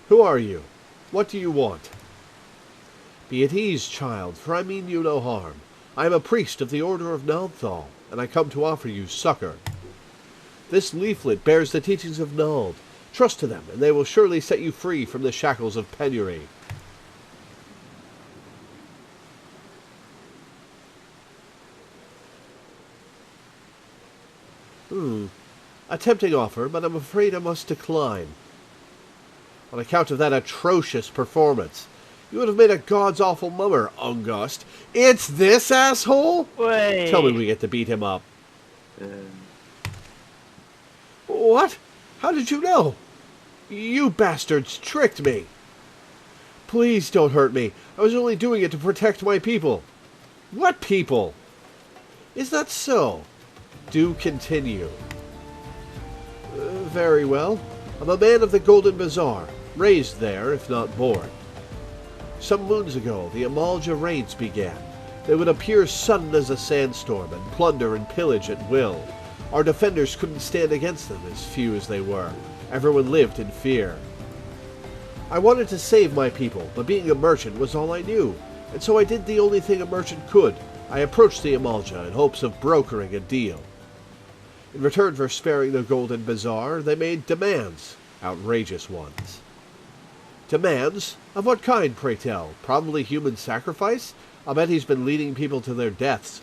Who are you? What do you want? Be at ease, child, for I mean you no harm. I am a priest of the Order of Naldthal, and I come to offer you succor. This leaflet bears the teachings of Nald. Trust to them, and they will surely set you free from the shackles of penury. A tempting offer, but I'm afraid I must decline. On account of that atrocious performance. You would have made a god's awful mummer, Ungust. It's this asshole? Wait. Tell me we get to beat him up. What? How did you know? You bastards tricked me. Please don't hurt me. I was only doing it to protect my people. What people? Is that so? Do continue. Very well. I'm a man of the Golden Bazaar, raised there, if not born. Some moons ago, the Amalja raids began. They would appear sudden as a sandstorm and plunder and pillage at will. Our defenders couldn't stand against them, as few as they were. Everyone lived in fear. I wanted to save my people, but being a merchant was all I knew, and so I did the only thing a merchant could. I approached the Amalja in hopes of brokering a deal. In return for sparing the Golden Bazaar, they made demands, outrageous ones. Demands? Of what kind, pray tell? Probably human sacrifice? I'll bet he's been leading people to their deaths.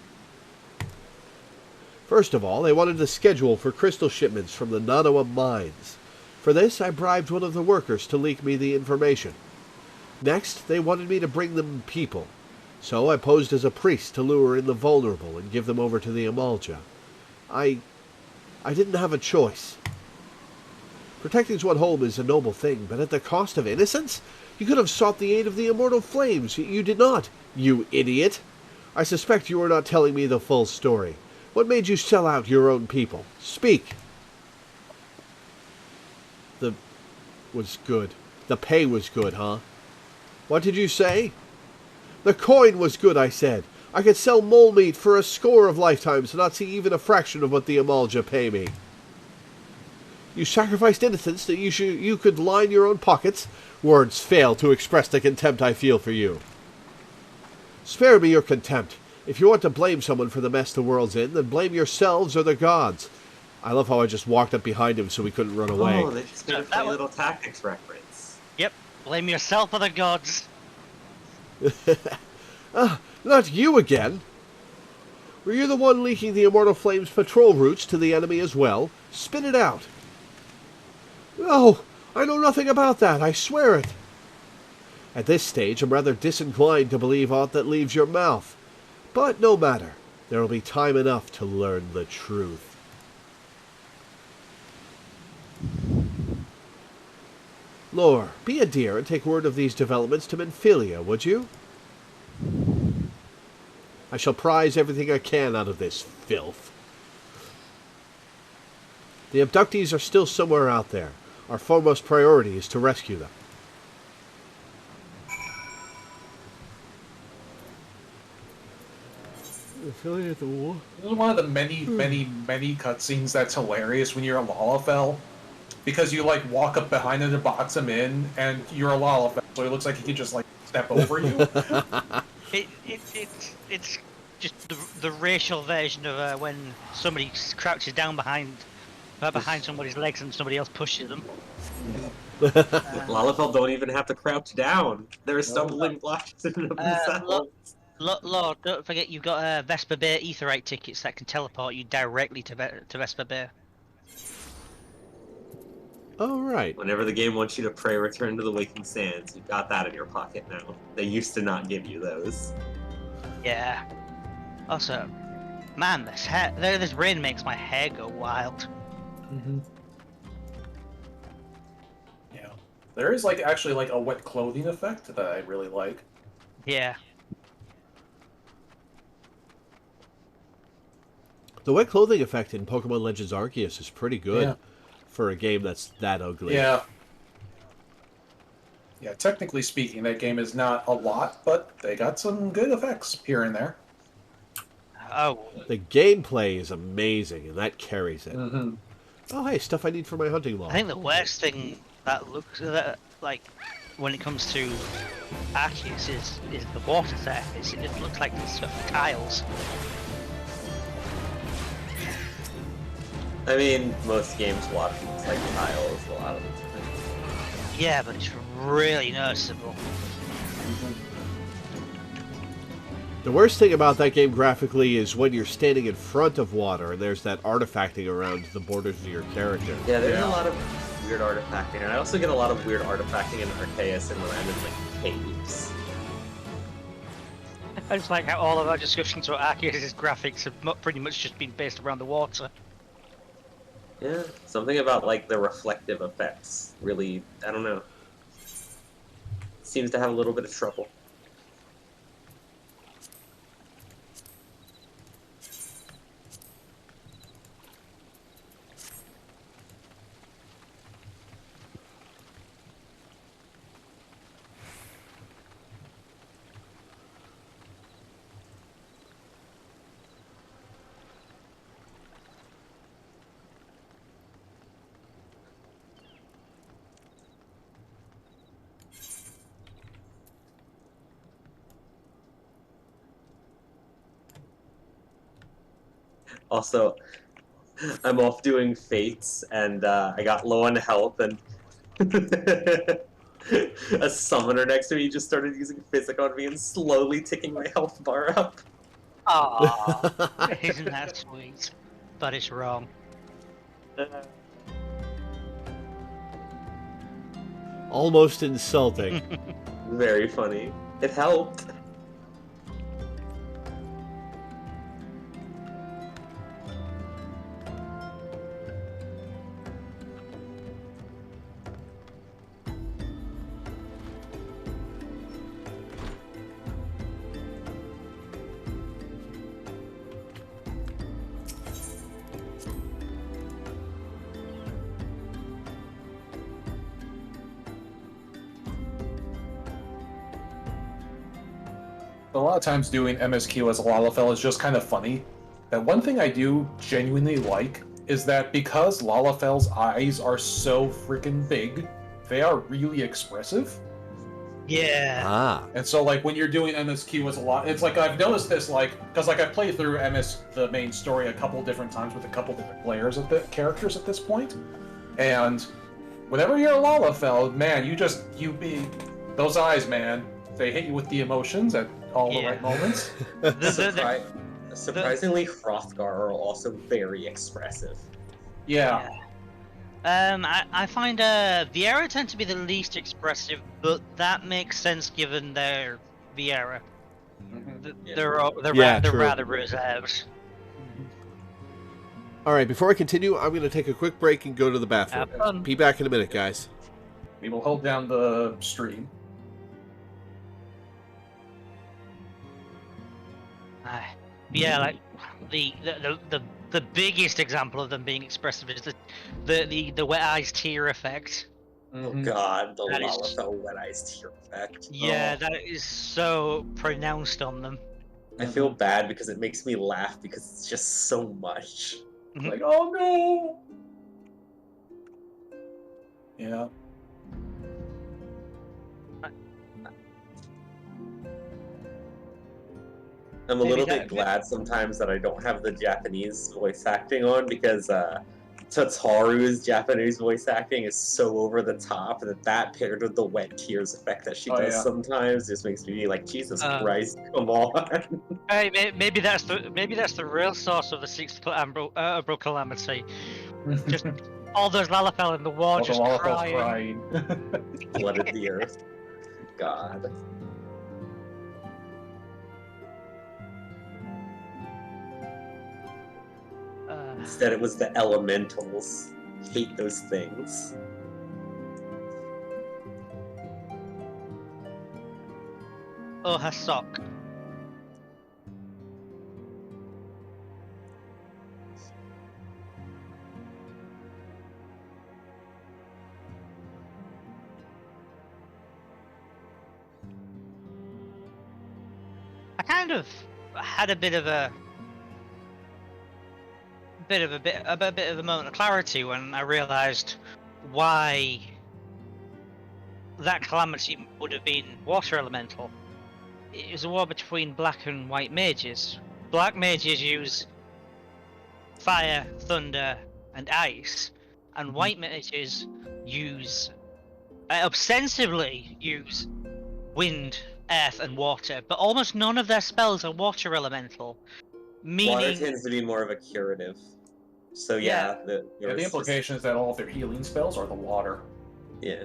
First of all, they wanted a schedule for crystal shipments from the Nanawa mines. For this, I bribed one of the workers to leak me the information. Next, they wanted me to bring them people. So I posed as a priest to lure in the vulnerable and give them over to the Amalja. I didn't have a choice. Protecting one's home is a noble thing, but at the cost of innocence? You could have sought the aid of the immortal flames. You did not, you idiot. I suspect you are not telling me the full story. What made you sell out your own people? Speak. Was good. The pay was good, huh? What did you say? The coin was good, I said. I could sell mole meat for a score of lifetimes and not see even a fraction of what the Amalja pay me. You sacrificed innocence that you could line your own pockets? Words fail to express the contempt I feel for you. Spare me your contempt. If you want to blame someone for the mess the world's in, then blame yourselves or the gods. I love how I just walked up behind him so he couldn't run away. Oh, they just made a funny little tactics reference. Yep. Blame yourself or the gods. Not you again. Were you the one leaking the Immortal Flame's patrol routes to the enemy as well? Spit it out. No, I know nothing about that, I swear it. At this stage, I'm rather disinclined to believe aught that leaves your mouth. But no matter. There will be time enough to learn the truth. Lore, be a dear and take word of these developments to Menphilia, would you? I shall prize everything I can out of this filth. The abductees are still somewhere out there. Our foremost priority is to rescue them. Affiliate the war? This is one of the many cutscenes that's hilarious when you're a Lalafell. Because you, like, walk up behind him to box him in, and you're a Lalafell, so it looks like he can just, like, step over you. It's just the racial version of when somebody crouches down behind somebody's legs and somebody else pushes them. Lalafell don't even have to crouch down. They're stumbling blocks in themselves. Lord, don't forget you've got Vesper Bay Aetheryte tickets that can teleport you directly to Vesper Bay. Oh, right. Whenever the game wants you to pray Return to the Waking Sands, you've got that in your pocket now. They used to not give you those. Yeah. Also, man, this rain makes my hair go wild. Mm-hmm. Yeah. There is actually a wet clothing effect that I really like. Yeah. The wet clothing effect in Pokemon Legends Arceus is pretty good for a game that's that ugly. Yeah. Yeah, technically speaking, that game is not a lot, but they got some good effects here and there. Oh. The gameplay is amazing, and that carries it. Mm-hmm. Oh, hey, stuff I need for my hunting log. I think the worst thing that looks like when it comes to Arceus is the water surface. It looks like it's sort of tiles. I mean, most games water looks like tiles a lot of the time. Yeah, but it's really noticeable. The worst thing about that game graphically is when you're standing in front of water and there's that artifacting around the borders of your character. Yeah, there's a lot of weird artifacting, and I also get a lot of weird artifacting in Arceus and when I'm in, caves. I just like how all of our discussions about Arceus' graphics have pretty much just been based around the water. Yeah, something about, the reflective effects really, I don't know. Seems to have a little bit of trouble. Also, I'm off doing fates, and I got low on health, and a summoner next to me just started using physic on me and slowly ticking my health bar up. Aww, isn't that sweet? But it's wrong. Almost insulting. Very funny. It helped. A lot of times doing MSQ as a Lalafell is just kind of funny. That one thing I do genuinely like is that because Lalafell's eyes are so freaking big, they are really expressive. Yeah. Ah. And so, when you're doing MSQ as a lot, it's I've noticed this, because I've played through the main story a couple different times with a couple different characters at this point, and whenever you're a Lalafell, man, those eyes, man, they hit you with the emotions at all the right moments. Surprisingly, Hrothgar are also very expressive. Yeah. I find Viera tend to be the least expressive, but that makes sense given their Viera. Mm-hmm. They're rather reserved. Alright, before I continue, I'm going to take a quick break and go to the bathroom. Be back in a minute, guys. We will hold down the stream. Yeah, the biggest example of them being expressive is the wet eyes tear effect. Oh god, the Lalafell wet eyes tear effect. Yeah, that is so pronounced on them. I feel bad because it makes me laugh because it's just so much. Oh no! Yeah. I'm a little bit glad sometimes that I don't have the Japanese voice acting on because Tataru's Japanese voice acting is so over the top that paired with the wet tears effect that she does sometimes just makes me be like, Jesus Christ, come on. Hey, maybe that's the real source of the 6-foot Umbral Calamity. Just All those Lalafell in the war All the just Lalafell's crying. Flooded the earth. God. Instead, it was the elementals. Hate those things. Oh, her sock. I kind of had a bit of a moment of clarity when I realised why that calamity would have been water elemental. It was a war between black and white mages. Black mages use fire, thunder, and ice, and white mages use ostensibly use wind, earth, and water, but almost none of their spells are water elemental. Meaning... Water tends to be more of a curative. So yeah, the implication is that all of their healing spells are the water. Yeah.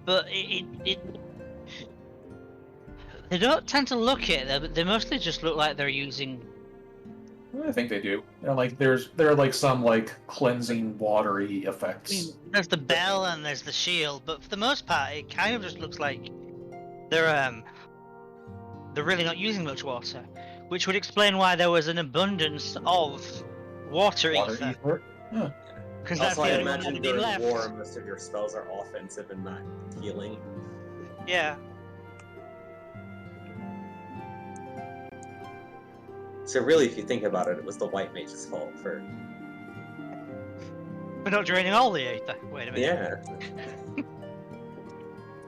But they don't tend to look it. They mostly just look like they're using. I think they do. There are like some like cleansing watery effects. I mean, there's the bell and there's the shield, but for the most part, it kind of just looks like they're really not using much water, which would explain why there was an abundance of water ether. Yeah. Because that's Also, the I only one imagine that during left. war, most of your spells are offensive and not healing. Yeah. So really, if you think about it, it was the white mage's fault for... We're not draining all the ether. Wait a minute. Yeah.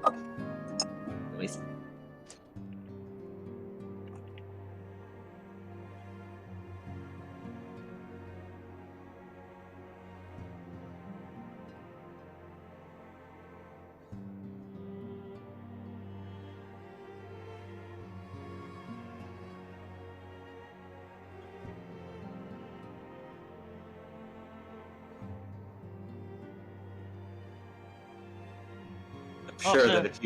At least... I'm sure that if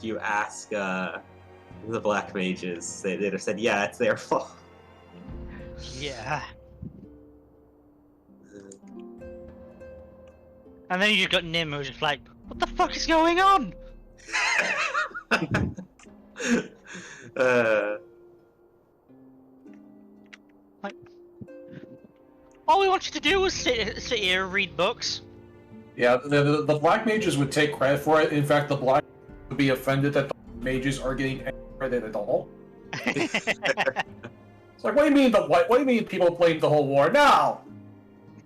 you ask the black mages, they'd have said, yeah, it's their fault. Yeah. And then you just got Nim who's just like, what the fuck is going on? Like, all we want you to do was sit here and read books. Yeah, the black mages would take credit for it. In fact, the black would be offended that the mages are getting any credit at all. It's like, what do you mean what do you mean people blamed the whole war? No!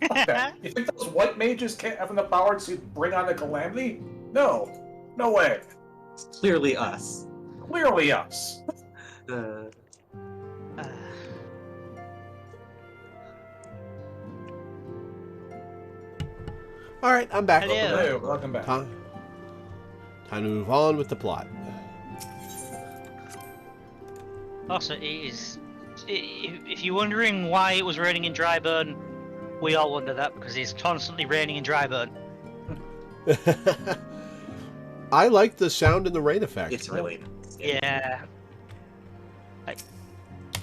Fuck that. You think those white mages can't have the power to bring on the calamity? No. No way. It's clearly us. Clearly us. Alright, I'm back. Hello. Welcome back. Time to move on with the plot. Also, if you're wondering why it was raining in Dryburn, we all wonder that because it's constantly raining in Dryburn. I like the sound and the rain effect. It's really nice. Yeah.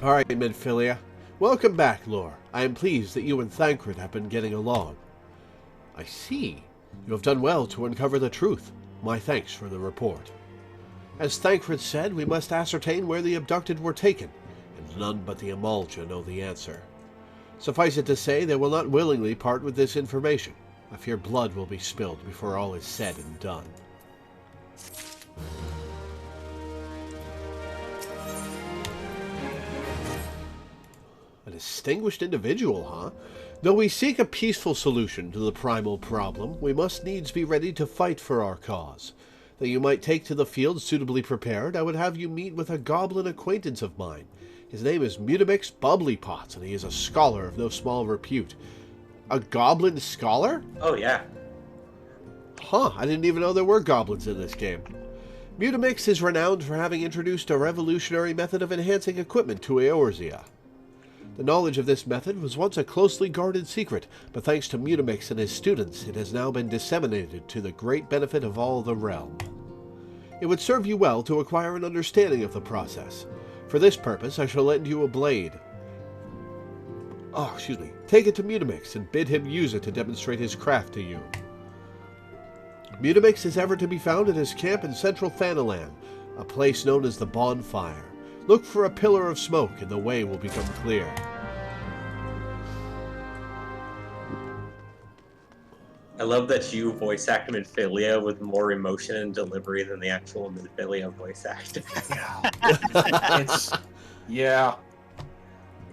Alright, Midphilia. Welcome back, Lore. I am pleased that you and Thancred have been getting along. I see. You have done well to uncover the truth. My thanks for the report. As Thancred said, we must ascertain where the abducted were taken, and none but the Amalja know the answer. Suffice it to say, they will not willingly part with this information. I fear blood will be spilled before all is said and done. A distinguished individual, huh? Though we seek a peaceful solution to the primal problem, we must needs be ready to fight for our cause. That you might take to the field suitably prepared, I would have you meet with a goblin acquaintance of mine. His name is Mutamix Bubblypots, and he is a scholar of no small repute. A goblin scholar? Oh, yeah. Huh, I didn't even know there were goblins in this game. Mutamix is renowned for having introduced a revolutionary method of enhancing equipment to Eorzea. The knowledge of this method was once a closely guarded secret, but thanks to Mutamix and his students, it has now been disseminated to the great benefit of all the realm. It would serve you well to acquire an understanding of the process. For this purpose, I shall lend you a blade. Take it to Mutamix and bid him use it to demonstrate his craft to you. Mutamix is ever to be found at his camp in central Thanalan, a place known as the Bonfire. Look for a pillar of smoke and the way will become clear. I love that you voice act Minfilia with more emotion and delivery than the actual Minfilia voice actor. Yeah.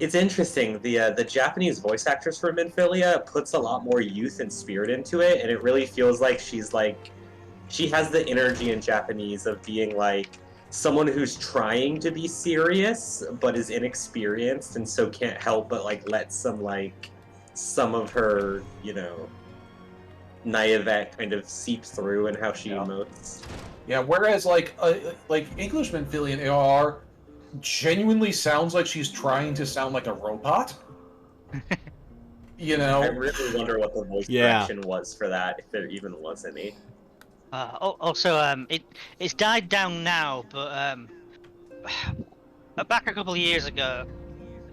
It's interesting. The Japanese voice actress for Minfilia puts a lot more youth and spirit into it, and it really feels like she has the energy in Japanese of being like someone who's trying to be serious but is inexperienced and so can't help but like let some of her, naivete kind of seeps through in how she emotes. Yeah, whereas like English Minfilia AR genuinely sounds like she's trying to sound like a robot. I really wonder what the voice correction was for that, if there even was any. It's died down now, but back a couple of years ago,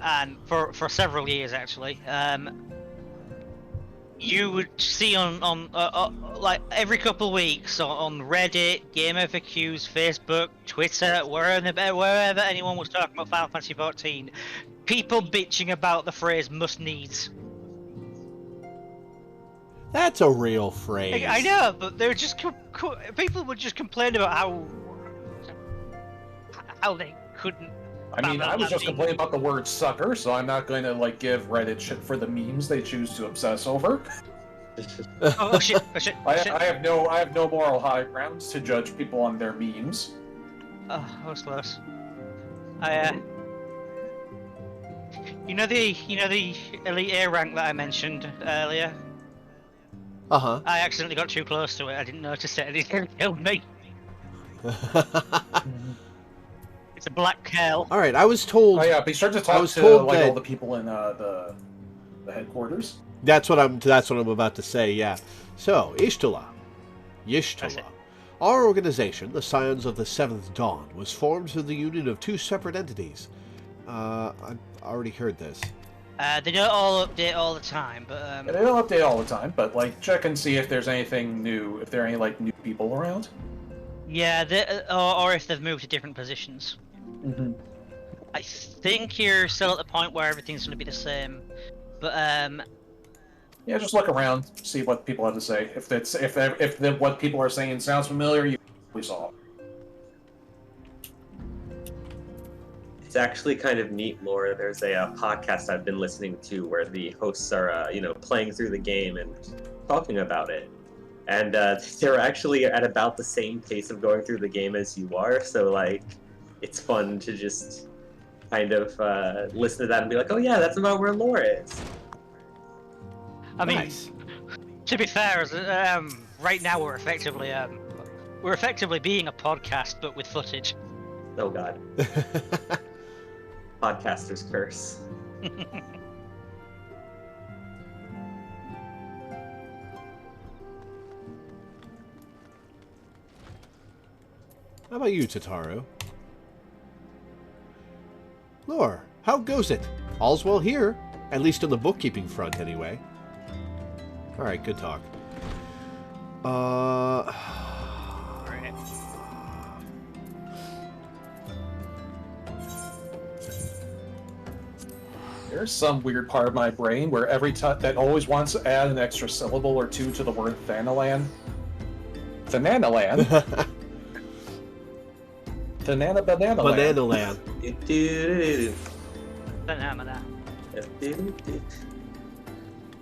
and for several years actually, you would see on like every couple of weeks on Reddit, Game FAQs, Facebook, Twitter, wherever anyone was talking about Final Fantasy XIV, people bitching about the phrase "must needs." That's a real phrase. I know, but they're just people would just complain about how they couldn't. I mean, I was just complaining about the word sucker, so I'm not going to give Reddit shit for the memes they choose to obsess over. Oh shit! I have no moral high grounds to judge people on their memes. Oh, that was close. You know the Elite A rank that I mentioned earlier? Uh-huh. I accidentally got too close to it. I didn't notice it. It killed me. It's a black curl. All right, I was told. Oh yeah, be sure to talk to all the people in the headquarters. That's what I'm about to say. Yeah. So Yishtala, our organization, the Scions of the Seventh Dawn, was formed through the union of two separate entities. I already heard this. They don't all update all the time, but yeah, they don't update all the time, but check and see if there's anything new, if there are any new people around. Yeah, or if they've moved to different positions. Mm-hmm. I think you're still at the point where everything's going to be the same, but yeah, just look around, see what people have to say. If what people are saying sounds familiar, you probably saw it. It's actually kind of neat, Laura. There's a podcast I've been listening to where the hosts are, playing through the game and talking about it. And they're actually at about the same pace of going through the game as you are. So, it's fun to just kind of listen to that and be like, oh yeah, that's about where Laura is. I mean, nice. To be fair, right now we're effectively being a podcast, but with footage. Oh god. Podcaster's curse. How about you, Tataru? Lore, how goes it? All's well here, at least on the bookkeeping front, anyway. Alright, good talk. There's some weird part of my brain where every time that always wants to add an extra syllable or two to the word Thanalan. Thananaland. Bananaland.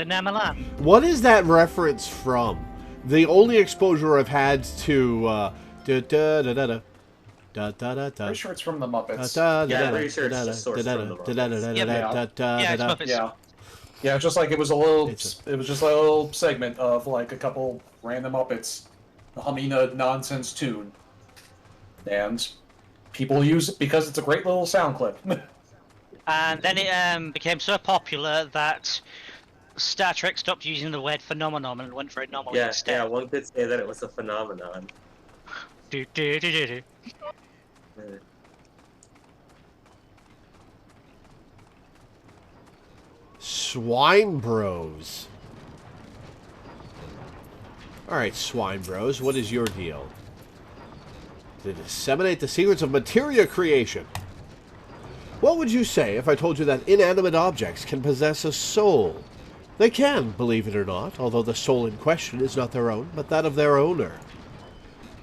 Bananaland. What is that reference from? The only exposure I've had to Pretty sure it's from the Muppets. Yeah, I'm pretty sure it's just sourced from the Muppets. Yeah, just it was a little, it was just a little segment of a couple random Muppets humming a nonsense tune, and people use it because it's a great little sound clip. And then it became so popular that Star Trek stopped using the word phenomenon and went for anomaly Yeah, instead. yeah, one could say that it was a phenomenon. Do, do, do, do, do. Uh, Swine Bros. Alright, Swine Bros, what is your deal? To disseminate the secrets of materia creation. What would you say if I told you that inanimate objects can possess a soul? They can, believe it or not, although the soul in question is not their own, but that of their owner.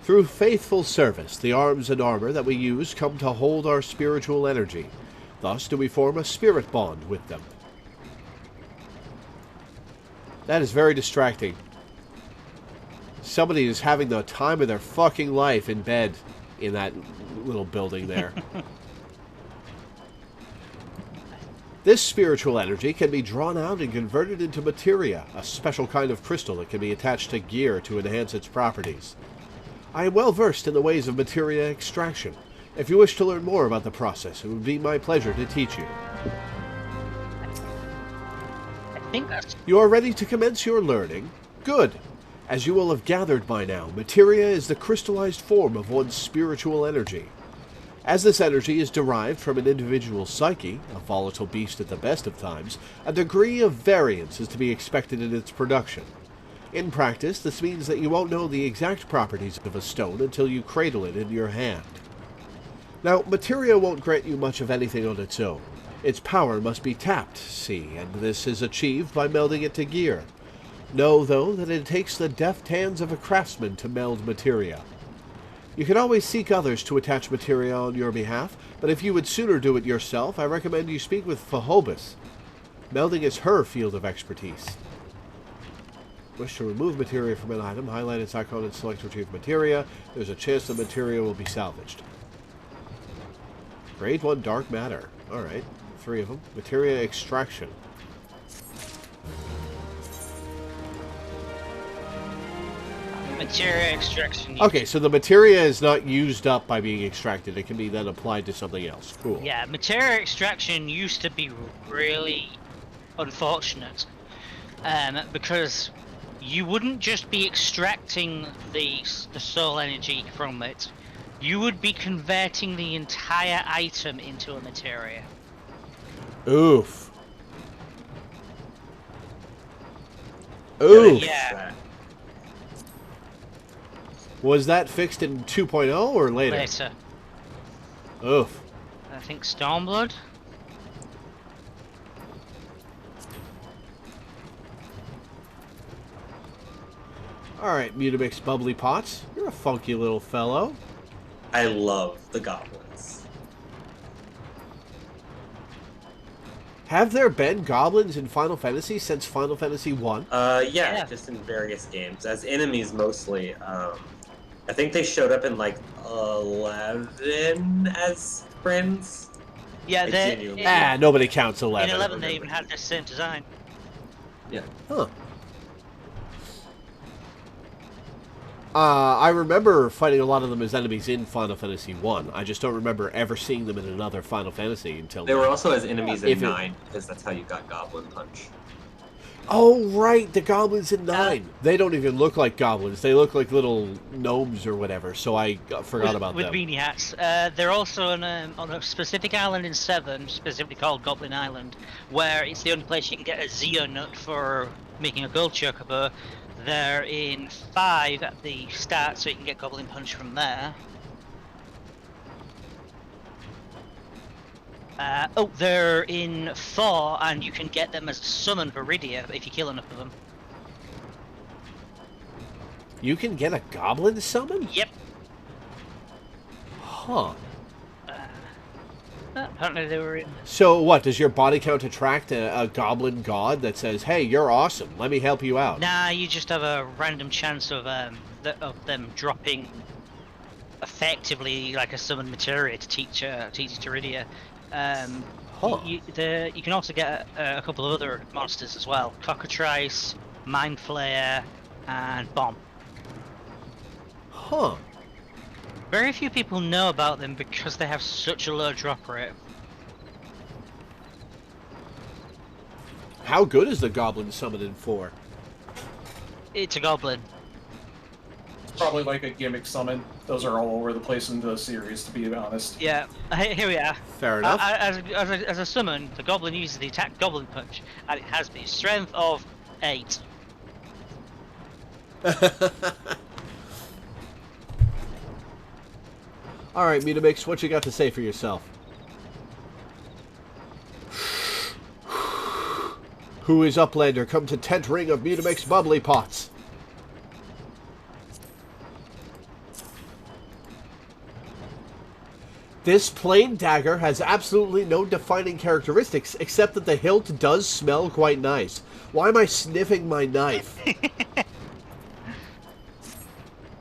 Through faithful service, the arms and armor that we use come to hold our spiritual energy. Thus do we form a spirit bond with them. That is very distracting. Somebody is having the time of their fucking life in bed in that little building there. This spiritual energy can be drawn out and converted into materia, a special kind of crystal that can be attached to gear to enhance its properties. I am well versed in the ways of materia extraction. If you wish to learn more about the process, it would be my pleasure to teach you. I think that's... You are ready to commence your learning? Good. As you will have gathered by now, materia is the crystallized form of one's spiritual energy. As this energy is derived from an individual's psyche, a volatile beast at the best of times, a degree of variance is to be expected in its production. In practice, this means that you won't know the exact properties of a stone until you cradle it in your hand. Now, materia won't grant you much of anything on its own. Its power must be tapped, see, and this is achieved by melding it to gear. Know, though, that it takes the deft hands of a craftsman to meld materia. You can always seek others to attach materia on your behalf, but if you would sooner do it yourself, I recommend you speak with Phahobus. Melding is her field of expertise. Wish to remove materia from an item, highlight its icon and select retrieve materia. There's a chance the materia will be salvaged. Grade 1 dark matter. Alright, 3 of them. Materia extraction. Materia extraction. Okay, so the materia is not used up by being extracted. It can be then applied to something else. Cool. Yeah, materia extraction used to be really unfortunate. Because you wouldn't just be extracting the soul energy from it. You would be converting the entire item into a materia. Oof. Oof. Yeah. Was that fixed in 2.0 or later? Later. Oof. I think Stormblood. Alright, Mutamix Bubbly Pots. You're a funky little fellow. I love the goblins. Have there been goblins in Final Fantasy since Final Fantasy 1? Yeah, just in various games. As enemies mostly. I think they showed up in like 11 as friends. Yeah, I they. genuinely- Nobody counts 11. In 11, they even had the same design. Yeah. Huh. I remember fighting a lot of them as enemies in Final Fantasy 1. I just don't remember ever seeing them in another Final Fantasy until They now. were also as enemies in If it- 9, because that's how you got Goblin Punch. Oh, right, the goblins in 9. They don't even look like goblins. They look like little gnomes or whatever, so I forgot about with them. beanie hats. They're also on a specific island in 7, specifically called Goblin Island, where it's the only place you can get a Zeo nut for making a gold chocobo. They're in 5 at the start, so you can get Goblin Punch from there. They're in 4, and you can get them as a summon for Rydia if you kill enough of them. You can get a goblin summon? Yep. Huh. Apparently they were in... So what, does your body count attract a goblin god that says, hey, you're awesome, let me help you out? Nah, you just have a random chance of them dropping effectively like a summon materia to teach you to Rydia. Huh. You can also get a couple of other monsters as well. Cockatrice, Mind Flayer, and Bomb. Huh. Very few people know about them because they have such a low drop rate. How good is the goblin summoning for? It's a goblin. Probably like a gimmick summon. Those are all over the place in the series, to be honest. Yeah, here we are. Fair enough. As a summon, the goblin uses the attack Goblin Punch, and it has the strength of 8. Alright, Mutamix, what you got to say for yourself? Who is Uplander? Come to tent ring of Mutamix bubbly pots. This plain dagger has absolutely no defining characteristics, except that the hilt does smell quite nice. Why am I sniffing my knife?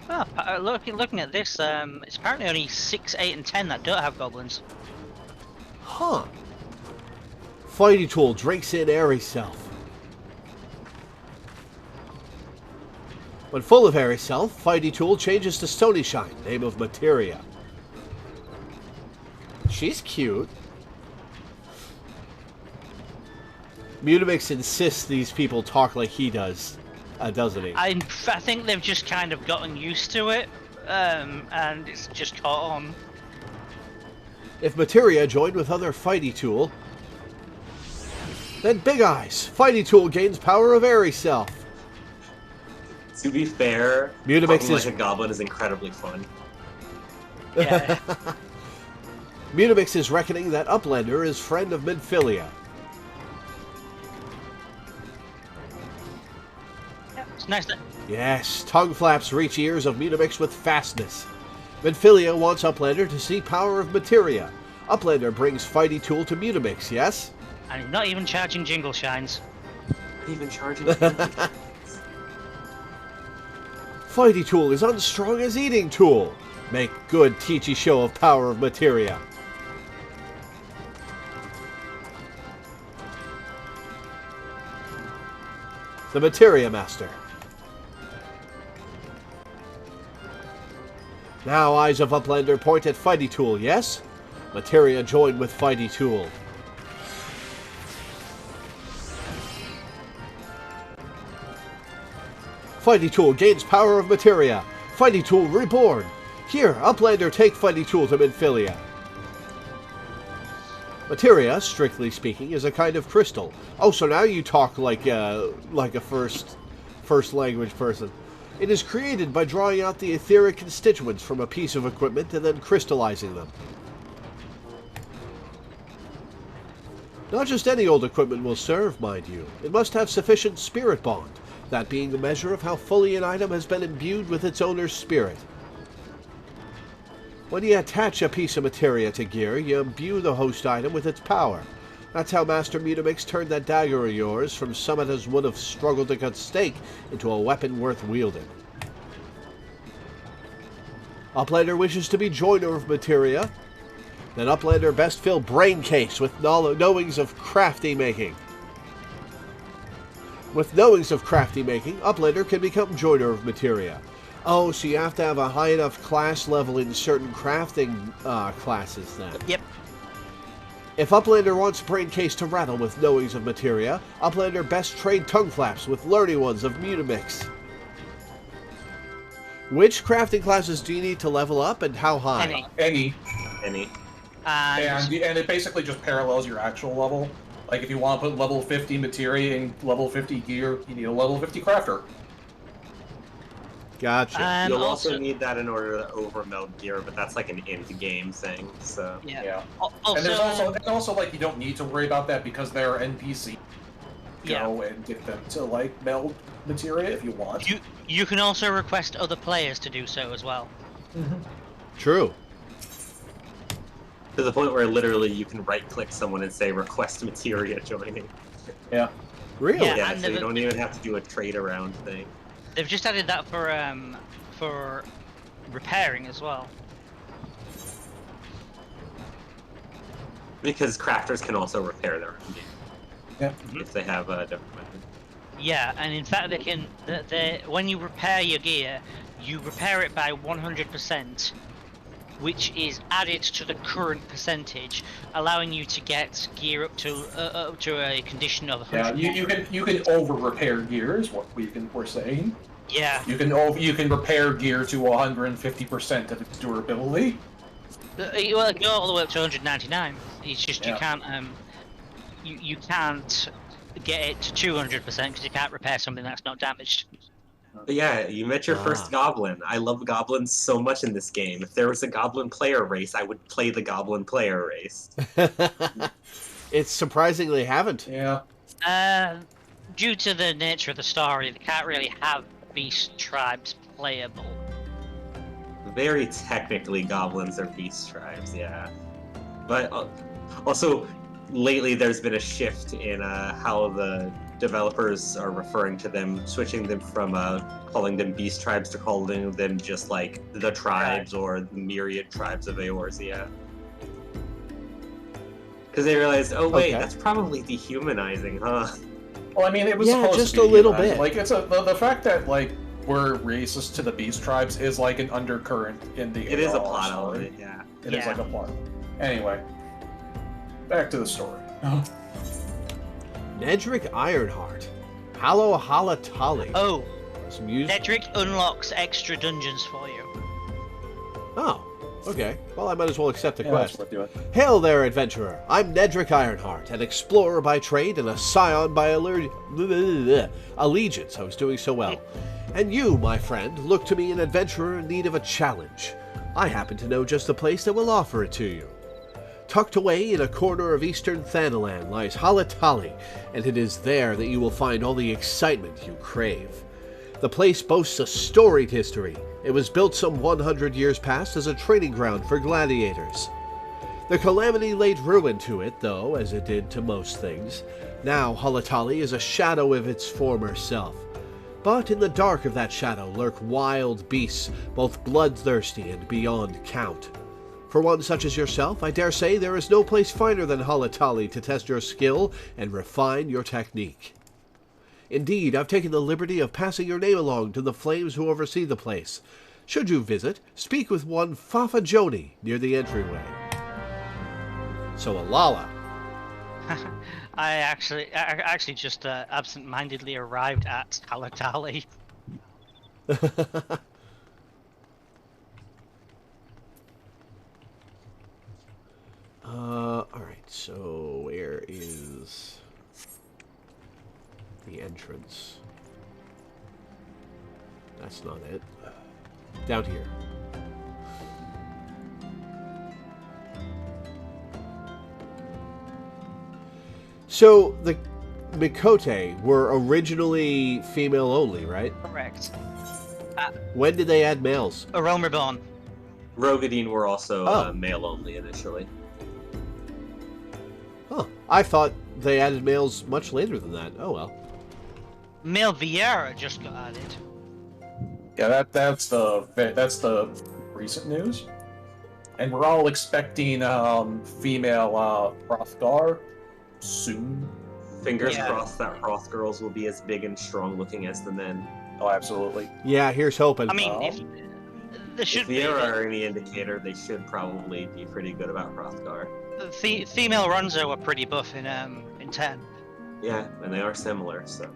Well, looking at this, it's apparently only 6, 8, and 10 that don't have goblins. Huh. Fighty Tool drinks in airy self. When full of airy self, Fighty Tool changes to Stony Shine, name of Materia. She's cute. Mutamix insists these people talk like he does, doesn't he? I think they've just kind of gotten used to it, and it's just caught on. If Materia joined with other Fighty Tool, then Big Eyes. Fighty Tool gains power of airy self. To be fair, Mutamix talking is like a goblin is incredibly fun. Yeah. Mutamix is reckoning that Uplander is friend of Midphilia. It's nice that. Yes, tongue flaps reach ears of Mutamix with fastness. Midphilia wants Uplander to see power of Materia. Uplander brings Fighty Tool to Mutamix, yes? And he's not even charging jingle shines. Not even charging. Fighty Tool is unstrung as Eating Tool. Make good teachy show of power of Materia. The Materia Master. Now eyes of Uplander point at Fighty Tool, yes? Materia joined with Fighty Tool. Fighty Tool gains power of Materia. Fighty Tool Reborn. Here, Uplander take Fighty Tool to Midphilia. Materia, strictly speaking, is a kind of crystal. Oh, so now you talk like a first language person. It is created by drawing out the etheric constituents from a piece of equipment and then crystallizing them. Not just any old equipment will serve, mind you. It must have sufficient spirit bond, that being the measure of how fully an item has been imbued with its owner's spirit. When you attach a piece of materia to gear, you imbue the host item with its power. That's how Master Mutamix turned that dagger of yours from summit as would have struggled to cut steak into a weapon worth wielding. Uplander wishes to be joiner of materia. Then Uplander best fill brain case with knowings of crafty making. With knowings of crafty making, Uplander can become joiner of materia. Oh, so you have to have a high enough class level in certain crafting classes then. Yep. If Uplander wants brain case to rattle with knowings of materia, Uplander best trade tongue flaps with learning ones of Mutamix. Which crafting classes do you need to level up and how high? Any. And And it basically just parallels your actual level. Like if you want to put level 50 materia in level 50 gear, you need a level 50 crafter. Gotcha. And You'll also need that in order to overmeld gear, but that's like an end-game thing, so... yeah. And there's also like you don't need to worry about that because they're NPC. Go and get them to like meld materia if you want. You can also request other players to do so as well. Mm-hmm. True. To the point where literally you can right-click someone and say request materia joining. Yeah. Really? Yeah. Yeah, and so you the- don't even have to do a trade around thing. They've just added that for repairing as well. Because crafters can also repair their own gear. Yeah. If they have a different method. Yeah, and in fact they can. When you repair your gear, you repair it by 100%. which is added to the current percentage, allowing you to get gear up to a condition of 100. Yeah, you can over repair gear is what we're saying. Yeah. You can repair gear to 150% of its durability. Well, it can go all the way up to 199. It's just you Yeah. can't you can't get it to 200% because you can't repair something that's not damaged. But yeah, you met your first goblin. I love goblins so much in this game. If there was a goblin player race, I would play the goblin player race. It's surprising they haven't. Yeah. Due to the nature of the story, they can't really have beast tribes playable. Very technically, goblins are beast tribes, yeah. But also, lately there's been a shift in how the developers are referring to them, switching them from calling them beast tribes to calling them just like the tribes or the myriad tribes of Eorzea. Because they realized, oh wait, that's probably dehumanizing, huh? Well, I mean, it was Yeah, supposed just to be a little dehumanizing. bit. Like it's the fact that like we're racist to the beast tribes is like an undercurrent in the. It is a overall plot story. element, yeah. It is like a plot. Anyway, back to the story. Nedrick Ironheart. Hallow Halatali. Oh, Some music. Nedrick unlocks extra dungeons for you. Oh, okay. Well, I might as well accept the Yeah, that's quest. worth doing. Hail there, adventurer. I'm Nedrick Ironheart, an explorer by trade and a scion by allegiance. I was doing so well. And you, my friend, look to me an adventurer in need of a challenge. I happen to know just the place that will offer it to you. Tucked away in a corner of eastern Thanalan lies Halatali, and it is there that you will find all the excitement you crave. The place boasts a storied history. It was built some 100 years past as a training ground for gladiators. The calamity laid ruin to it, though, as it did to most things. Now Halatali is a shadow of its former self. But in the dark of that shadow lurk wild beasts, both bloodthirsty and beyond count. For one such as yourself, I dare say there is no place finer than Halatali to test your skill and refine your technique. Indeed, I've taken the liberty of passing your name along to the flames who oversee the place. Should you visit, speak with one Fafa Joni near the entryway. So Alala. I actually just absent-mindedly arrived at Halatali. Alright, so where is the entrance? That's not it. Down here. So, the Mikote were originally female only, right? Correct. When did they add males? A Realm Reborn. Rogadine were also Oh. male only initially. Huh. I thought they added males much later than that. Oh well. Male Viera just got added. Yeah, that's the recent news, and we're all expecting female Hrothgar soon. Fingers Yeah. crossed that Hroth girls will be as big and strong looking as the men. Oh, absolutely. Yeah, here's hoping. I mean, if there should If be Viera are any indicator, they should probably be pretty good about Hrothgar. female Ronzo are pretty buff in 10. Yeah, and they are similar, so.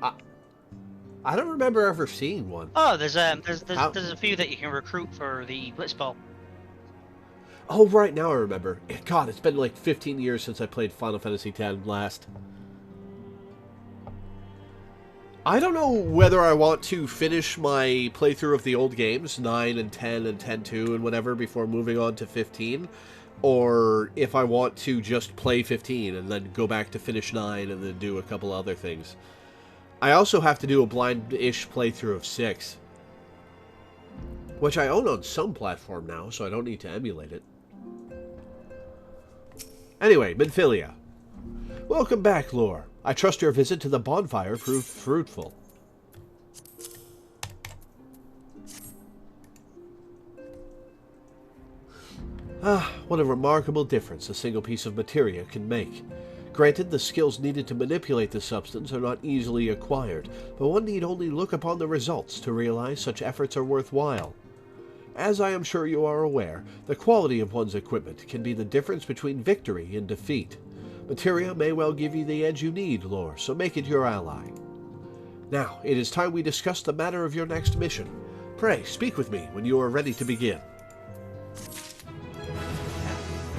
I don't remember ever seeing one. Oh, there's How- a few that you can recruit for the Blitzball. Oh, right, now I remember. God, it's been like 15 years since I played Final Fantasy X last. I don't know whether I want to finish my playthrough of the old games, 9 and 10 and 10-2 and whatever, before moving on to 15, or if I want to just play 15 and then go back to finish 9 and then do a couple other things. I also have to do a blind-ish playthrough of 6, which I own on some platform now, so I don't need to emulate it. Anyway, Minfilia. Welcome back, Lore. I trust your visit to the bonfire proved fruitful. Ah, what a remarkable difference a single piece of materia can make. Granted, the skills needed to manipulate the substance are not easily acquired, but one need only look upon the results to realize such efforts are worthwhile. As I am sure you are aware, the quality of one's equipment can be the difference between victory and defeat. Materia may well give you the edge you need, Lore, so make it your ally. Now, it is time we discuss the matter of your next mission. Pray, speak with me when you are ready to begin.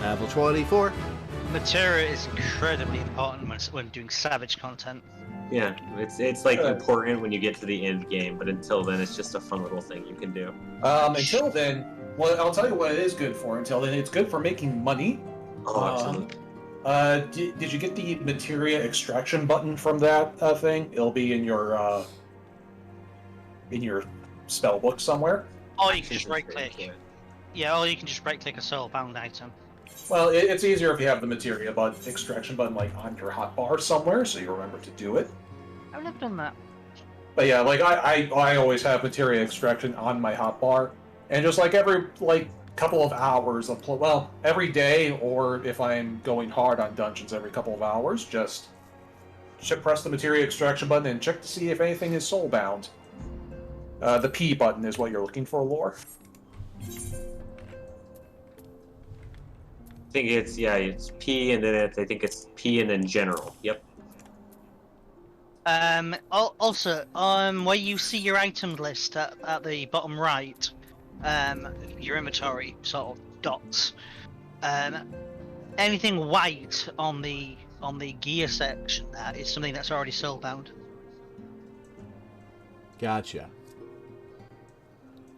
Level 24. Materia is incredibly important when doing Savage content. Yeah, it's like important when you get to the end game, but until then, it's just a fun little thing you can do. Until then, well, I'll tell you what it is good for. Until then, it's good for making money. Oh, absolutely. Did you get the materia extraction button from that thing? It'll be in your spell book somewhere. Or you can just right-click. Yeah, or you can just right-click a soul-bound item. Well, it's easier if you have the materia extraction button like on your hotbar somewhere, so you remember to do it. I've never done that. But yeah, like I always have materia extraction on my hotbar, and just like every couple of hours of every day, or if I'm going hard on dungeons every couple of hours, just press the materia extraction button and check to see if anything is soulbound. The P button is what you're looking for, Lore. I think it's P and then I think it's P and then general. Yep. Also, where you see your item list at the bottom right, your inventory sort of dots. Anything white on the gear section that is something that's already soulbound. Gotcha.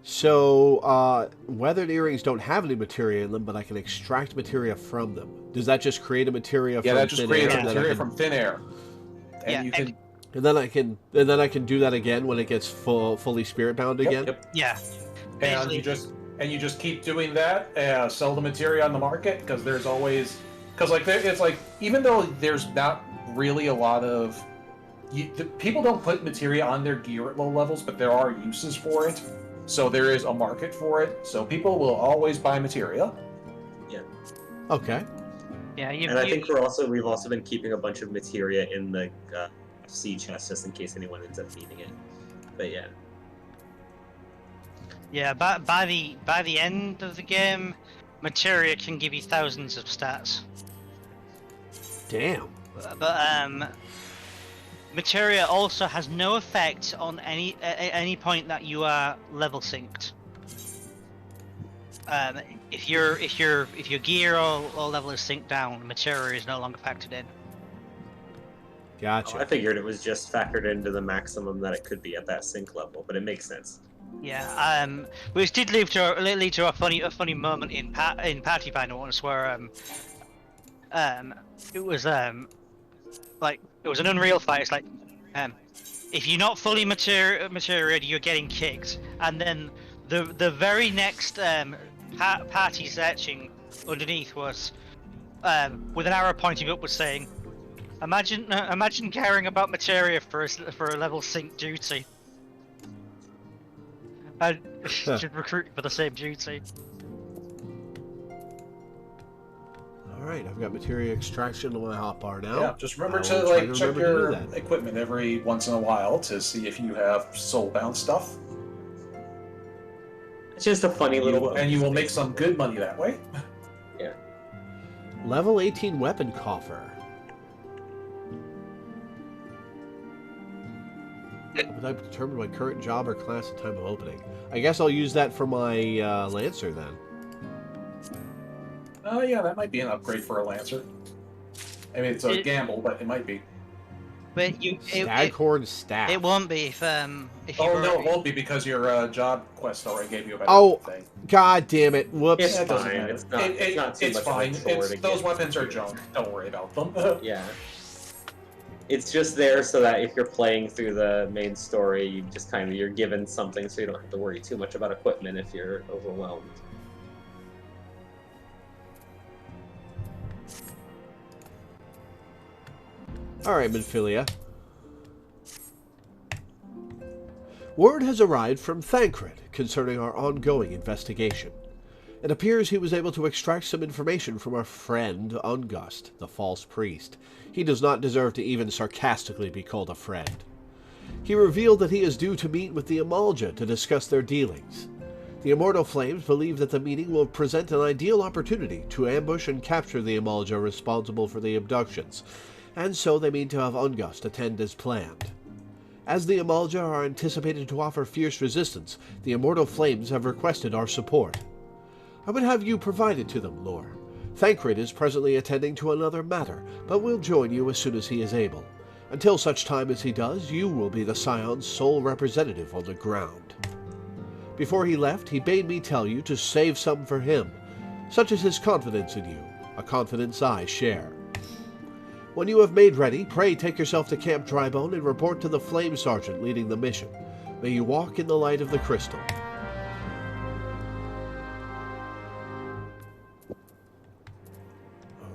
So, weathered earrings don't have any materia in them, but I can extract materia from them. Does that just create a materia from thin air? Yeah, that just creates a materia from thin air. And Yeah, you can... And then I can do that again when it gets fully spirit bound again. Yep. Yeah. And you just keep doing that. Sell the materia on the market because there's always it's like even though there's not really a lot of people don't put materia on their gear at low levels, but there are uses for it. So there is a market for it. So people will always buy materia. Yeah. Okay. Yeah. I think we've also been keeping a bunch of materia in the sea chest just in case anyone ends up needing it. But yeah. Yeah. By the end of the game, materia can give you thousands of stats. Damn. But materia also has no effect on any point that you are level synced. If your gear or level is synced down, materia is no longer factored in. Gotcha. I figured it was just factored into the maximum that it could be at that sync level, but it makes sense. Yeah. Which did lead to a funny moment in Party Finder once where it was it was an Unreal fight. It's like, if you're not fully materia, you're getting kicked. And then the very next party searching underneath was with an arrow pointing up was saying, "Imagine caring about materia for a level sync duty." And should recruit for the same duty. Alright, I've got materia extraction on my hotbar now. Yeah, just remember to check your equipment every once in a while to see if you have soulbound stuff. It's just a funny little... And you will make some good money that way. Yeah. Level 18 weapon coffer. Would I determine my current job or class at time of opening? I guess I'll use that for my Lancer then. Oh yeah, that might be an upgrade for a Lancer. I mean, it's a gamble, but it might be. But Staghorn staff. It won't be if you. Oh no, it won't be because your job quest already gave you a better thing. God damn it! Whoops. It's That doesn't fine. matter. It's not too It's much fine. of a chore to Those get. weapons are junk. Don't worry about them. Yeah. It's just there so that if you're playing through the main story, you just you're given something, so you don't have to worry too much about equipment if you're overwhelmed. Alright, Minfilia. Word has arrived from Thancred concerning our ongoing investigation. It appears he was able to extract some information from our friend Ungust, the false priest. He does not deserve to even sarcastically be called a friend. He revealed that he is due to meet with the Amalja to discuss their dealings. The Immortal Flames believe that the meeting will present an ideal opportunity to ambush and capture the Imalja responsible for the abductions, and so they mean to have Ungust attend as planned. As the Imalja are anticipated to offer fierce resistance, the Immortal Flames have requested our support. I would have you provided to them, Lore. Thancred is presently attending to another matter, but will join you as soon as he is able. Until such time as he does, you will be the Scion's sole representative on the ground. Before he left, he bade me tell you to save some for him. Such is his confidence in you, a confidence I share. When you have made ready, pray take yourself to Camp Drybone and report to the Flame Sergeant leading the mission. May you walk in the light of the crystal.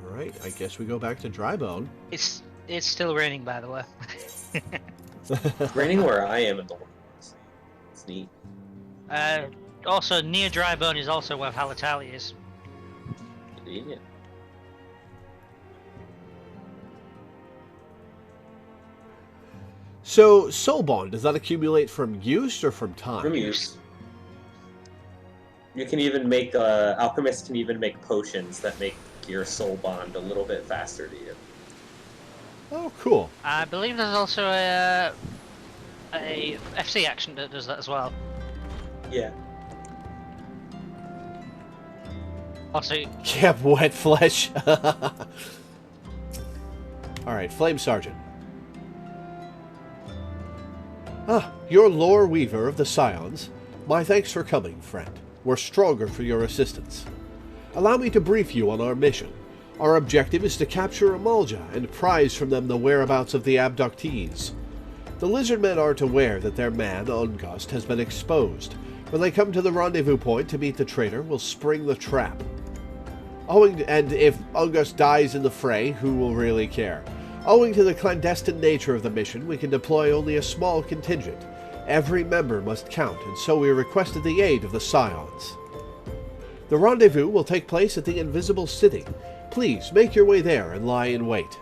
Alright, I guess we go back to Drybone. It's still raining, by the way. It's raining where I am in the world. It's neat. Also, near Drybone is also where Halatali is. Convenient. So, Soul Bond, does that accumulate from use or from time? From use. You can even make, alchemists can even make potions that make your soul bond a little bit faster to you. Oh, cool. I believe there's also a FC action that does that as well. Yeah. Also, Camp Wet Flesh. Alright, Flame Sergeant. Ah, you're Loreweaver of the Scions. My thanks for coming, friend. We're stronger for your assistance. Allow me to brief you on our mission. Our objective is to capture Imalja and prize from them the whereabouts of the abductees. The Lizardmen aren't aware that their man, Ungust, has been exposed. When they come to the rendezvous point to meet the traitor, we'll spring the trap. And if Ungust dies in the fray, who will really care? Owing to the clandestine nature of the mission, we can deploy only a small contingent. Every member must count, and so we requested the aid of the Scions. The rendezvous will take place at the Invisible City. Please, make your way there and lie in wait.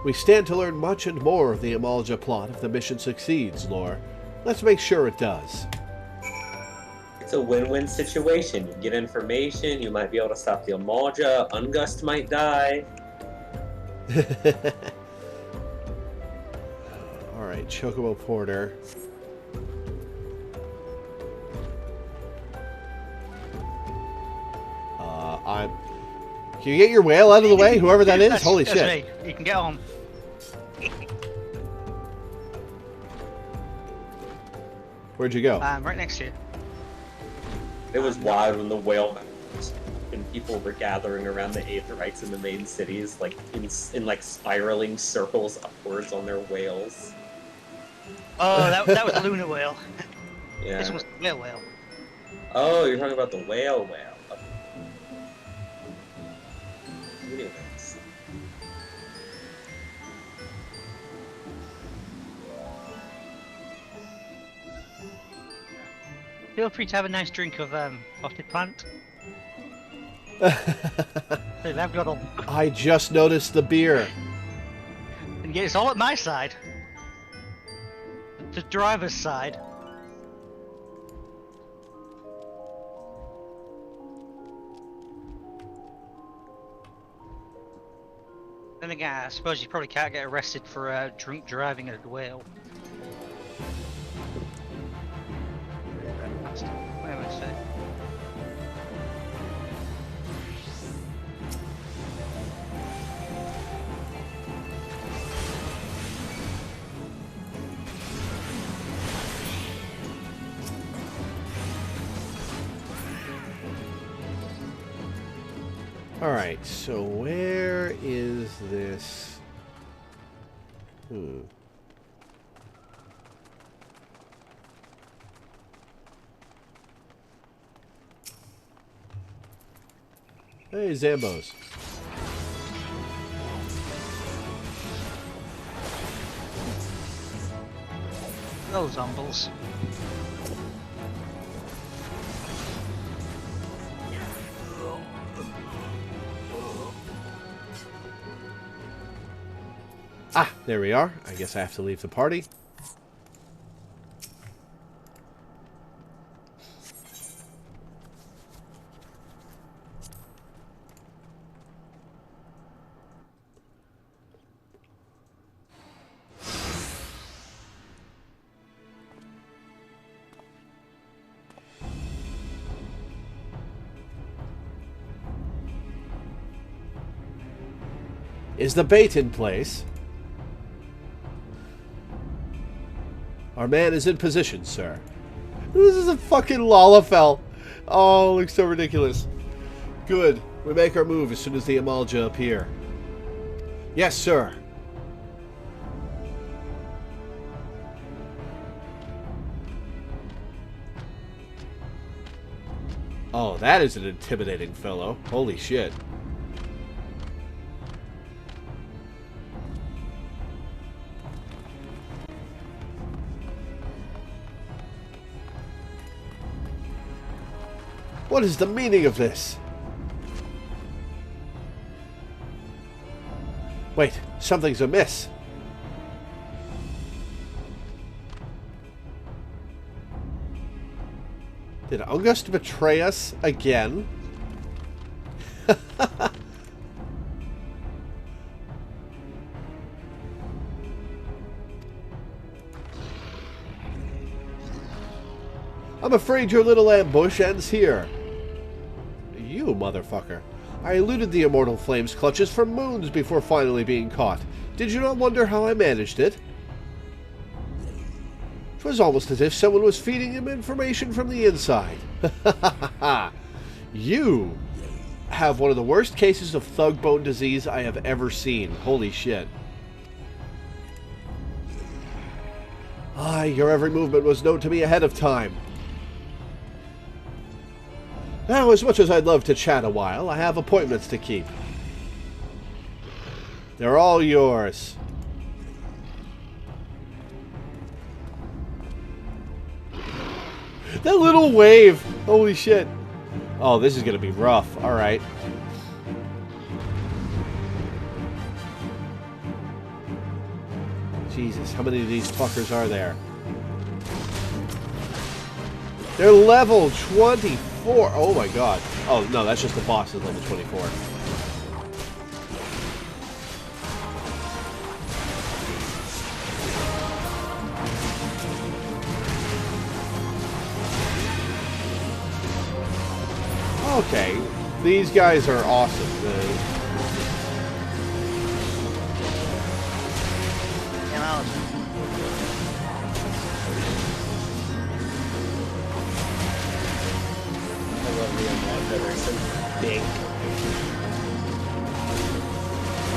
We stand to learn much and more of the Imalja plot if the mission succeeds, Lore. Let's make sure it does. It's a win-win situation. You get information, you might be able to stop the Imalja, Ungust might die. Alright, Chocobo Porter. Can you get your whale out of the way, whoever that is? Holy shit. That's me. You can get on. Where'd you go? Right next to you. It was wild when the whale matters, and people were gathering around the Aetherites in the main cities, like in like spiraling circles upwards on their whales. Oh, that was a lunar whale. Yeah. This was the whale. Oh, you're talking about the whale. Anyways. Feel free to have a nice drink of potted plant. I've got all. I just noticed the beer. And yeah, it's all at my side. The driver's side. Then again, I suppose you probably can't get arrested for drunk driving at a whale. Wait a minute. Alright, so where is this? Hey, Zambos. Those zombies. Ah, there we are. I guess I have to leave the party. Is the bait in place? Our man is in position, sir. This is a fucking Lalafell. Oh, looks so ridiculous. Good. We make our move as soon as the Amalja appear. Yes, sir. Oh, that is an intimidating fellow. Holy shit. What is the meaning of this? Wait, something's amiss. Did August betray us again? I'm afraid your little ambush ends here. You motherfucker. I eluded the Immortal Flame's clutches for moons before finally being caught. Did you not wonder how I managed it? It was almost as if someone was feeding him information from the inside. You have one of the worst cases of thug bone disease I have ever seen. Holy shit. Aye, your every movement was known to me ahead of time. Now, as much as I'd love to chat a while, I have appointments to keep. They're all yours. That little wave! Holy shit. Oh, this is gonna be rough. Alright. Jesus, how many of these fuckers are there? They're level 24. Oh my god. Oh, no, that's just the boss is level 24. Okay, these guys are awesome. They're so big,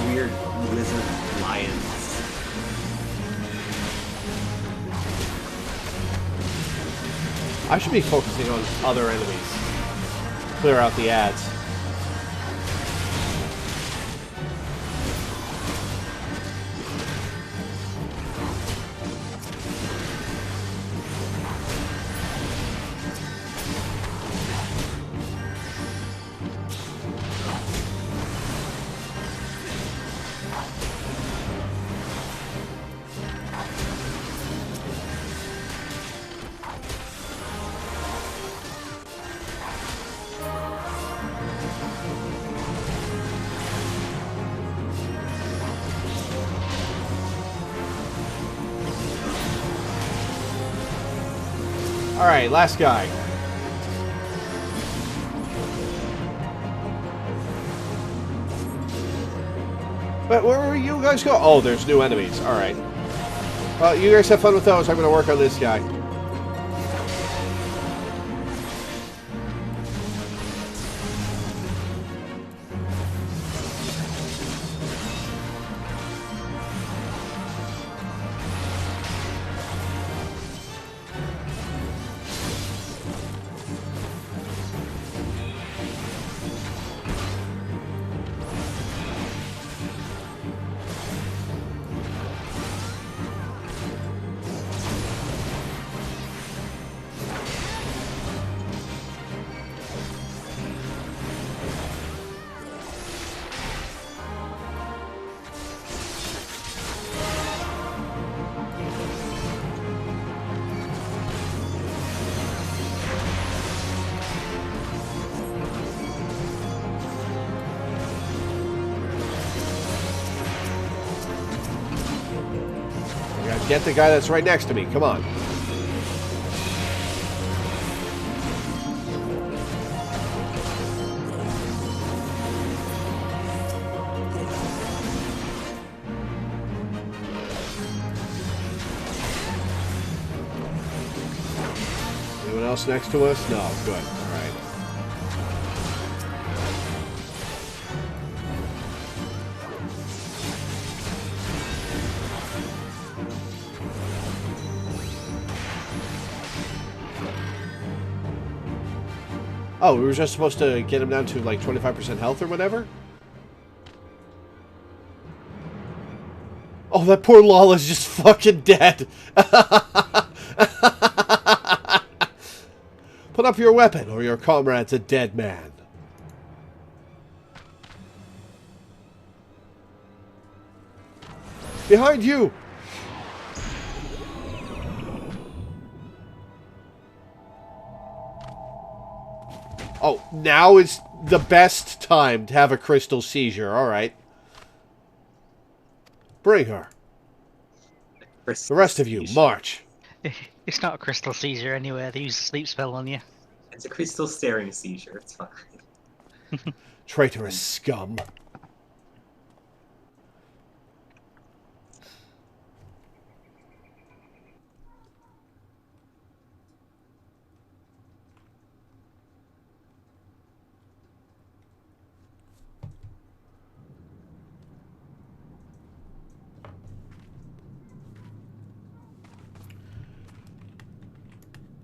weird lizard lions. I should be focusing on other enemies. Clear out the ads. Alright, last guy. But where are you guys go? Oh, there's new enemies. Alright. Well, you guys have fun with those. I'm going to work on this guy. Get the guy that's right next to me. Come on. else next to us? No, good. Alright. Oh, we were just supposed to get him down to like 25% health or whatever? Oh, that poor Lala's just fucking dead. Put up your weapon, or your comrade's a dead man. Behind you! Oh, now is the best time to have a crystal seizure. Alright. Bring her. The rest of you, march. It's not a crystal seizure anyway. They use a sleep spell on you. It's a crystal staring seizure. It's fine. Traitorous scum.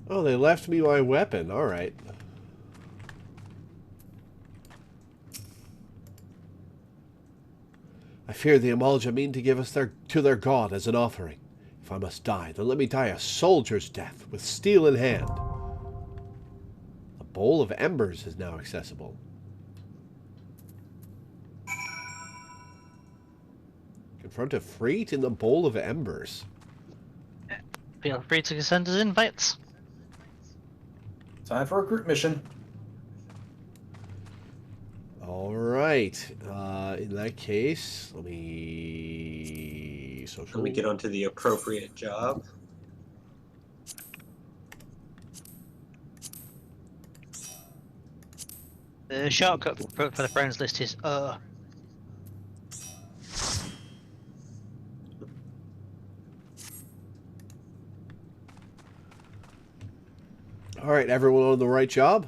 Oh, they left me my weapon. Alright. I fear the Amalja mean to give us to their god as an offering. If I must die, then let me die a soldier's death, with steel in hand. A bowl of embers is now accessible. Confront a Freet in the bowl of embers. Feel free to send us invites. Time for a group mission. Alright. In that case, let me... Let me get onto the appropriate job. The shortcut for the friends list is Alright, everyone on the right job?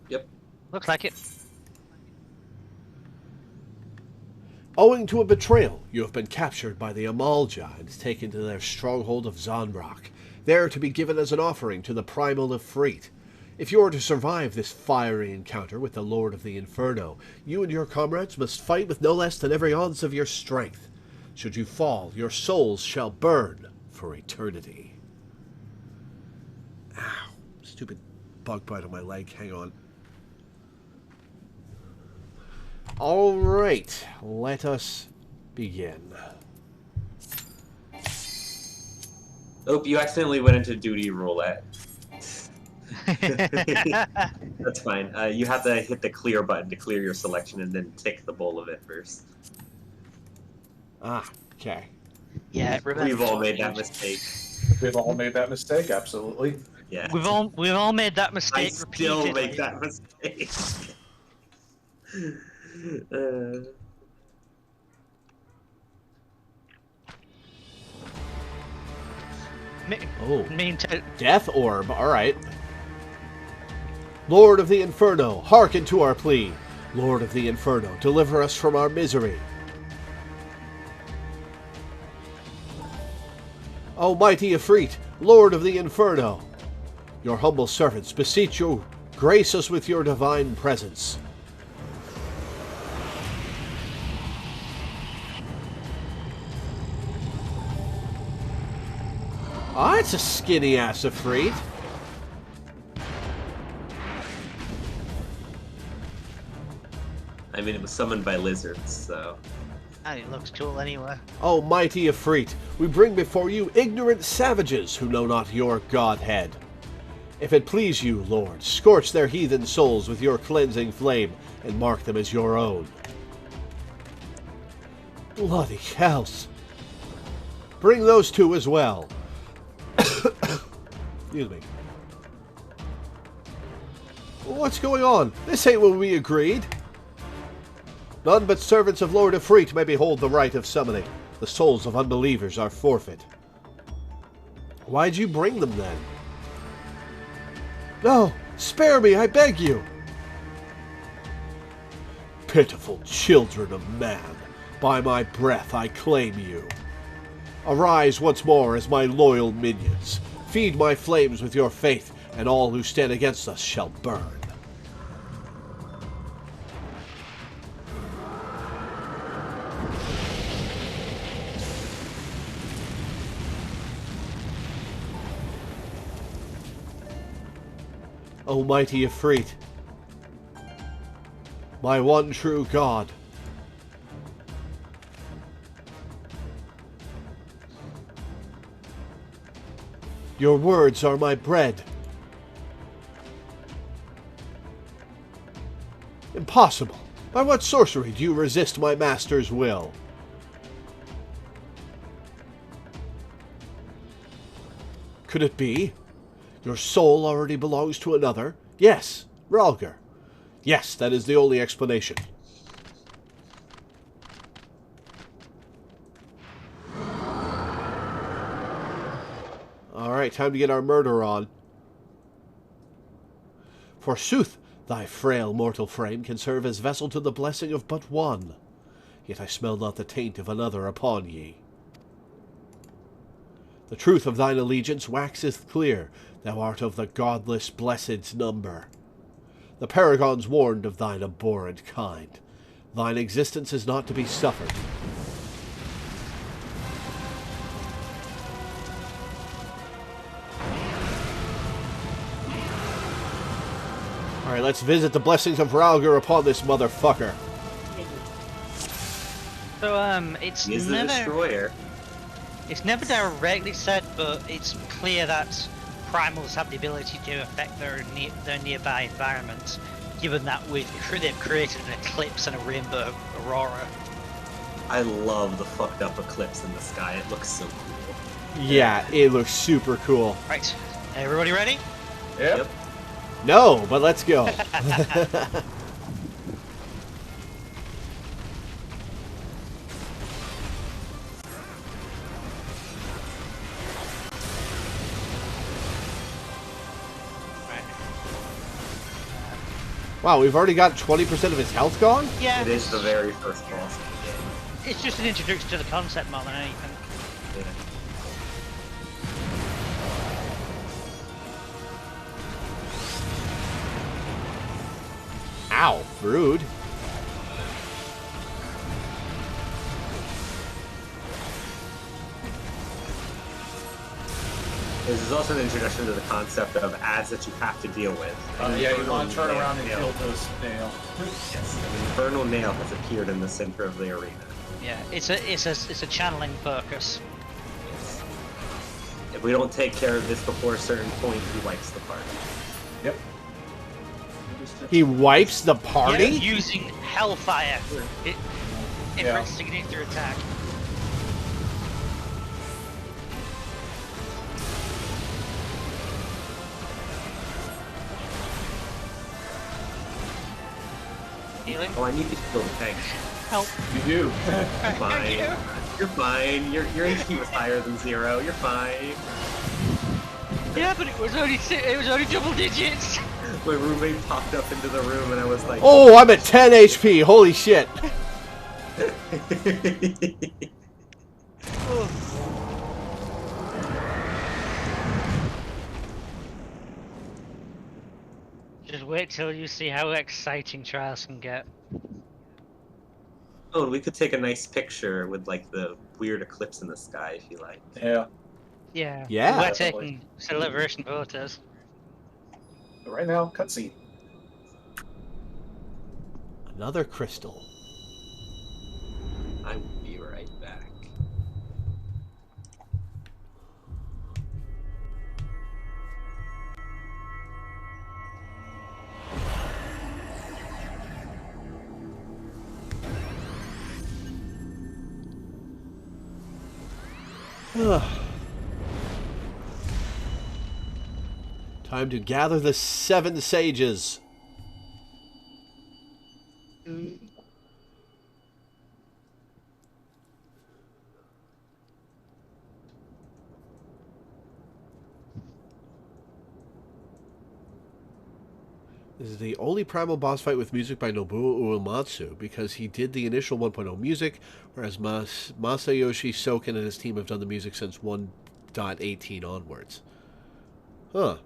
Yep. Looks like it. Owing to a betrayal, you have been captured by the Amalja and taken to their stronghold of Zanbrak, there to be given as an offering to the Primal of Freet. If you are to survive this fiery encounter with the Lord of the Inferno, you and your comrades must fight with no less than every ounce of your strength. Should you fall, your souls shall burn for eternity. Ow. Stupid bug bite on my leg. Hang on. Alright. Let us begin. Oh, you accidentally went into duty roulette. That's fine. You have to hit the clear button to clear your selection and then tick the bowl of it first. Ah, okay. Yeah, We've all made that mistake. We've all made that mistake, absolutely. Yeah. We've all made that mistake. I still make that mistake. Oh. Meantime, Death Orb, alright. Lord of the Inferno, hearken to our plea. Lord of the Inferno, deliver us from our misery. O mighty Ifrit, Lord of the Inferno, your humble servants beseech you, grace us with your divine presence. Ah, it's a skinny ass Ifrit. I mean, it was summoned by lizards, so... and it looks cool anyway. O mighty Ifrit, we bring before you ignorant savages who know not your godhead. If it please you, Lord, scorch their heathen souls with your cleansing flame and mark them as your own. Bloody hells. Bring those two as well. Excuse me. What's going on? This ain't what we agreed. None but servants of Lord Ifrit may behold the rite of summoning. The souls of unbelievers are forfeit. Why'd you bring them then? No! Spare me, I beg you! Pitiful children of man, by my breath I claim you. Arise once more as my loyal minions. Feed my flames with your faith, and all who stand against us shall burn. Almighty Ifrit, my one true God, your words are my bread. Impossible! By what sorcery do you resist my master's will? Could it be? Your soul already belongs to another? Yes, Ralger. Yes, that is the only explanation. Alright, time to get our murder on. Forsooth, thy frail mortal frame can serve as vessel to the blessing of but one. Yet I smell not the taint of another upon ye. The truth of thine allegiance waxeth clear. Thou art of the godless blessed's number. The paragons warned of thine abhorrent kind. Thine existence is not to be suffered. Alright, let's visit the blessings of Ralger upon this motherfucker. So, He's the destroyer. It's never directly said, but it's clear that primals have the ability to affect their nearby environment, given that they've created an eclipse and a rainbow aurora. I love the fucked up eclipse in the sky. It looks so cool. Yeah, it looks super cool. Right, everybody ready? Yep. No, but let's go. Wow, we've already got 20% of his health gone? Yeah. It is the very first boss of the game. It's just an introduction to the concept more than anything. Yeah. Ow, rude. This is also an introduction to the concept of ads that you have to deal with. Yeah, you want to turn around and kill this nail. Yes, an infernal nail has appeared in the center of the arena. Yeah, it's a channeling focus. Yes. If we don't take care of this before a certain point, he wipes the party. Yep. He wipes the party? Yeah, using Hellfire in Yeah. its signature attack. Healing. Oh, I need to kill the tank. Help. You do. You're fine. You're fine. Your HP was higher than 0. You're fine. Yeah, but it was only double digits. My roommate popped up into the room and I was like, Oh, I'm at 10 HP. Holy shit. Just wait till you see how exciting trials can get. Oh, and we could take a nice picture with like the weird eclipse in the sky if you like. Yeah. Yeah. Yeah. We're Definitely. taking celebration photos. But right now, cutscene. Another crystal. I will be right back. Time to gather the 7 sages. This is the only primal boss fight with music by Nobuo Uematsu, because he did the initial 1.0 music, whereas Masayoshi Soken and his team have done the music since 1.18 onwards. Huh.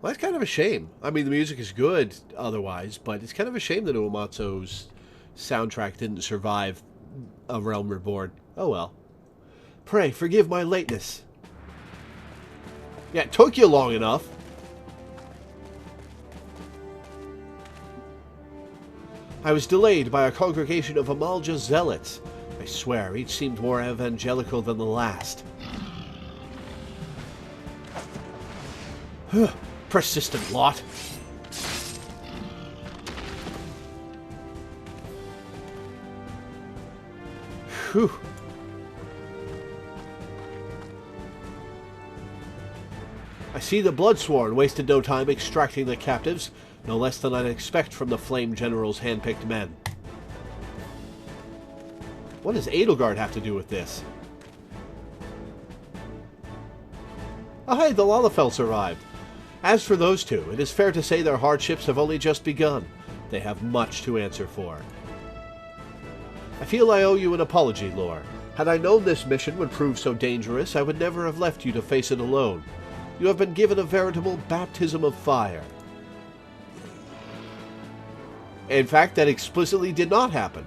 Well, that's kind of a shame. I mean, the music is good otherwise, but it's kind of a shame that Uematsu's soundtrack didn't survive A Realm Reborn. Oh well. Pray, forgive my lateness. Yeah, it took you long enough. I was delayed by a congregation of Amalja zealots. I swear, each seemed more evangelical than the last. Persistent lot. Whew. I see the Bloodsworn wasted no time extracting the captives, no less than I'd expect from the Flame General's handpicked men. What does Edelgard have to do with this? Oh hey, the Lalafelds arrived. As for those two, it is fair to say their hardships have only just begun. They have much to answer for. I feel I owe you an apology, Lore. Had I known this mission would prove so dangerous, I would never have left you to face it alone. You have been given a veritable baptism of fire. In fact, that explicitly did not happen.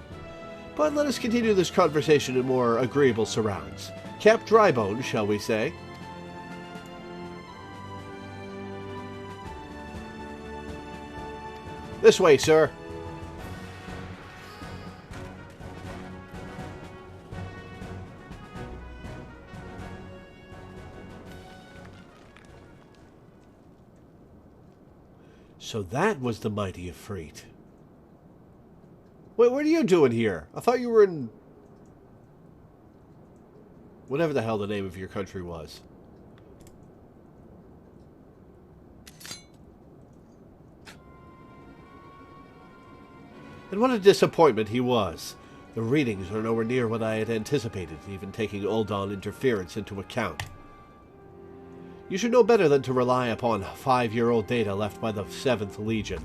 But let us continue this conversation in more agreeable surrounds. Kept dry bones, shall we say? This way, sir. So that was the mighty Ifrit. Wait, what are you doing here? I thought you were in... whatever the hell the name of your country was. And what a disappointment he was. The readings are nowhere near what I had anticipated, even taking Uldan interference into account. You should know better than to rely upon 5-year-old data left by the 7th Legion.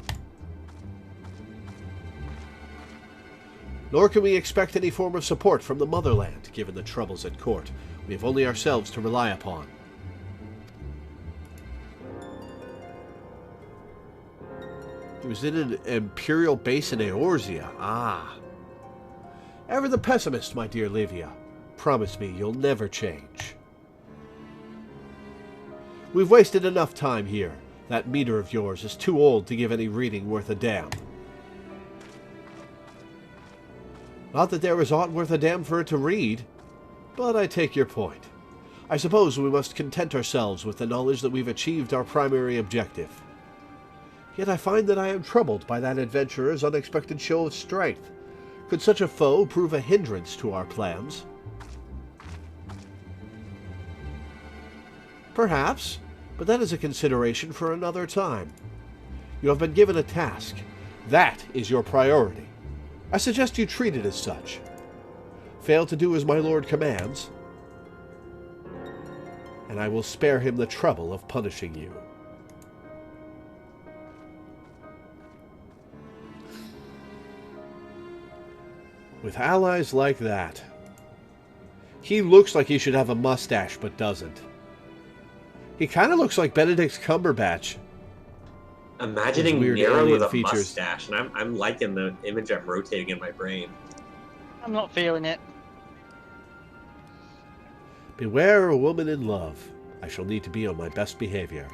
Nor can we expect any form of support from the motherland, given the troubles at court. We have only ourselves to rely upon. He was in an imperial base in Eorzea. Ah. Ever the pessimist, my dear Livia. Promise me you'll never change. We've wasted enough time here. That meter of yours is too old to give any reading worth a damn. Not that there is aught worth a damn for it to read, but I take your point. I suppose we must content ourselves with the knowledge that we've achieved our primary objective. Yet I find that I am troubled by that adventurer's unexpected show of strength. Could such a foe prove a hindrance to our plans? Perhaps, but that is a consideration for another time. You have been given a task. That is your priority. I suggest you treat it as such. Fail to do as my lord commands, and I will spare him the trouble of punishing you. With allies like that, he looks like he should have a mustache, but doesn't. He kind of looks like Benedict Cumberbatch. Imagining Nero with a mustache, and I'm liking the image I'm rotating in my brain. I'm not feeling it. Beware a woman in love. I shall need to be on my best behavior.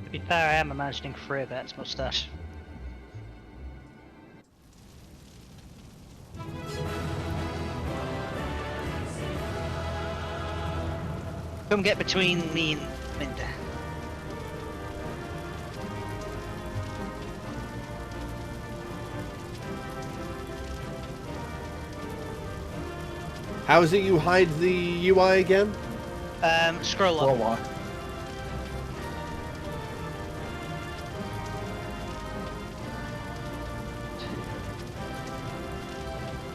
To be fair, I am imagining Freybert's mustache. Come get between me and Minda. How is it you hide the UI again? Scroll up. Scroll on.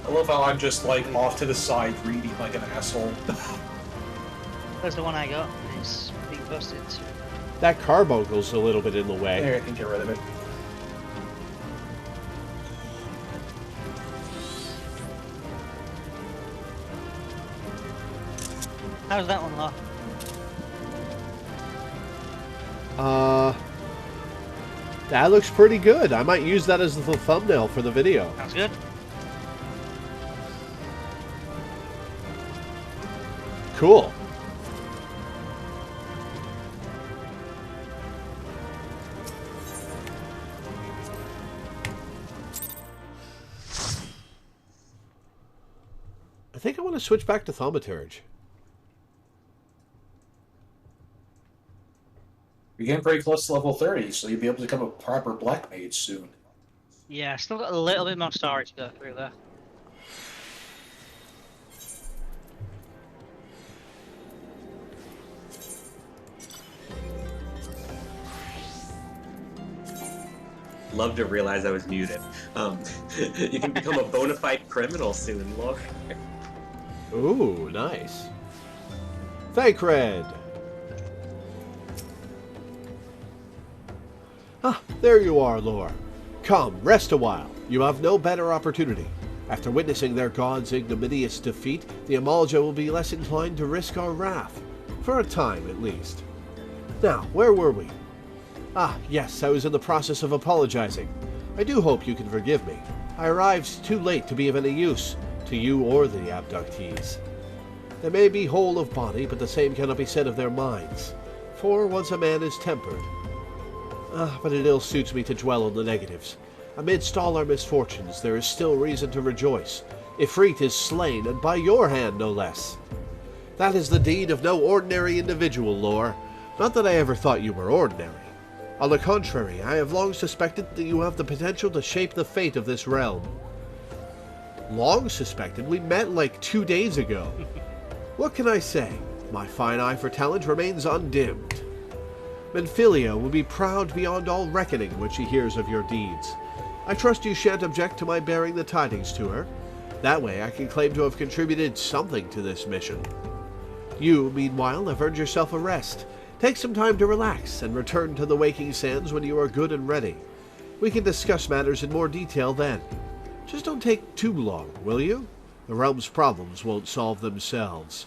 I love how I'm just like off to the side reading like an asshole. as the one I got. It's being busted. That carbuncle's a little bit in the way. There, I can get rid of it. How's that one, Law? That looks pretty good. I might use that as the thumbnail for the video. Sounds good. Cool. I think I want to switch back to Thaumaturge. You're getting pretty close to level 30, so you'll be able to become a proper Black Mage soon. Yeah, still got a little bit more story to go through there. Love to realize I was muted. You can become a bona fide criminal soon, look. Ooh, nice. Thancred. Ah, there you are, Lore. Come, rest a while. You have no better opportunity. After witnessing their god's ignominious defeat, the Amalja will be less inclined to risk our wrath. For a time, at least. Now, where were we? Ah, yes, I was in the process of apologizing. I do hope you can forgive me. I arrived too late to be of any use, to you or the abductees. They may be whole of body, but the same cannot be said of their minds. For once a man is tempered. But it ill suits me to dwell on the negatives. Amidst all our misfortunes, there is still reason to rejoice. Ifrit is slain, and by your hand, no less. That is the deed of no ordinary individual, Lore. Not that I ever thought you were ordinary. On the contrary, I have long suspected that you have the potential to shape the fate of this realm. Long suspected? We met like 2 days ago. What can I say? My fine eye for talent remains undimmed. Menphilia will be proud beyond all reckoning when she hears of your deeds. I trust you shan't object to my bearing the tidings to her. That way I can claim to have contributed something to this mission. You, meanwhile, have earned yourself a rest. Take some time to relax and return to the Waking Sands when you are good and ready. We can discuss matters in more detail then. Just don't take too long, will you? The realm's problems won't solve themselves.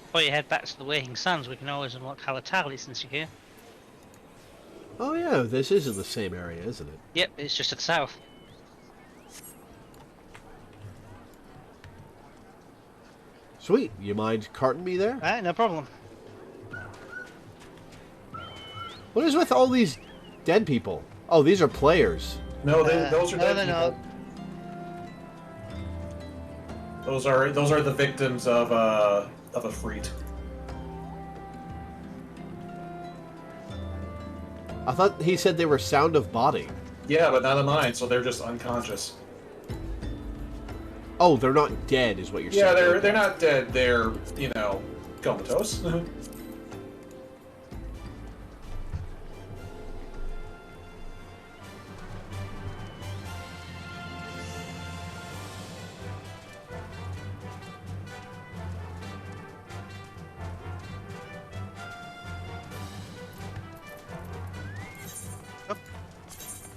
Before you head back to the Waking Sands, we can always unlock Halatali since you're here. Oh yeah, this is in the same area, isn't it? Yep, it's just to the south. Sweet. You mind carting me there? Alright, no problem. What is with all these dead people? Oh, these are players. No, those are no, dead they're not. people. Those are the victims of a freet. I thought he said they were sound of body. Yeah, but not of mine, so they're just unconscious. Oh, they're not dead, is what you're Yeah, saying. they're not dead. They're, comatose.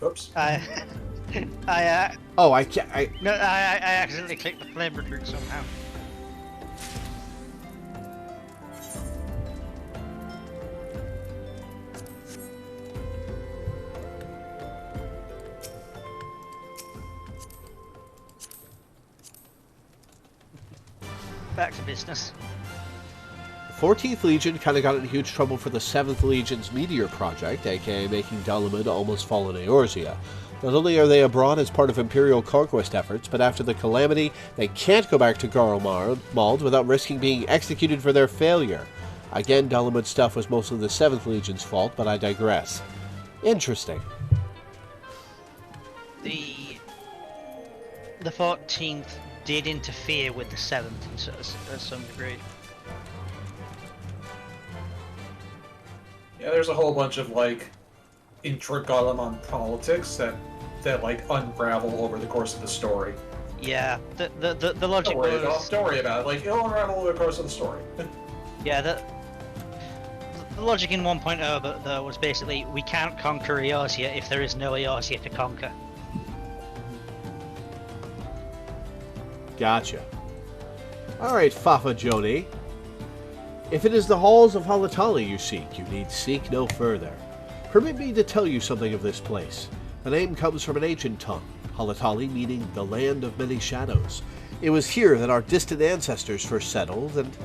Oops. Oh, I can't. No, I accidentally clicked the flame recruit somehow. Back to business. The 14th Legion kind of got in huge trouble for the 7th Legion's Meteor Project, aka making Dalamud almost fall in Eorzea. Not only are they abroad as part of Imperial conquest efforts, but after the calamity, they can't go back to Garlemald without risking being executed for their failure. Again, Dalamud stuff was mostly the 7th Legion's fault, but I digress. Interesting. The 14th did interfere with the 7th to some degree. Yeah, there's a whole bunch of, like, intrigue on politics that like unravel over the course of the story. Yeah, the logic was... Don't worry about it. Like, it'll unravel over the course of the story. Yeah, the logic in 1.0 though was basically we can't conquer Eorzea if there is no Eorzea to conquer. Gotcha. Alright, Fafa Joni. If it is the halls of Halatali you seek, you need seek no further. Permit me to tell you something of this place. The name comes from an ancient tongue, Halatali meaning the land of many shadows. It was here that our distant ancestors first settled, and...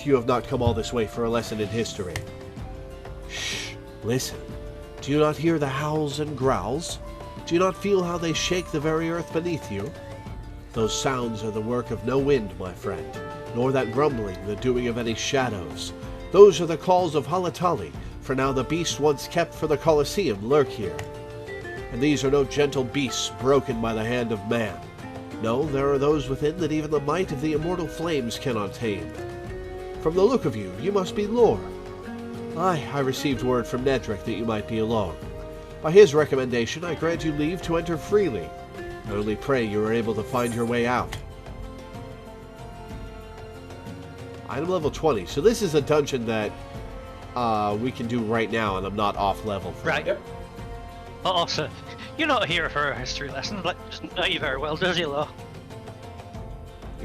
you have not come all this way for a lesson in history. Shh, listen. Do you not hear the howls and growls? Do you not feel how they shake the very earth beneath you? Those sounds are the work of no wind, my friend, nor that grumbling the doing of any shadows. Those are the calls of Halatali, for now the beasts once kept for the Colosseum lurk here. And these are no gentle beasts broken by the hand of man. No, there are those within that even the might of the immortal flames cannot tame. From the look of you, you must be Lore. Aye, I received word from Nedric that you might be along. By his recommendation, I grant you leave to enter freely. I only pray you are able to find your way out. Item level 20. So this is a dungeon that we can do right now, and I'm not off level for Right. it. Yep. But also, you're not here for a history lesson. Like, doesn't know you very well, does he, Lo?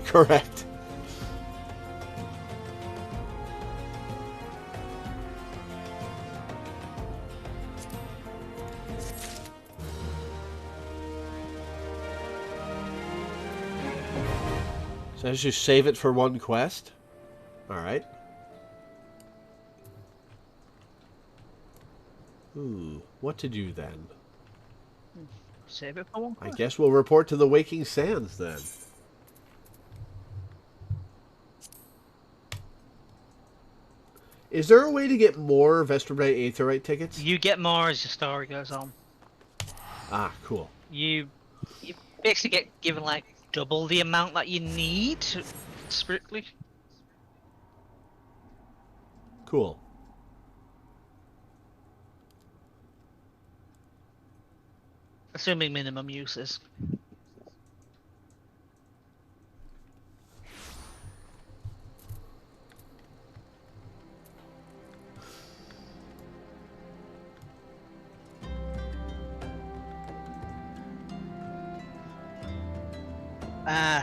Correct. So I just save it for one quest? Alright. What to do then? Save it for one. I guess we'll report to the Waking Sands then. Is there a way to get more Vesterbrite Aetherite tickets? You get more as your story goes on. Ah, cool. You basically get given like double the amount that you need, strictly. Cool. Assuming minimum uses.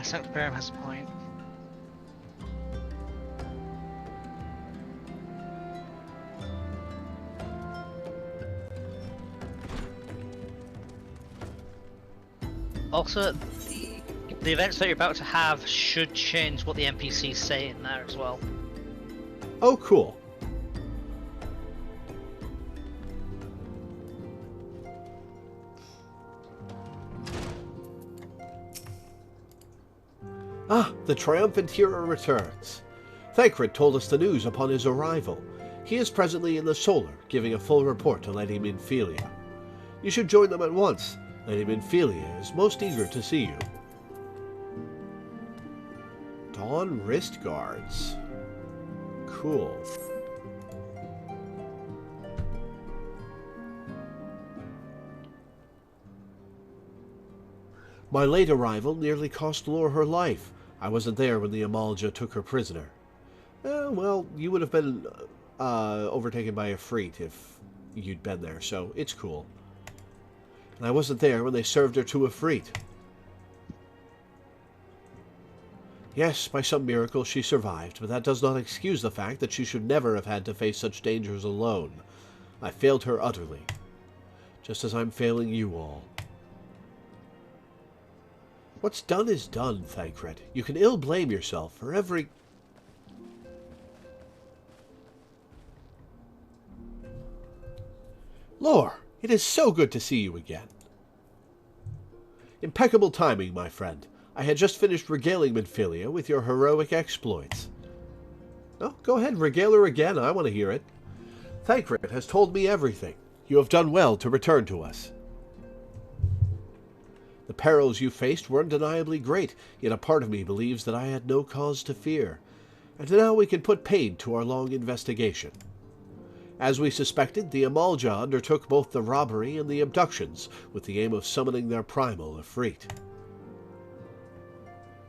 Sanctuarium has a point. Also, the events that you're about to have should change what the NPCs say in there as well. Oh, cool. Ah, the triumphant hero returns. Thancred told us the news upon his arrival. He is presently in the Solar, giving a full report to Lady Minfilia. You should join them at once. Lady Minfilia is most eager to see you. Dawn wrist guards. Cool. My late arrival nearly cost Lore her life. I wasn't there when the Amalja took her prisoner. Well, you would have been overtaken by a Freet if you'd been there, so it's cool. And I wasn't there when they served her to a Freet. Yes, by some miracle she survived, but that does not excuse the fact that she should never have had to face such dangers alone. I failed her utterly, just as I'm failing you all. What's done is done, Thancred. You can ill blame yourself for every... Lore, it is so good to see you again. Impeccable timing, my friend. I had just finished regaling Minfilia with your heroic exploits. Oh, go ahead, regale her again. I want to hear it. Thancred has told me everything. You have done well to return to us. The perils you faced were undeniably great, yet a part of me believes that I had no cause to fear. And now we can put paid to our long investigation. As we suspected, the Amalja undertook both the robbery and the abductions with the aim of summoning their primal Ifrit.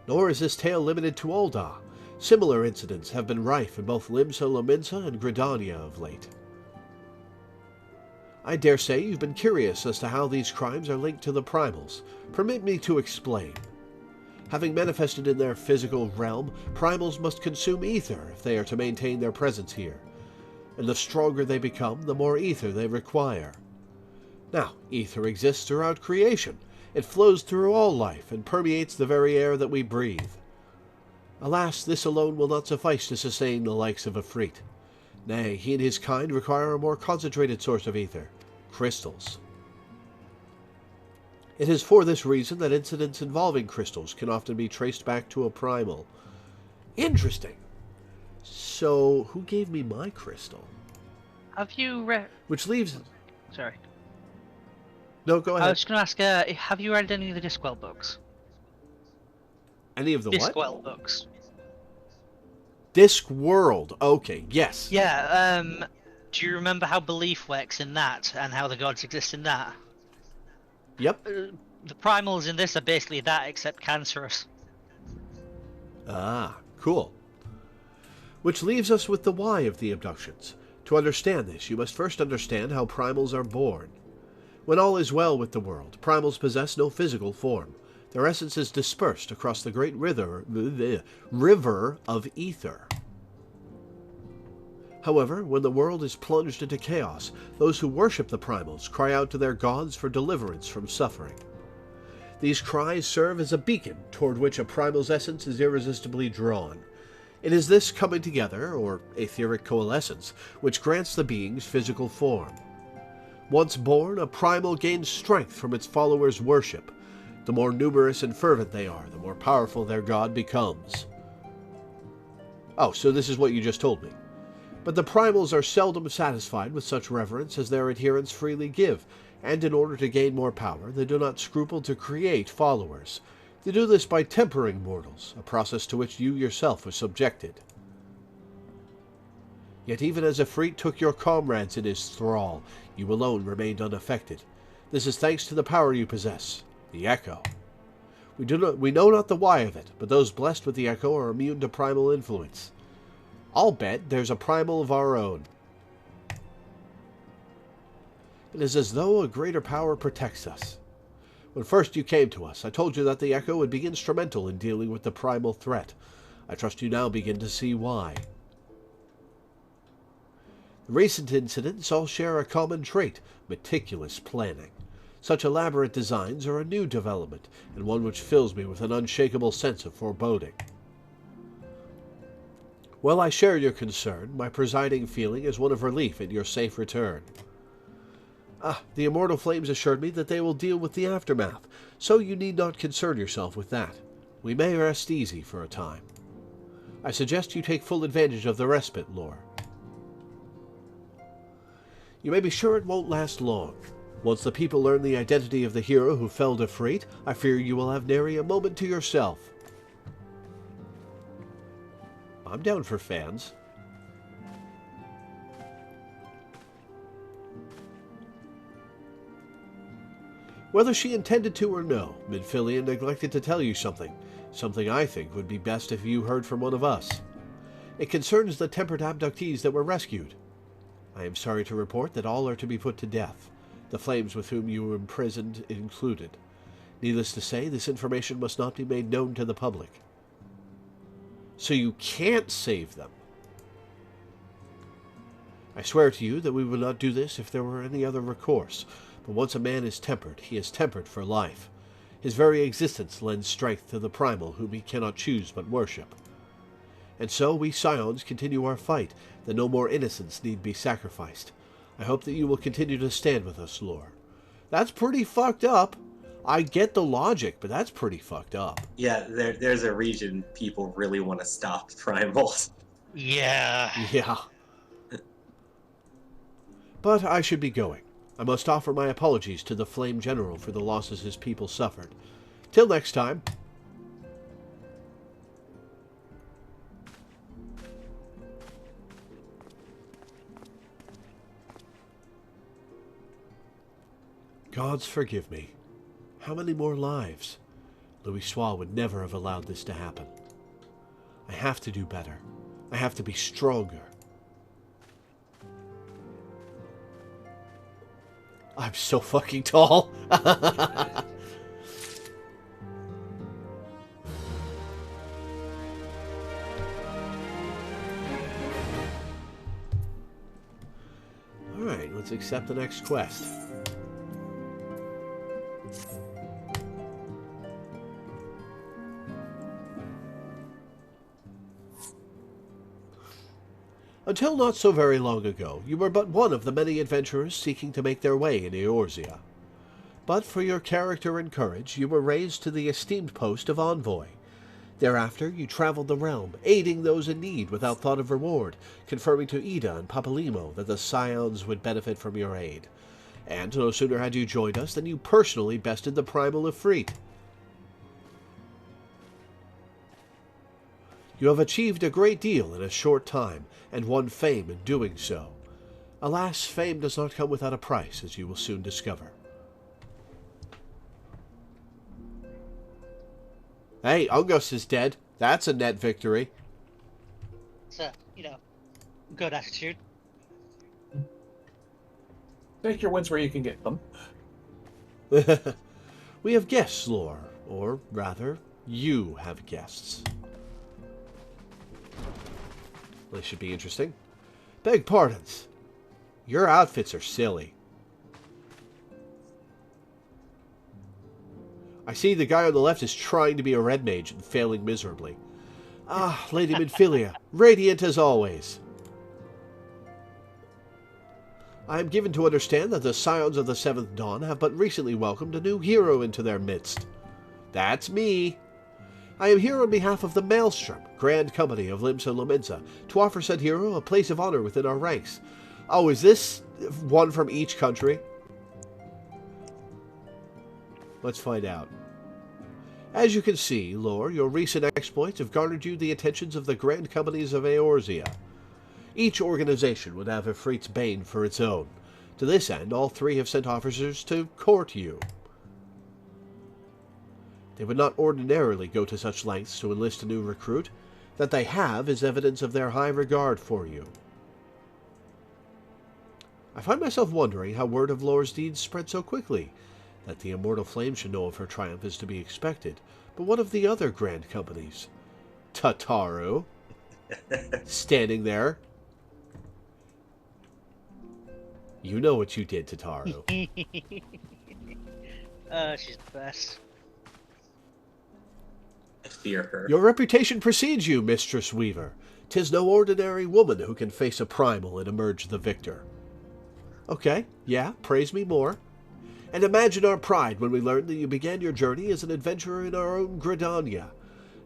Nor is this tale limited to Ul'dah. Similar incidents have been rife in both Limsa Lominsa and Gridania of late. I dare say you've been curious as to how these crimes are linked to the primals. Permit me to explain. Having manifested in their physical realm, primals must consume ether if they are to maintain their presence here. And the stronger they become, the more ether they require. Now, ether exists throughout creation. It flows through all life and permeates the very air that we breathe. Alas, this alone will not suffice to sustain the likes of Ifrit. Nay, he and his kind require a more concentrated source of ether, crystals. It is for this reason that incidents involving crystals can often be traced back to a primal. Interesting. So, who gave me my crystal? Have you read... Which leaves... Sorry. No, go ahead. I was going to ask, have you read any of the Discworld books? Any of the what? Discworld books. Discworld. Okay, yes. Yeah, do you remember how belief works in that, and how the gods exist in that? Yep. The primals in this are basically that, except cancerous. Ah, cool. Which leaves us with the why of the abductions. To understand this, you must first understand how primals are born. When all is well with the world, primals possess no physical form. Their essence is dispersed across the great river of ether. However, when the world is plunged into chaos, those who worship the primals cry out to their gods for deliverance from suffering. These cries serve as a beacon toward which a primal's essence is irresistibly drawn. It is this coming together, or etheric coalescence, which grants the being's physical form. Once born, a primal gains strength from its followers' worship. The more numerous and fervent they are, the more powerful their god becomes. Oh, so this is what you just told me. But the primals are seldom satisfied with such reverence as their adherents freely give, and in order to gain more power, they do not scruple to create followers. They do this by tempering mortals, a process to which you yourself are subjected. Yet even as Ifrit took your comrades in his thrall, you alone remained unaffected. This is thanks to the power you possess, the Echo. We know not the why of it, but those blessed with the Echo are immune to primal influence. I'll bet there's a primal of our own. It is as though a greater power protects us. When first you came to us, I told you that the Echo would be instrumental in dealing with the primal threat. I trust you now begin to see why. The recent incidents all share a common trait, meticulous planning. Such elaborate designs are a new development, and one which fills me with an unshakable sense of foreboding. While I share your concern, my presiding feeling is one of relief at your safe return. The immortal flames assured me that they will deal with the aftermath, so you need not concern yourself with that. We may rest easy for a time. I suggest you take full advantage of the respite, Lore. You may be sure it won't last long. Once the people learn the identity of the hero who felled Ifrit, I fear you will have nary a moment to yourself. I'm down for fans. Whether she intended to or no, Midfillian neglected to tell you something I think would be best if you heard from one of us. It concerns the tempered abductees that were rescued. I am sorry to report that all are to be put to death, the flames with whom you were imprisoned included. Needless to say, this information must not be made known to the public. So you can't save them. I swear to you that we would not do this if there were any other recourse. But once a man is tempered, he is tempered for life. His very existence lends strength to the primal whom he cannot choose but worship. And so we Scions continue our fight, that no more innocents need be sacrificed. I hope that you will continue to stand with us, Lore. That's pretty fucked up. I get the logic, but that's pretty fucked up. Yeah, there's a region people really want to stop primals. Yeah. Yeah. But I should be going. I must offer my apologies to the Flame General for the losses his people suffered. Till next time. Gods forgive me. How many more lives? Louis Soir would never have allowed this to happen. I have to do better. I have to be stronger. I'm so fucking tall. Alright, let's accept the next quest. Until not so very long ago, you were but one of the many adventurers seeking to make their way in Eorzea. But for your character and courage, you were raised to the esteemed post of envoy. Thereafter, you traveled the realm, aiding those in need without thought of reward, confirming to Ida and Papalimo that the Scions would benefit from your aid. And no sooner had you joined us than you personally bested the Primal Ifrit. You have achieved a great deal in a short time, and won fame in doing so. Alas, fame does not come without a price, as you will soon discover. Hey, Ungos is dead. That's a net victory. It's a, good attitude. Take your wins where you can get them. We have guests, Lore. Or, rather, you have guests. This should be interesting. Beg pardons. Your outfits are silly. I see the guy on the left is trying to be a red mage and failing miserably. Ah, Lady Minfilia, radiant as always. I am given to understand that the Scions of the Seventh Dawn have but recently welcomed a new hero into their midst. That's me. I am here on behalf of the Maelstrom, Grand Company of Limsa Lominsa, to offer said hero a place of honor within our ranks. Oh, is this one from each country? Let's find out. As you can see, Lore, your recent exploits have garnered you the attentions of the Grand Companies of Eorzea. Each organization would have Ifrit's bane for its own. To this end, all three have sent officers to court you. They would not ordinarily go to such lengths to enlist a new recruit. That they have is evidence of their high regard for you. I find myself wondering how word of Lore's deeds spread so quickly. That the immortal flame should know of her triumph is to be expected. But what of the other grand companies? Tataru, standing there. You know what you did, Tataru. She's the best. I fear her. Your reputation precedes you, Mistress Weaver. 'Tis no ordinary woman who can face a primal and emerge the victor. Okay, yeah, praise me more. And imagine our pride when we learned that you began your journey as an adventurer in our own Gridania.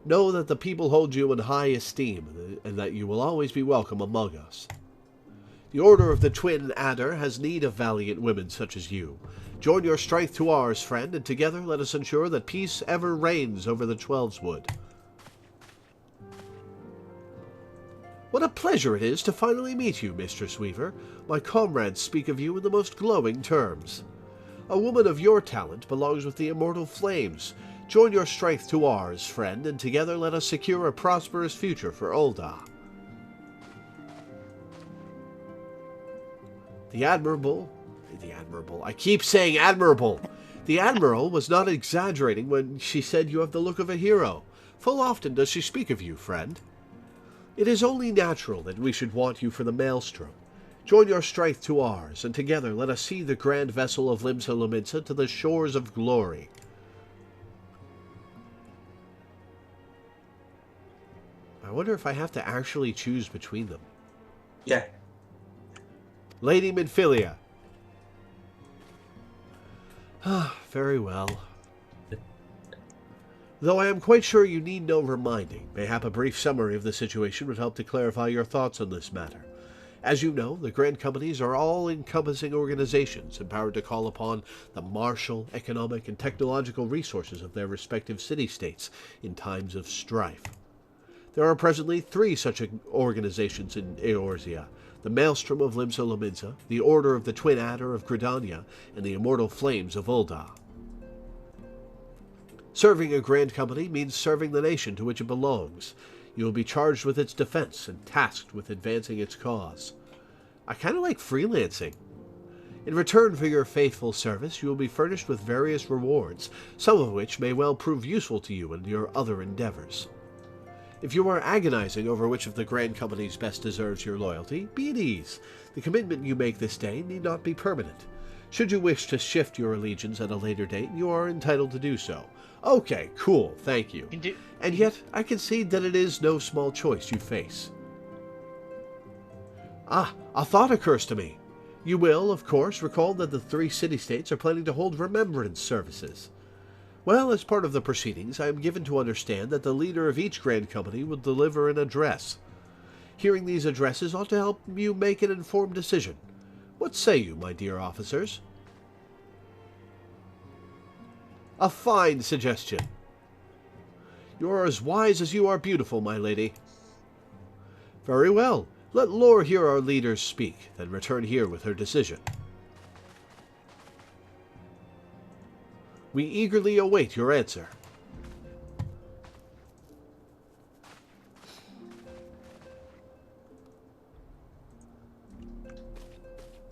Know that the people hold you in high esteem, and that you will always be welcome among us. The Order of the Twin Adder has need of valiant women such as you. Join your strength to ours, friend, and together let us ensure that peace ever reigns over the Twelveswood. What a pleasure it is to finally meet you, Mistress Weaver. My comrades speak of you in the most glowing terms. A woman of your talent belongs with the immortal flames. Join your strength to ours, friend, and together let us secure a prosperous future for Ul'dah. The Admirable, I keep saying Admirable. The Admiral was not exaggerating when she said you have the look of a hero. Full often does she speak of you, friend. It is only natural that we should want you for the Maelstrom. Join your strength to ours, and together let us see the grand vessel of Limsa Lominsa to the shores of glory. I wonder if I have to actually choose between them. Yeah. Lady Minfilia. Very well. Though I am quite sure you need no reminding, mayhap a brief summary of the situation would help to clarify your thoughts on this matter. As you know, the Grand Companies are all-encompassing organizations empowered to call upon the martial, economic, and technological resources of their respective city-states in times of strife. There are presently 3 such organizations in Eorzea: the Maelstrom of Limsa Lominsa, the Order of the Twin Adder of Gridania, and the Immortal Flames of Ul'dah. Serving a Grand Company means serving the nation to which it belongs. You will be charged with its defense and tasked with advancing its cause. I kind of like freelancing. In return for your faithful service, you will be furnished with various rewards, some of which may well prove useful to you in your other endeavors. If you are agonizing over which of the Grand Companies best deserves your loyalty, be at ease. The commitment you make this day need not be permanent. Should you wish to shift your allegiance at a later date, you are entitled to do so. Okay, cool, thank you. And yet, I concede that it is no small choice you face. Ah, a thought occurs to me. You will, of course, recall that the 3 city-states are planning to hold remembrance services. Well, as part of the proceedings, I am given to understand that the leader of each Grand Company will deliver an address. Hearing these addresses ought to help you make an informed decision. What say you, my dear officers? A fine suggestion. You are as wise as you are beautiful, my lady. Very well. Let Lore hear our leaders speak, then return here with her decision. We eagerly await your answer.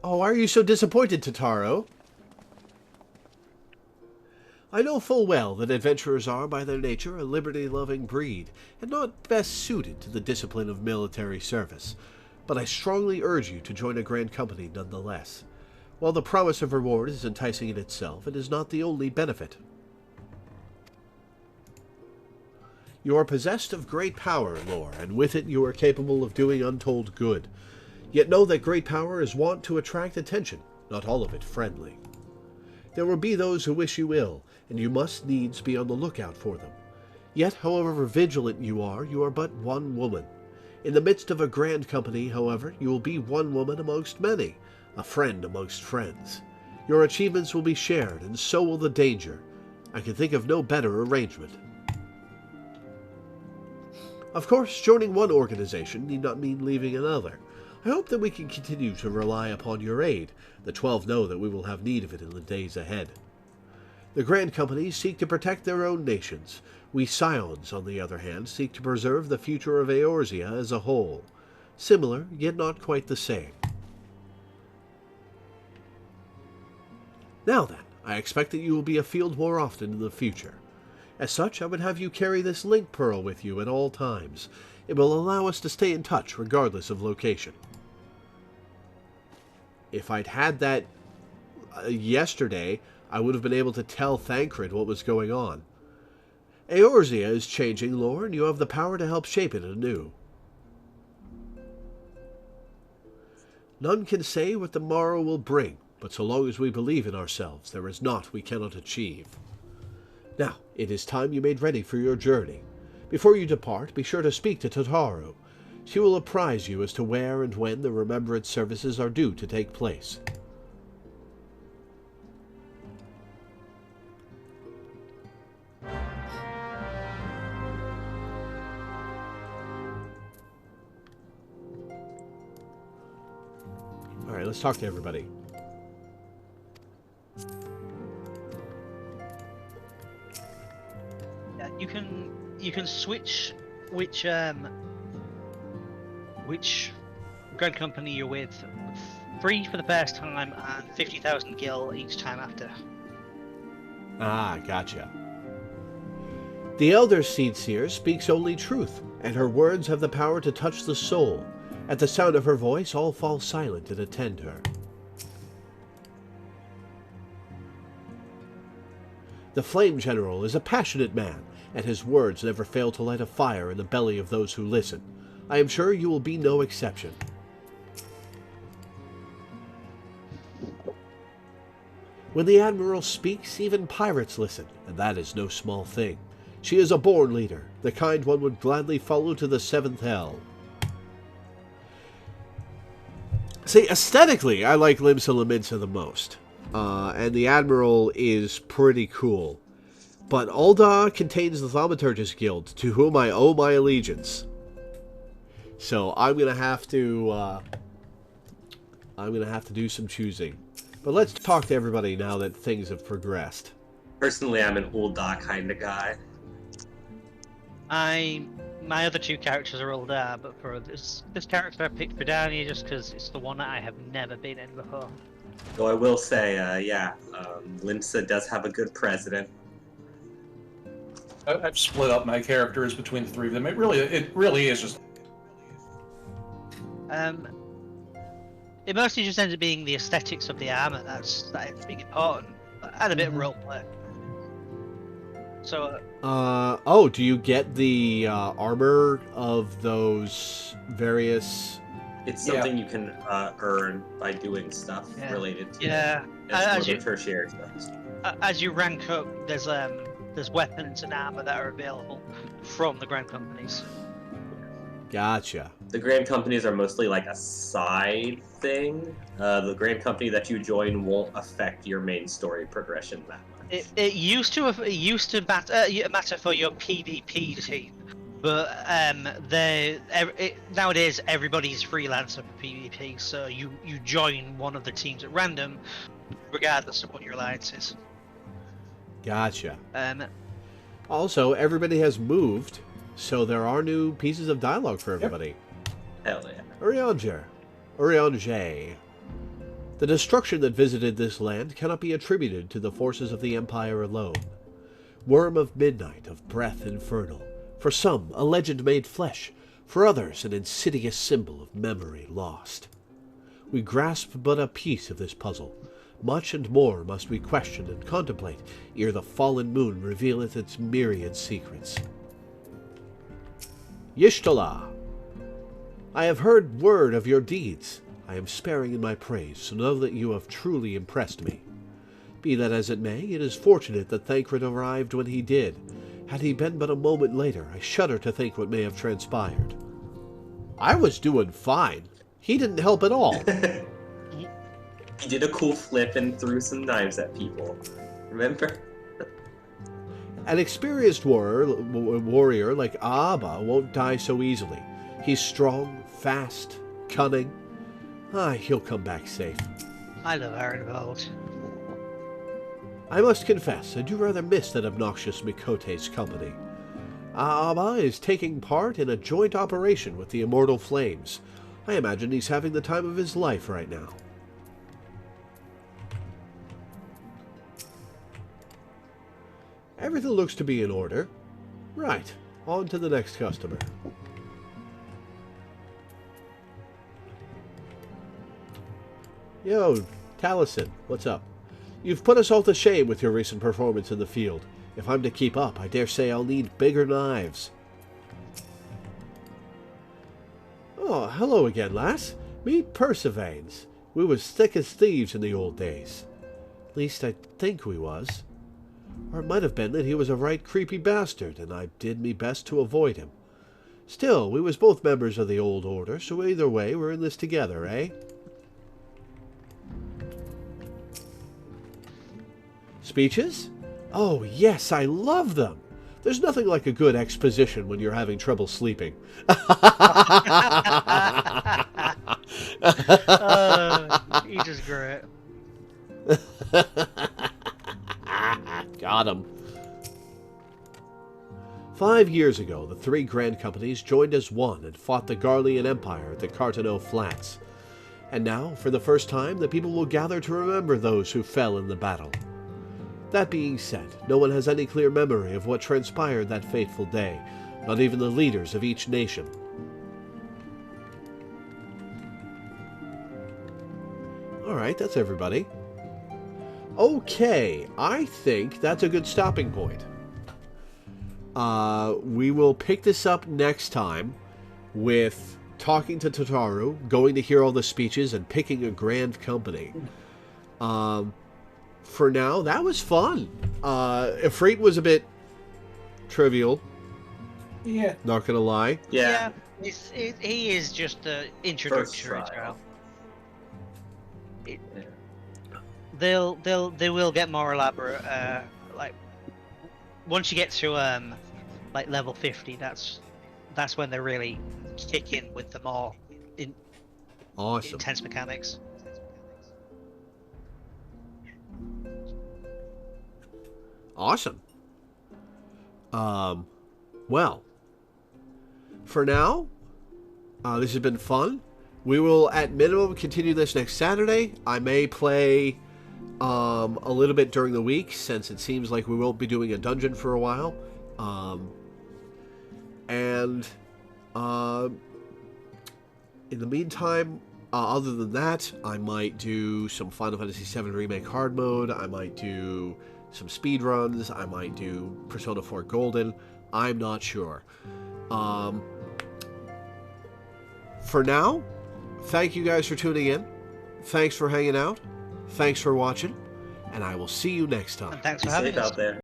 Oh, why are you so disappointed, Totaro? I know full well that adventurers are, by their nature, a liberty-loving breed, and not best suited to the discipline of military service, but I strongly urge you to join a Grand Company nonetheless. While the promise of reward is enticing in itself, it is not the only benefit. You are possessed of great power, Lore, and with it you are capable of doing untold good. Yet know that great power is wont to attract attention, not all of it friendly. There will be those who wish you ill, and you must needs be on the lookout for them. Yet, however vigilant you are but one woman. In the midst of a Grand Company, however, you will be one woman amongst many, a friend amongst friends. Your achievements will be shared, and so will the danger. I can think of no better arrangement. Of course, joining one organization need not mean leaving another. I hope that we can continue to rely upon your aid. The 12 know that we will have need of it in the days ahead. The Grand Companies seek to protect their own nations. We Scions, on the other hand, seek to preserve the future of Eorzea as a whole. Similar, yet not quite the same. Now then, I expect that you will be afield more often in the future. As such, I would have you carry this link pearl with you at all times. It will allow us to stay in touch regardless of location. If I'd had that yesterday, I would have been able to tell Thancred what was going on. Eorzea is changing, Lore, and you have the power to help shape it anew. None can say what the morrow will bring, but so long as we believe in ourselves, there is naught we cannot achieve. Now, it is time you made ready for your journey. Before you depart, be sure to speak to Totaro. She will apprise you as to where and when the remembrance services are due to take place. Alright, let's talk to everybody. Yeah, you can switch which Grand Company you're with. Free for the first time and 50,000 gil each time after. Ah, gotcha. The Elder Seedseer speaks only truth, and her words have the power to touch the soul. At the sound of her voice, all fall silent and attend her. The Flame General is a passionate man, and his words never fail to light a fire in the belly of those who listen. I am sure you will be no exception. When the Admiral speaks, even pirates listen, and that is no small thing. She is a born leader, the kind one would gladly follow to the 7th hell. See, aesthetically, I like Limsa Lominsa the most. And the Admiral is pretty cool. But Ul'dah contains the Thaumaturgus Guild, to whom I owe my allegiance. So I'm going to have to I'm going to have to do some choosing. But let's talk to everybody now that things have progressed. Personally, I'm an old dog kind of guy. My other two characters are older, but for this character I picked Vidania just because it's the one that I have never been in before. Though I will say, Limsa does have a good president. I've split up my characters between the three of them. It really is just. It mostly just ends up being the aesthetics of the armor that's big important, and a bit of roleplay. So. Oh, do you get the armor of those various? It's something you can earn by doing stuff related to as you tertiary stuff. As you rank up, there's weapons and armor that are available from the Grand Companies. Gotcha. The Grand Companies are mostly like a side thing. The Grand Company that you join won't affect your main story progression that much. It used to matter for your PvP team, but nowadays everybody's freelancer for PvP, so you join one of the teams at random, regardless of what your alliance is. Gotcha. Also, everybody has moved, so there are new pieces of dialogue for everybody. Hell yeah. Urianger. The destruction that visited this land cannot be attributed to the forces of the Empire alone. Worm of midnight, of breath infernal. For some, a legend made flesh. For others, an insidious symbol of memory lost. We grasp but a piece of this puzzle. Much and more must we question and contemplate ere the fallen moon revealeth its myriad secrets. Y'shtola. I have heard word of your deeds. I am sparing in my praise, so know that you have truly impressed me. Be that as it may, it is fortunate that Thancred arrived when he did. Had he been but a moment later, I shudder to think what may have transpired. I was doing fine. He didn't help at all. He did a cool flip and threw some knives at people. Remember? An experienced warrior like Aaba won't die so easily. He's strong, fast, cunning. He'll come back safe. I love our involved. I must confess, I do rather miss that obnoxious Mikote's company. Aaba is taking part in a joint operation with the Immortal Flames. I imagine he's having the time of his life right now. Everything looks to be in order. Right, on to the next customer. Yo, Taliesin, what's up? You've put us all to shame with your recent performance in the field. If I'm to keep up, I dare say I'll need bigger knives. Oh, hello again, lass. Meet Persevanes. We was thick as thieves in the old days. At least I think we was. Or it might have been that he was a right creepy bastard, and I did me best to avoid him. Still, we was both members of the old order, so either way, we're in this together, eh? Speeches? Oh, yes, I love them. There's nothing like a good exposition when you're having trouble sleeping. He's just great. Got him. 5 years ago, the three Grand Companies joined as one and fought the Garlean Empire at the Carteneau Flats. And now, for the first time, the people will gather to remember those who fell in the battle. That being said, no one has any clear memory of what transpired that fateful day, not even the leaders of each nation. Alright, that's everybody. Okay, I think that's a good stopping point. We will pick this up next time with talking to Tataru, going to hear all the speeches, and picking a Grand Company. For now, that was fun. Ifrit was a bit trivial. Yeah. Not gonna lie. Yeah. He is just the introductory trial. They will get more elaborate. Like once you get to like level 50, that's when they really kick in with the more awesome intense mechanics. Awesome. Well, for now, this has been fun. We will, at minimum, continue this next Saturday. I may play a little bit during the week, since it seems like we won't be doing a dungeon for a while. In the meantime, other than that, I might do some Final Fantasy VII Remake hard mode. I might do some speed runs. I might do Persona 4 Golden. I'm not sure. For now, thank you guys for tuning in. Thanks for hanging out. Thanks for watching. And I will see you next time. And thanks for Be having safe us. out there.